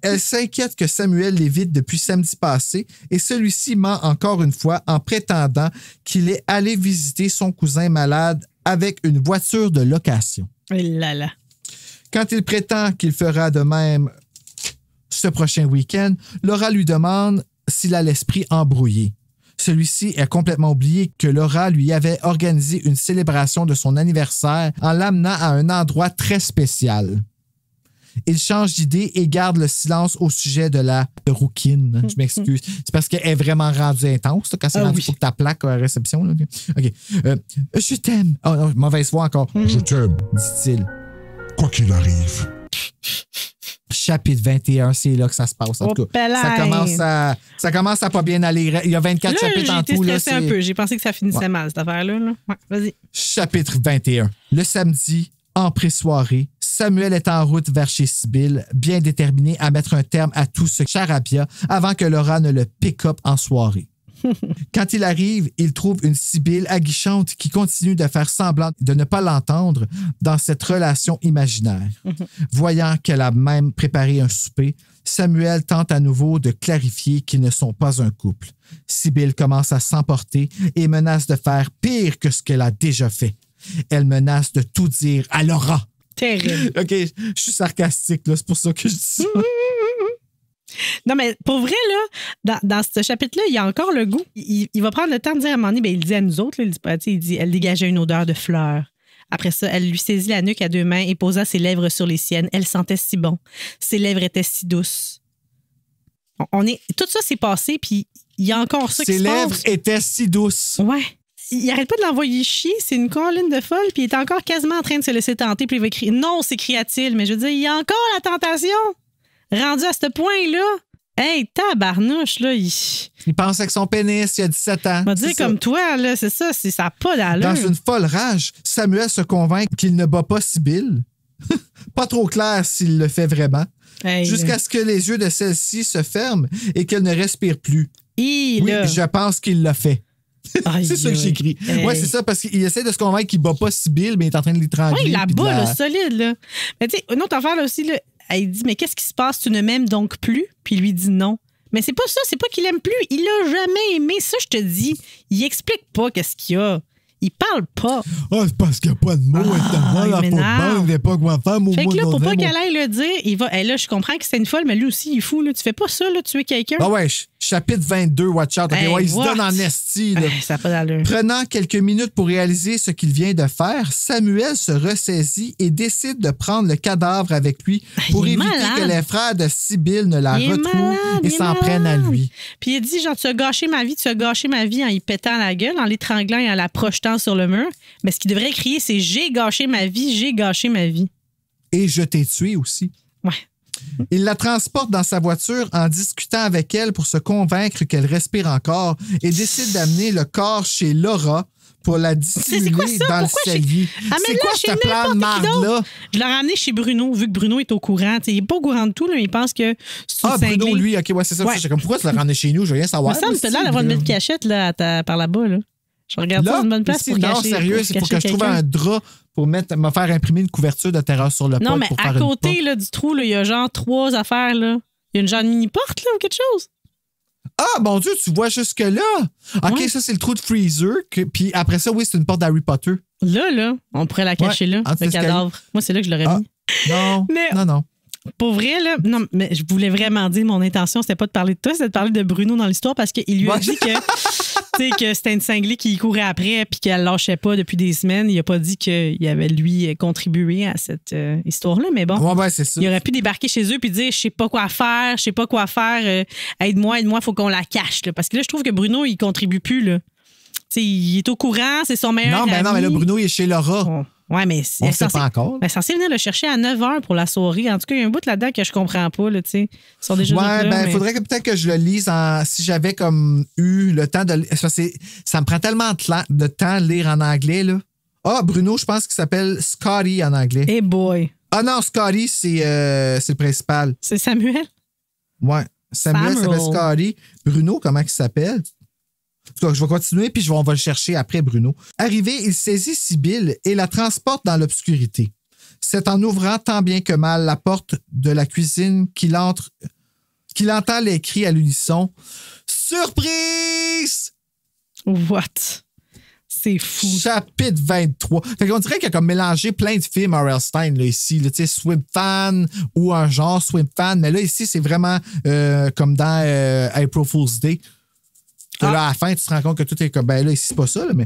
Elle s'inquiète que Samuel l'évite depuis samedi passé et celui-ci ment encore une fois en prétendant qu'il est allé visiter son cousin malade avec une voiture de location. Et là là. Quand il prétend qu'il fera de même ce prochain week-end, Laura lui demande s'il a l'esprit embrouillé. Celui-ci a complètement oublié que Laura lui avait organisé une célébration de son anniversaire en l'amenant à un endroit très spécial. Il change d'idée et garde le silence au sujet de la rouquine. Je m'excuse. C'est parce qu'elle est vraiment rendue intense là, quand c'est rendu pour ta plaque à la réception. Là. OK. Je t'aime. Oh non, mauvaise voix encore. Je t'aime, dit-il. quoi qu'il arrive. Chapitre 21, c'est là que ça se passe. En tout cas, ça commence à pas bien aller. Il y a 24 chapitres en tout. J'ai été stressée un peu. J'ai pensé que ça finissait mal, cette affaire-là. Là. Ouais, vas-y. Chapitre 21. Le samedi, en pré-soirée, Samuel est en route vers chez Sibylle, bien déterminé à mettre un terme à tout ce charabia avant que Laura ne le pick-up en soirée. Quand il arrive, il trouve une Sibylle aguichante qui continue de faire semblant de ne pas l'entendre dans cette relation imaginaire. Voyant qu'elle a même préparé un souper, Samuel tente à nouveau de clarifier qu'ils ne sont pas un couple. Sibylle commence à s'emporter et menace de faire pire que ce qu'elle a déjà fait. Elle menace de tout dire à Laura. Terrible. OK, je suis sarcastique, là, c'est pour ça que je dis ça. Non, mais pour vrai, là, dans ce chapitre-là, il y a encore le goût. Il va prendre le temps de dire à un moment donné, il dit à nous autres, là, il dit elle dégageait une odeur de fleurs. Après ça, elle lui saisit la nuque à deux mains et posa ses lèvres sur les siennes. Elle sentait si bon. Ses lèvres étaient si douces. Tout ça s'est passé, puis il y a encore ça qui se passe. Ses lèvres étaient si douces. Ouais. Il arrête pas de l'envoyer chier, c'est une colline de folle, puis il est encore quasiment en train de se laisser tenter, puis il va écrire non, s'écria-t-il, mais je veux dire, il y a encore la tentation. Rendu à ce point-là, hey, tabarnouche, là, il pensait que son pénis, il a 17 ans. On va dire comme toi, là, c'est ça, ça n'a pas d'allure. Dans une folle rage, Samuel se convainc qu'il ne bat pas Sibylle. Pas trop clair s'il le fait vraiment. Hey, jusqu'à ce que les yeux de celle-ci se ferment et qu'elle ne respire plus. Oui, je pense qu'il l'a fait. C'est ça que j'écris. Ouais, c'est ça, parce qu'il essaie de se convaincre qu'il bat pas Sibylle, mais il est en train de l'étrangler. Oui, il la bat, là, solide, là. Mais tu sais, une autre affaire, là aussi, là, elle dit, mais qu'est-ce qui se passe? Tu ne m'aimes donc plus? Puis il lui dit non. Mais c'est pas ça, c'est pas qu'il aime plus. Il l'a jamais aimé. Ça, je te dis, il explique pas qu'est-ce qu'il y a. Il parle pas. Ah, c'est parce qu'il n'y a pas de mots. Il ne pas quoi faire. Fait que là, pour pas qu'elle aille le dire, il va. Là, je comprends que c'est une folle, mais lui aussi, il est fou. Là. Tu fais pas ça, là, tuer quelqu'un. Ah ouais, chapitre 22, watch out. Okay, ouais, il se donne en esti. Ça n'a pas d'allure. Prenant quelques minutes pour réaliser ce qu'il vient de faire, Samuel se ressaisit et décide de prendre le cadavre avec lui pour éviter que les frères de Sibylle ne la retrouvent et s'en prennent à lui. Puis il dit, genre, tu as gâché ma vie en y pétant la gueule, en l'étranglant et en la projetant sur le mur. Mais ce qu'il devrait crier, c'est « J'ai gâché ma vie, j'ai gâché ma vie ». Et je t'ai tué aussi. Ouais. Il la transporte dans sa voiture en discutant avec elle pour se convaincre qu'elle respire encore et décide d'amener le corps chez Laura pour la dissimuler dans le cellier. C'est quoi ce plan de marde-là? Je l'ai ramené chez Bruno, vu que Bruno est au courant. T'sais, il n'est pas au courant de tout, là, il pense que c'est cinglé. Bruno, lui, OK, ouais, c'est ça. Ouais. Comme, pourquoi tu l'as ramené chez nous? Je veux rien savoir. Ça me semble que tu as l'air d'avoir une belle cachette là, par là-bas. Là. Je regarde là, ça, c'est une bonne place pour cacher. Non, sérieux, c'est pour que je trouve un drap pour me faire imprimer une couverture de terreur sur le pot. Non, mais pour à faire côté là, du trou, il y a genre 3 affaires. Là. Il y a une genre de mini-porte là, ou quelque chose. Ah, mon Dieu, tu vois jusque-là. OK, ça, c'est le trou de freezer. Puis après ça, oui, c'est une porte d'Harry Potter. Là, on pourrait la cacher là, le cadavre. Moi, c'est là que je l'aurais mis. Non, mais non. Pour vrai, là, non, mais je voulais vraiment dire, mon intention, c'était pas de parler de toi, c'était de parler de Bruno dans l'histoire parce qu'il lui a dit que c'était une cinglée qui courait après puis qu'elle lâchait pas depuis des semaines. Il a pas dit qu'il avait, lui, contribué à cette histoire-là, mais bon. Ouais, c'est ça. Il aurait pu débarquer chez eux puis dire, je sais pas quoi faire, aide-moi, faut qu'on la cache, là. Parce que là, je trouve que Bruno, il contribue plus, là. T'sais, il est au courant, c'est son meilleur ami. Non, mais là, Bruno, il est chez Laura. Oh. Ouais, mais on ne sait pas encore. Elle est censée venir le chercher à 9h pour la soirée. En tout cas, il y a un bout là-dedans que je comprends pas. Là, ils sont déjà il faudrait que peut-être que je le lise si j'avais comme eu le temps de... Ça me prend tellement de temps de lire en anglais. Là. Ah, Bruno, je pense qu'il s'appelle Scotty en anglais. Hey boy. Ah non, Scotty, c'est le principal. C'est Samuel? Ouais. Samuel s'appelle Scotty. Bruno, comment il s'appelle? En tout cas, je vais continuer, puis on va le chercher après, Bruno. Arrivé, il saisit Sibylle et la transporte dans l'obscurité. C'est en ouvrant tant bien que mal la porte de la cuisine qu'il entend les cris à l'unisson. « Surprise! » What? C'est fou. Chapitre 23. Fait qu'on dirait qu'il a comme mélangé plein de films R.L. Stine là, ici. Là, Swim Fan ou un genre Swim Fan. Mais là, ici, c'est vraiment comme dans April Fool's Day. Là, à la fin, tu te rends compte que tout est comme... Ben là, ici, c'est pas ça, là, mais...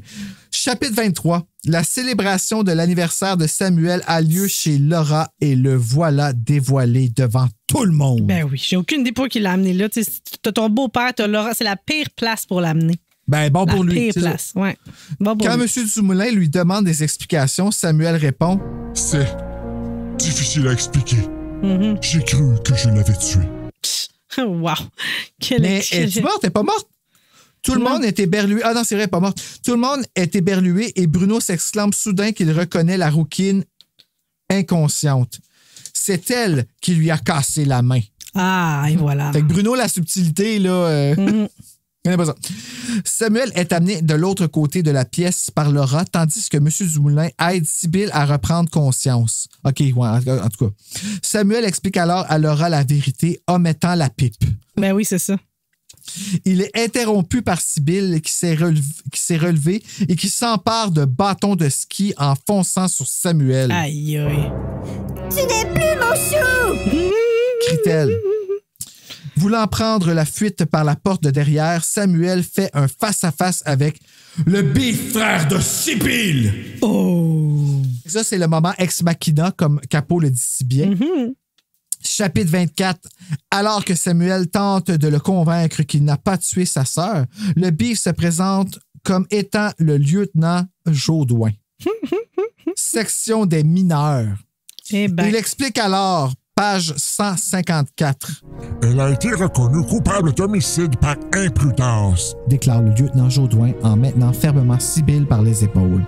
Chapitre 23. La célébration de l'anniversaire de Samuel a lieu chez Laura et le voilà dévoilé devant tout le monde. Ben oui, j'ai aucune idée pour qui l'a amené là. T'as ton beau-père, t'as Laura, c'est la pire place pour l'amener. Ben bon pour lui. La pire place, ouais. Bon pour Quand lui. M. Dumoulin lui demande des explications, Samuel répond... C'est difficile à expliquer. J'ai cru que je l'avais tué. Wow. Mais es-tu morte? T'es pas morte? Tout le monde est éberlué. Ah non, c'est vrai, pas morte. Tout le monde est éberlué et Bruno s'exclame soudain qu'il reconnaît la rouquine inconsciente. C'est elle qui lui a cassé la main. Ah, et voilà. Fait que Bruno, la subtilité, là... connais pas ça. Samuel est amené de l'autre côté de la pièce par Laura, tandis que M. Dumoulin aide Sibylle à reprendre conscience. OK, ouais, en tout cas. Samuel explique alors à Laura la vérité, omettant la pipe. Ben oui, c'est ça. Il est interrompu par Sibylle qui s'est relevée et qui s'empare de bâtons de ski en fonçant sur Samuel. Aïe, aïe. Tu n'es plus mon chou! Crie-t-elle. Voulant prendre la fuite par la porte de derrière, Samuel fait un face-à-face avec le bifrère de Sibylle. Oh! Ça, c'est le moment ex machina, comme Capot le dit si bien. Chapitre 24. Alors que Samuel tente de le convaincre qu'il n'a pas tué sa sœur, le bif se présente comme étant le lieutenant Jaudoin. Section des mineurs. Eh ben. Il explique alors, page 154. Elle a été reconnue coupable d'homicide par imprudence, déclare le lieutenant Jaudoin en maintenant fermement Sibylle par les épaules.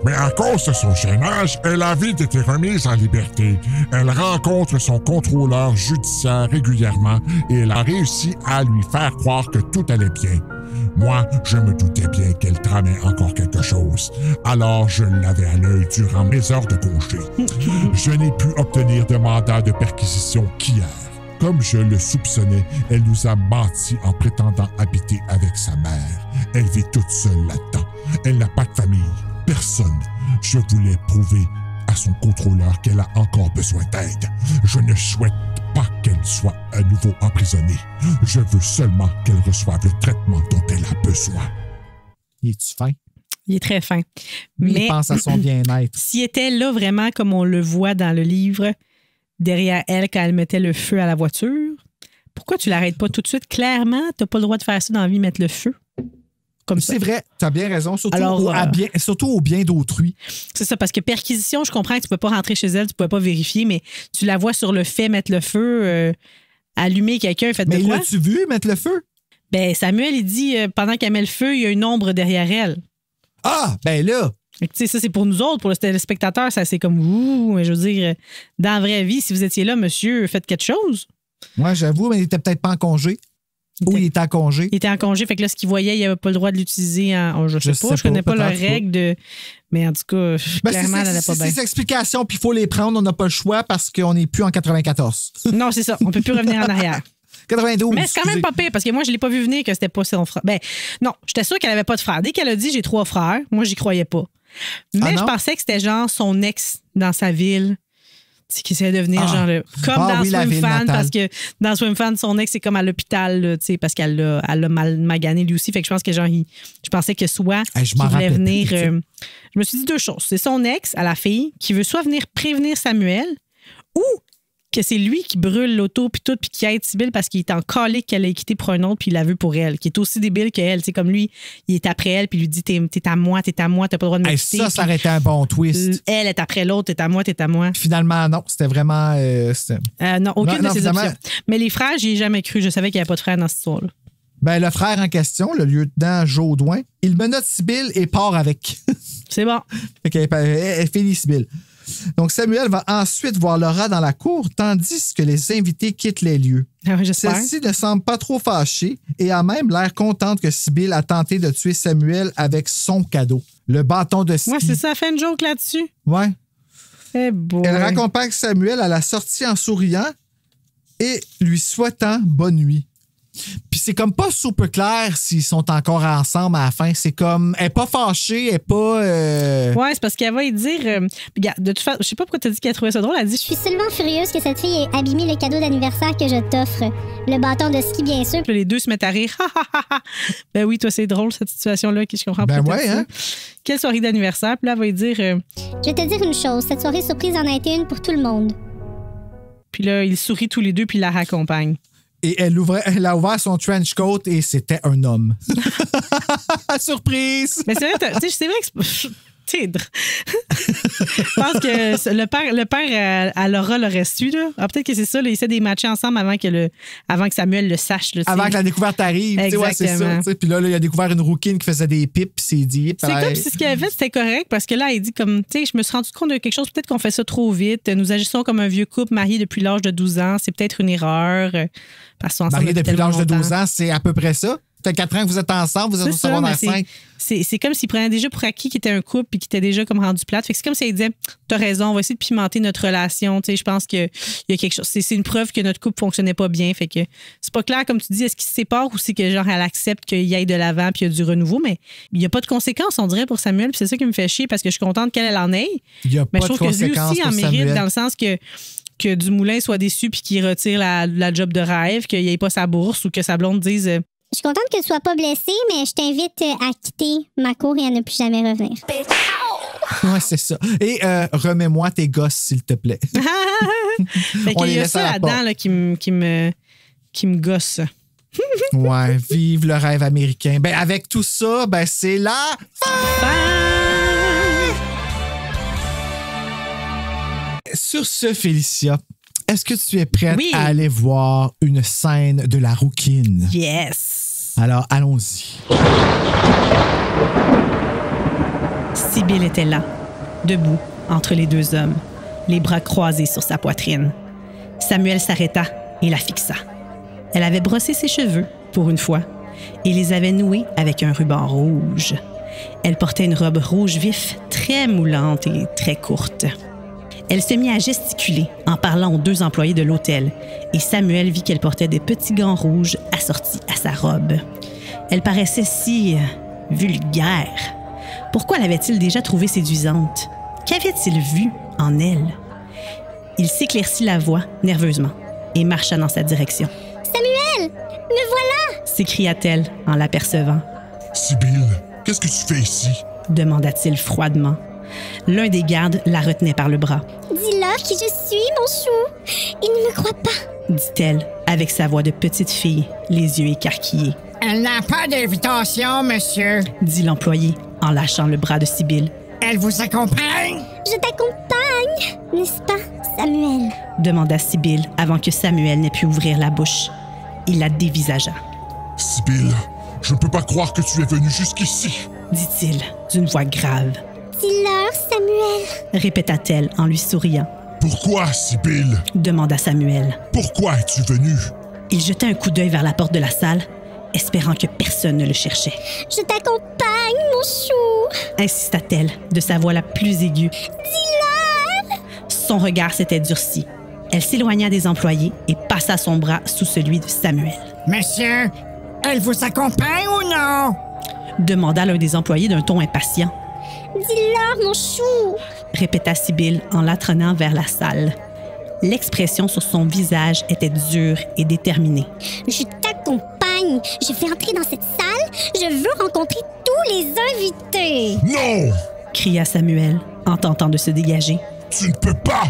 Mais à cause de son jeune âge, elle a vite été remise en liberté. Elle rencontre son contrôleur judiciaire régulièrement et elle a réussi à lui faire croire que tout allait bien. Moi, je me doutais bien qu'elle tramait encore quelque chose. Alors, je l'avais à l'œil durant mes heures de congé. Je n'ai pu obtenir de mandat de perquisition qu'hier. Comme je le soupçonnais, elle nous a menti en prétendant habiter avec sa mère. Elle vit toute seule là-dedans. Elle n'a pas de famille. Personne. Je voulais prouver à son contrôleur qu'elle a encore besoin d'aide. Je ne souhaite pas qu'elle soit à nouveau emprisonnée. Je veux seulement qu'elle reçoive le traitement dont elle a besoin. Es-tu fin? Il est très fin. Mais il pense à son bien-être. S'il était là vraiment comme on le voit dans le livre, derrière elle quand elle mettait le feu à la voiture, pourquoi tu l'arrêtes pas tout de suite? Clairement, t'as pas le droit de faire ça dans la vie, mettre le feu. Comme ça. C'est vrai, tu as bien raison, surtout, alors, surtout au bien d'autrui. C'est ça, parce que perquisition, je comprends que tu ne peux pas rentrer chez elle, tu ne peux pas vérifier, mais tu la vois sur le fait mettre le feu, allumer quelqu'un, fait de quoi? Mais l'as-tu vu mettre le feu? Ben, Samuel, il dit, pendant qu'elle met le feu, il y a une ombre derrière elle. Ah, ben là! Tu sais, ça, c'est pour nous autres, pour le téléspectateur, ça c'est comme, ouh, mais je veux dire, dans la vraie vie, si vous étiez là, monsieur, faites quelque chose. Moi, j'avoue, mais il était peut-être pas en congé. Ou il était en congé. Il était en congé, fait que là, ce qu'il voyait, il n'avait pas le droit de l'utiliser en. Je sais pas, je connais pas leurs règles de. Mais en tout cas, clairement, elle n'allait pas bien. C'est des explications, puis il faut les prendre, on n'a pas le choix parce qu'on n'est plus en 94. Non, c'est ça, on peut plus revenir en arrière. 92. Mais c'est quand même pas pire, parce que moi, je l'ai pas vu venir que c'était pas son frère. Ben, non, j'étais sûre qu'elle avait pas de frère. Dès qu'elle a dit j'ai 3 frères, moi, j'y croyais pas. Mais je pensais que c'était genre son ex dans sa ville. Tu C'est qu'il essaie de devenir genre comme dans oui, la ville Swim Fan, natale. parce que dans Swim Fan, son ex est comme à l'hôpital, là, tu sais, parce qu'elle a mal magané lui aussi. Fait que je pense que genre, je pensais que soit Hey, je qu'il m'en voulait rappelle venir. plus, tu sais. Je me suis dit deux choses. C'est son ex à la fille qui veut soit venir prévenir Samuel ou que c'est lui qui brûle l'auto puis tout puis qui aide Sibylle parce qu'il est en colique qu'elle ait quitté pour un autre puis il la veut pour elle, qui est aussi débile qu'elle. C'est comme lui, il est après elle puis il lui dit t'es à moi, t'as pas le droit de me Hey, quitter. ça aurait été un bon twist. Elle est après l'autre, t'es à moi. Finalement, non. C'était vraiment... Non, aucune Non, de ces finalement- options. Mais les frères, j'y ai jamais cru. Je savais qu'il n'y avait pas de frères dans cette histoire-là. Ben, le frère en question, le lieutenant Jaudoin, il menotte Sibylle et part avec. C'est bon. Fait qu'elle elle finit Sibylle. Donc, Samuel va ensuite voir Laura dans la cour, tandis que les invités quittent les lieux. Ah oui, j'espère. Celle-ci ne semble pas trop fâchée et a même l'air contente que Sibylle a tenté de tuer Samuel avec son cadeau, le bâton de ski. Ouais, c'est ça, elle fait une joke là-dessus. Ouais. Eh boy. Elle raccompagne Samuel à la sortie en souriant et lui souhaitant bonne nuit. Puis c'est comme pas super clair s'ils sont encore ensemble à la fin. C'est comme, elle est pas fâchée, elle est pas... Ouais, c'est parce qu'elle va y dire... regarde, de toute façon, je sais pas pourquoi t'as dit qu'elle trouvait ça drôle. Elle dit... Je suis seulement furieuse que cette fille ait abîmé le cadeau d'anniversaire que je t'offre. Le bâton de ski, bien sûr. Puis là, les deux se mettent à rire. Ben oui, toi, c'est drôle, cette situation-là. Je comprends Ben pourquoi ouais, t'as dit hein? ça. Quelle soirée d'anniversaire? Puis là, elle va y dire... Je vais te dire une chose, cette soirée surprise en a été une pour tout le monde. Puis là, ils sourient tous les deux, puis ils la raccompagnent. Et elle a ouvert son trench coat et c'était un homme. Surprise! Mais c'est vrai, c'est vrai que... Je pense que le père à Laura l'aurait su. Là. Ah, peut-être que c'est ça. Là, ils essaient de les matcher ensemble avant que Samuel le sache. Là, Avant que la découverte arrive. Tu sais, ouais, c'est ça. Exactement. Tu sais. Puis là, il a découvert une rouquine qui faisait des pipes, puis s'est dit... C'est comme si ce qu'il avait fait, c'était correct, parce que là, il dit comme, tu sais, je me suis rendu compte de quelque chose, peut-être qu'on fait ça trop vite. Nous agissons comme un vieux couple marié depuis l'âge de 12 ans. C'est peut-être une erreur. Parce qu'on Marié depuis l'âge de 12 ans, c'est à peu près ça. Ça fait 4 ans que vous êtes ensemble, vous êtes au secondaire 5. C'est comme s'il prenait déjà pour acquis qu'il était un couple puis qu'il était déjà comme rendu plate. Fait que c'est comme s'il disait, t'as raison, on va essayer de pimenter notre relation. Tu sais, je pense qu'il y a quelque chose. C'est une preuve que notre couple fonctionnait pas bien. Fait que c'est pas clair, comme tu dis, est-ce qu'il se sépare ou c'est que genre elle accepte qu'il aille de l'avant puis il y a du renouveau. Mais il n'y a pas de conséquences, on dirait, pour Samuel. Puis c'est ça qui me fait chier parce que je suis contente qu'elle en ait. Il n'y a Mais pas je de trouve que lui conséquences aussi en pour mérite Samuel. dans le sens que Dumoulin soit déçu puis qu'il retire la job de rêve, qu'il n'ait pas sa bourse ou que sa blonde dise Je suis contente que tu sois pas blessée, mais je t'invite à quitter ma cour et à ne plus jamais revenir. Ouais, c'est ça. Et remets-moi tes gosses, s'il te plaît. Fait On qu'il les y a laisse à ça la là-dedans porte. là, qui me gosse. Ouais, vive le rêve américain. Ben, avec tout ça, ben, c'est la Sur ce, Félicia, est-ce que tu es prête Oui. à aller voir une scène de la rouquine? Yes! Alors, allons-y. Sibylle était là, debout entre les deux hommes, les bras croisés sur sa poitrine. Samuel s'arrêta et la fixa. Elle avait brossé ses cheveux, pour une fois, et les avait noués avec un ruban rouge. Elle portait une robe rouge vif, très moulante et très courte. Elle se mit à gesticuler en parlant aux deux employés de l'hôtel, et Samuel vit qu'elle portait des petits gants rouges assortis à sa robe. Elle paraissait si vulgaire. Pourquoi l'avait-il déjà trouvée séduisante? Qu'avait-il vu en elle? Il s'éclaircit la voix nerveusement et marcha dans sa direction. Samuel! Me voilà! S'écria-t-elle en l'apercevant. Sibylle, qu'est-ce que tu fais ici? Demanda-t-il froidement. L'un des gardes la retenait par le bras. Dis-leur qui je suis, mon chou! Ils ne me croient pas! Dit-elle avec sa voix de petite fille, les yeux écarquillés. Elle n'a pas d'invitation, monsieur. Dit l'employé en lâchant le bras de Sibylle. Elle vous accompagne? Je t'accompagne! N'est-ce pas, Samuel? Demanda Sibylle avant que Samuel n'ait pu ouvrir la bouche. Il la dévisagea. Sibylle, je ne peux pas croire que tu es venue jusqu'ici. Dit-il d'une voix grave. Dis-leur, Samuel! Répéta-t-elle en lui souriant. Pourquoi, Sibylle? Demanda Samuel. Pourquoi es-tu venue? Il jeta un coup d'œil vers la porte de la salle, espérant que personne ne le cherchait. Je t'accompagne, mon chou! Insista-t-elle de sa voix la plus aiguë. Dis-leur! Son regard s'était durci. Elle s'éloigna des employés et passa son bras sous celui de Samuel. Monsieur, elle vous accompagne ou non? Demanda l'un des employés d'un ton impatient. Dis-leur, mon chou! Répéta Sibylle en l'attraînant vers la salle. L'expression sur son visage était dure et déterminée. Je t'accompagne. Je vais entrer dans cette salle. Je veux rencontrer tous les invités. Non! Cria Samuel en tentant de se dégager. Tu ne peux pas!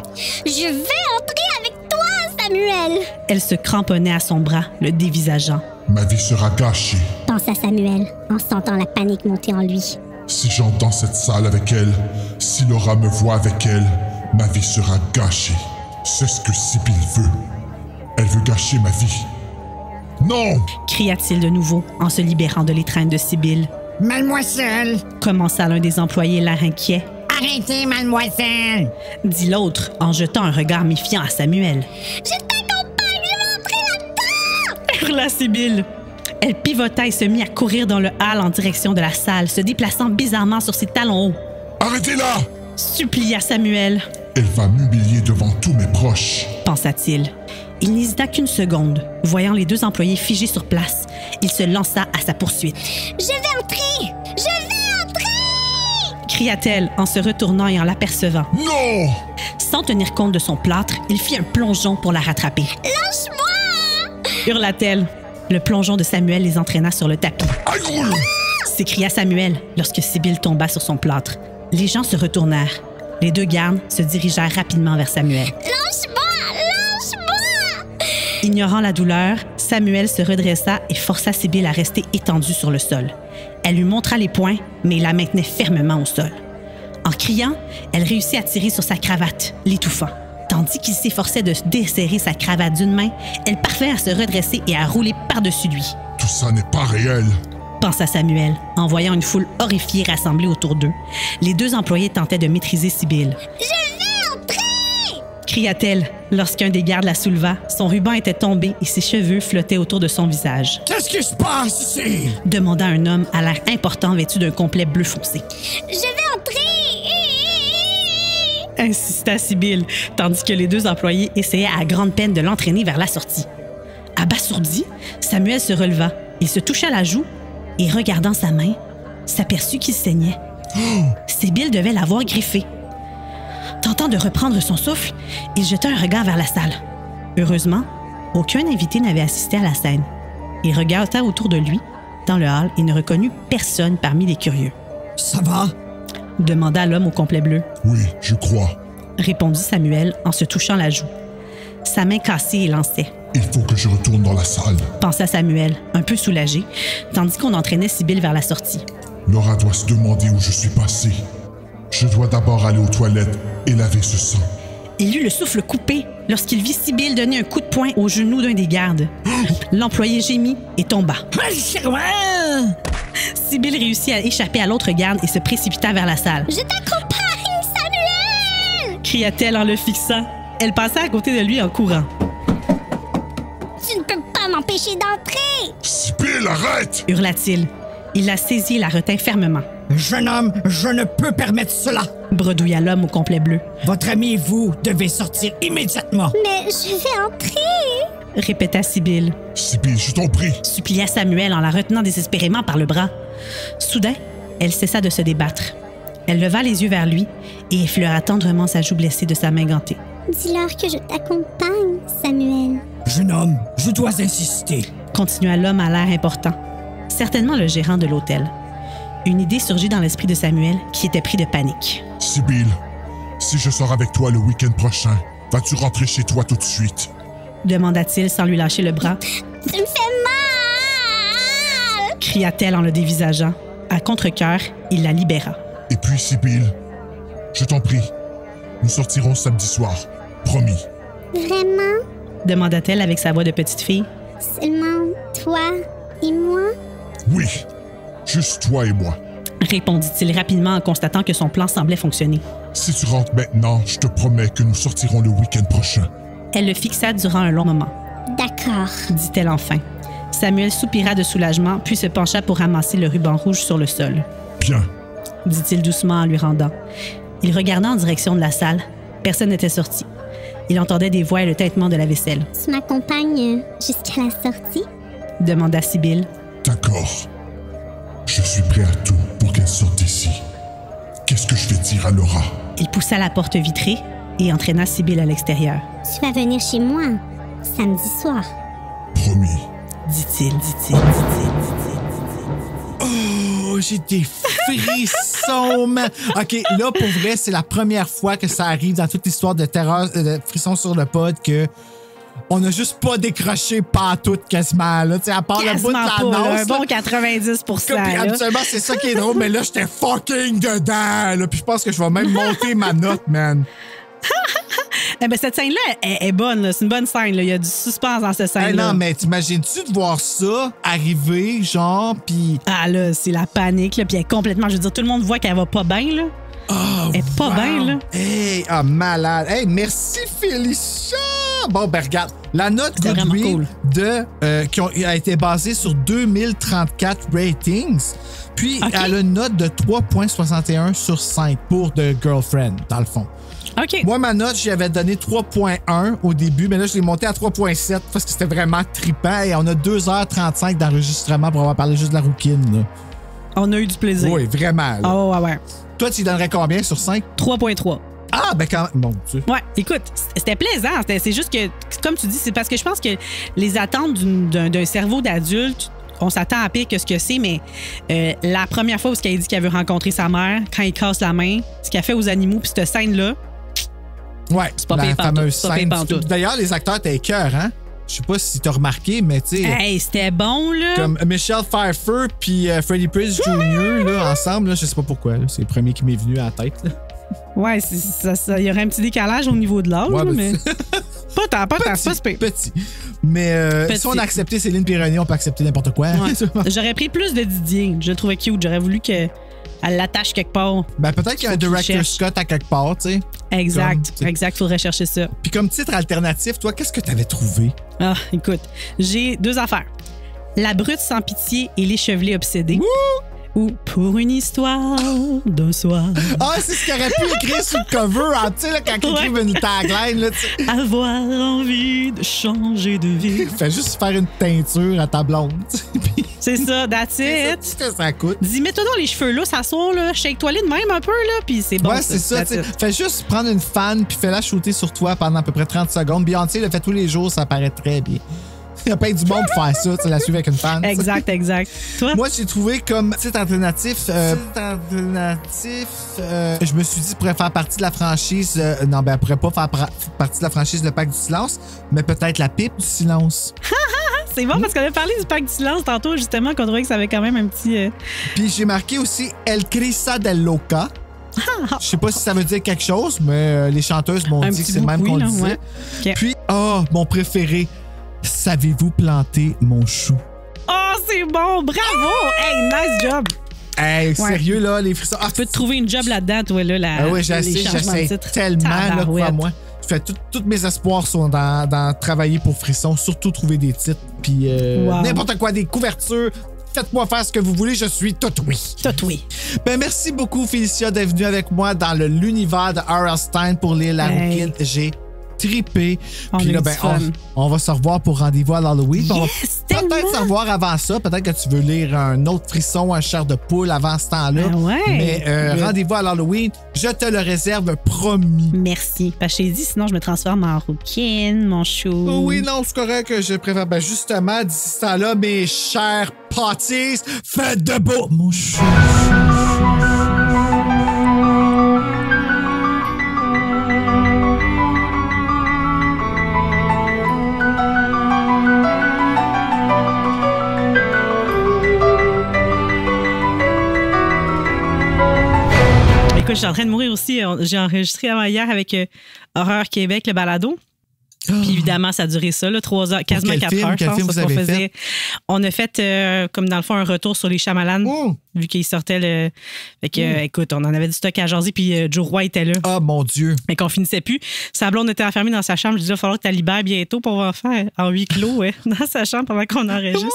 Je vais entrer avec toi, Samuel. Elle se cramponnait à son bras, le dévisageant. Ma vie sera gâchée. Pensa Samuel en sentant la panique monter en lui. Si j'entre dans cette salle avec elle, si Laura me voit avec elle, ma vie sera gâchée. C'est ce que Sibyl veut. Elle veut gâcher ma vie. Non! Cria-t-il de nouveau en se libérant de l'étreinte de Sibyl. Mademoiselle! Commença l'un des employés l'air inquiet. Arrêtez, mademoiselle! Dit l'autre en jetant un regard méfiant à Samuel. Je t'accompagne, je vais entrer là-dedans! Hurla Sibyl. Elle pivota et se mit à courir dans le hall en direction de la salle, se déplaçant bizarrement sur ses talons hauts. Arrêtez-la! Supplia Samuel. Elle va m'humilier devant tous mes proches. Pensa-t-il. Il n'hésita qu'une seconde. Voyant les deux employés figés sur place, il se lança à sa poursuite. Je vais entrer! Je vais entrer! Cria-t-elle en se retournant et en l'apercevant. Non! Sans tenir compte de son plâtre, il fit un plongeon pour la rattraper. Lâche-moi! Hurla-t-elle. Le plongeon de Samuel les entraîna sur le tapis. Aïe! S'écria Samuel lorsque Sibyl tomba sur son plâtre. Les gens se retournèrent. Les deux gardes se dirigèrent rapidement vers Samuel. Lâche-moi! Lâche-moi! Ignorant la douleur, Samuel se redressa et força Sibyl à rester étendue sur le sol. Elle lui montra les poings, mais il la maintenait fermement au sol. En criant, elle réussit à tirer sur sa cravate, l'étouffant. Tandis qu'il s'efforçait de desserrer sa cravate d'une main, elle parvenait à se redresser et à rouler par-dessus lui. Tout ça n'est pas réel. Pensa Samuel, en voyant une foule horrifiée rassemblée autour d'eux. Les deux employés tentaient de maîtriser Sibyl. « Je vais entrer! » cria-t-elle lorsqu'un des gardes la souleva. Son ruban était tombé et ses cheveux flottaient autour de son visage. « Qu'est-ce qui se passe ici? » demanda un homme à l'air important vêtu d'un complet bleu foncé. « Je vais entrer! » insista Sibyl, tandis que les deux employés essayaient à grande peine de l'entraîner vers la sortie. Abasourdi, Samuel se releva. Il se toucha la joue et, regardant sa main, s'aperçut qu'il saignait. Sibyl devait l'avoir griffé. Tentant de reprendre son souffle, il jeta un regard vers la salle. Heureusement, aucun invité n'avait assisté à la scène. Il regarda autour de lui, dans le hall, et ne reconnut personne parmi les curieux. « Ça va? » demanda l'homme au complet bleu. « Oui, je crois. » répondit Samuel en se touchant la joue. Sa main cassée élançait. Il faut que je retourne dans la salle, pensa Samuel, un peu soulagé, tandis qu'on entraînait Sibyl vers la sortie. Laura doit se demander où je suis passé. Je dois d'abord aller aux toilettes et laver ce sang. Il eut le souffle coupé lorsqu'il vit Sibyl donner un coup de poing au genou d'un des gardes. L'employé gémit et tomba. Sibyl réussit à échapper à l'autre garde et se précipita vers la salle. « Je t'accompagne, Samuel! » cria-t-elle en le fixant. Elle passa à côté de lui en courant. « Tu ne peux pas m'empêcher d'entrer! » « Sibyl, arrête! » hurla-t-il. Il la saisit et la retint fermement. « Jeune homme, je ne peux permettre cela! » bredouilla l'homme au complet bleu. « Votre ami et vous devez sortir immédiatement! »« Mais je vais entrer! » répéta Sibyl. « Sibyl, je t'en prie! » supplia Samuel en la retenant désespérément par le bras. Soudain, elle cessa de se débattre. Elle leva les yeux vers lui et effleura tendrement sa joue blessée de sa main gantée. « Dis-leur que je t'accompagne, Samuel. »« Jeune homme, je dois insister. » continua l'homme à l'air important. Certainement le gérant de l'hôtel. Une idée surgit dans l'esprit de Samuel, qui était pris de panique. « Sibyl, si je sors avec toi le week-end prochain, vas-tu rentrer chez toi tout de suite? » demanda-t-il sans lui lâcher le bras. « Tu me fais mal! » cria-t-elle en le dévisageant. À contre-cœur, il la libéra. « Et puis, Sibyl, je t'en prie, nous sortirons samedi soir, promis. »« Vraiment? » demanda-t-elle avec sa voix de petite fille. « Seulement toi et moi? » ?»« Oui, juste toi et moi. » répondit-il rapidement en constatant que son plan semblait fonctionner. « Si tu rentres maintenant, je te promets que nous sortirons le week-end prochain. » Elle le fixa durant un long moment. « D'accord. » dit-elle enfin. Samuel soupira de soulagement, puis se pencha pour ramasser le ruban rouge sur le sol. « Bien. » dit-il doucement en lui rendant. Il regarda en direction de la salle. Personne n'était sorti. Il entendait des voix et le tintement de la vaisselle. « Tu m'accompagnes jusqu'à la sortie? » demanda Sibyl. « D'accord. Je suis prêt à tout pour qu'elle sorte d'ici. Qu'est-ce que je vais dire à Laura? » Il poussa la porte vitrée et entraîna Sibylle à l'extérieur. Tu vas venir chez moi samedi soir. Promis. Dit-il. Oh, j'ai des frissons, man. OK, là, pour vrai, c'est la première fois que ça arrive dans toute l'histoire de Terreur, de Frissons sur le pod que on n'a juste pas décroché pantoute quasiment, là. Tu sais, à part le bout de l'annonce. Un bon 90 puis, habituellement, c'est ça qui est drôle, mais là, j'étais fucking dedans, là. Puis je pense que je vais même monter ma note, man. Eh ben, cette scène-là est bonne, là. C'est une bonne scène, là. Il y a du suspense dans cette scène-là. Hey, non, mais t'imagines-tu de voir ça arriver, genre, puis... Ah, là, c'est la panique, là. Puis elle est complètement... Je veux dire, tout le monde voit qu'elle va pas bien, là. Oh, elle est pas bien, là. Hey, malade. Hey, merci, Félicia! Bon, ben, regarde. La note Goodreads qui a été basée sur 2034 ratings. Puis, elle a une note de 3,61 sur 5 pour The Girlfriend, dans le fond. OK. Moi, ma note, j'y avais donné 3,1 au début, mais là, je l'ai monté à 3,7 parce que c'était vraiment trippant. Et on a 2h35 d'enregistrement pour avoir parlé juste de la rouquine, là. On a eu du plaisir. Oui, vraiment. Là. Oh, ouais. Toi, tu y donnerais combien sur 5? 3,3. Ah, ben quand même. Bon, tu sais. Ouais, écoute, c'était plaisant. C'est juste que, comme tu dis, c'est parce que je pense que les attentes d'un cerveau d'adulte, on s'attend à pire que ce que c'est, mais la première fois où elle dit qu'elle veut rencontrer sa mère, quand il casse la main, ce qu'elle fait aux animaux, puis cette scène-là, ouais, c'est pas la pire fameuse scène. D'ailleurs, les acteurs étaient cœurs, hein? Je sais pas si t'as remarqué, mais tu sais. Hey, c'était bon, là. Comme Michelle Pfeiffer puis Freddie Prinze Jr., là, ensemble, là, je sais pas pourquoi. Là, c'est le premier qui m'est venu à la tête. Là. Ouais, il y aurait un petit décalage au niveau de l'âge, ouais, mais. Pas tant, pas petit. Mais si on a accepté Céline Pironi, on peut accepter n'importe quoi. Ouais. J'aurais pris plus de Didier. Je le trouvais cute. J'aurais voulu qu'elle l'attache quelque part. Ben, peut-être qu'il y a un director Scott à quelque part, tu sais. Exact. Exact. Faudrait chercher ça. Puis comme titre alternatif, toi, qu'est-ce que t'avais trouvé? Ah, écoute, j'ai 2 affaires. La brute sans pitié et l'échevelé obsédé. Ou pour une histoire d'un soir. Ah, c'est ce qu'il aurait pu écrire sur le cover, hein, tu sais, quand il écrive une tagline. Là, avoir envie de changer de vie. Fais juste faire une teinture à ta blonde. C'est ça, that's it. C'est ça que ça coûte. Dis, mets-toi dans les cheveux là, ça sort, là. Shake-toi les de même un peu, là, puis c'est bon. Ouais, c'est ça, tu sais. Fais juste prendre une fan, puis fais-la shooter sur toi pendant à peu près 30 secondes. Beyoncé le fait tous les jours, ça paraît très bien. Il y a pas du monde pour faire ça, tu la suivre avec une fan. Exact. Toi? Moi, j'ai trouvé comme titre alternatif. Je me suis dit, il pourrait faire partie de la franchise. Non, ben, elle pourrait pas faire partie de la franchise Le Pacte du Silence, mais peut-être la pipe du silence. C'est bon parce qu'on a parlé du Pacte du Silence tantôt, justement, qu'on trouvait que ça avait quand même un petit. Puis j'ai marqué aussi El Crisa del Loca. Je sais pas si ça veut dire quelque chose, mais les chanteuses m'ont dit que c'est le même qu'on le disait. Ouais. Okay. Puis, mon préféré. Savez-vous planter mon chou? Oh, c'est bon! Bravo! Hey, nice job! Hey, sérieux, là, les frissons. Tu peux te trouver une job là-dedans, toi, là. Oui, j'essaie tellement, là, crois-moi. Je fais tous mes espoirs sont dans travailler pour Frisson, surtout trouver des titres, puis n'importe quoi, des couvertures. Faites-moi faire ce que vous voulez, je suis tout oui. Tout oui. Ben, merci beaucoup, Félicia, d'être venue avec moi dans l'univers de R.L. Stein pour lire La Rouquine. J'ai trippé. Puis là, ben, on va se revoir pour rendez-vous à l'Halloween. Yes, peut-être se revoir avant ça. Peut-être que tu veux lire un autre frisson, un chair de poule avant ce temps-là. Ben ouais. Mais rendez-vous à l'Halloween. Je te le réserve, promis. Merci. Parce que j'ai dit, sinon je me transforme en rouquine, mon chou. Oh oui, non, c'est correct que je préfère. Ben justement, d'ici ce temps-là, mes chers pâtisses, faites de beau. Mon chou. Écoute, je suis en train de mourir aussi. J'ai enregistré avant hier avec Horreur Québec, le balado. Puis évidemment, ça a duré ça, là, 3 heures, quasiment 4 heures, je pense. Film vous avez fait? On a fait, comme dans le fond, un retour sur les Shyamalan, vu qu'il sortait le... Fait que, écoute, on en avait du stock à jaser, puis Joe Roy était là. Ah, mon Dieu! Mais qu'on finissait plus. Sa blonde était enfermée dans sa chambre. Je disais, il va falloir que tu la libères bientôt pour pouvoir faire en huis clos, dans sa chambre pendant qu'on enregistre.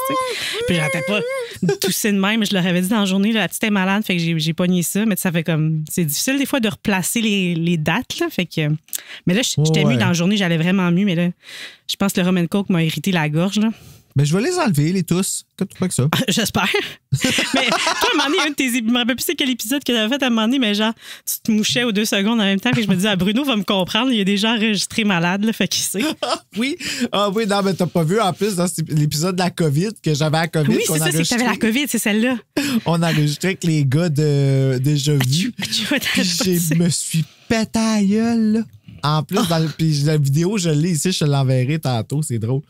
Puis j'arrêtais pas de tousser de même. Je leur avais dit dans la journée, là, la petite est malade, fait que j'ai pogné ça. Mais ça fait comme... C'est difficile des fois de replacer les dates, là. Fait que... Mais là, j'étais mieux dans la journée, j'allais vraiment mieux. Mais là, je pense que le rum and coke m'a irrité la gorge, là. Mais je vais les enlever, les tous. Comme pas que ça. J'espère. Mais toi, à un moment donné, je me rappelle plus c'est quel épisode que t'avais fait à un moment donné, mais genre, tu te mouchais aux 2 secondes en même temps, puis je me disais, Bruno va me comprendre, il est déjà enregistré malade, là, fait qu'il sait. Oui, non, mais t'as pas vu, en plus, dans l'épisode de la COVID, que j'avais la COVID. Oui, c'est ça, c'est que t'avais la COVID, c'est celle-là. On enregistrait avec les gars de Déjà Vu. Je me suis pété à la gueule, là. En plus, puis la vidéo, je l'ai ici, je te l'enverrai tantôt, c'est drôle.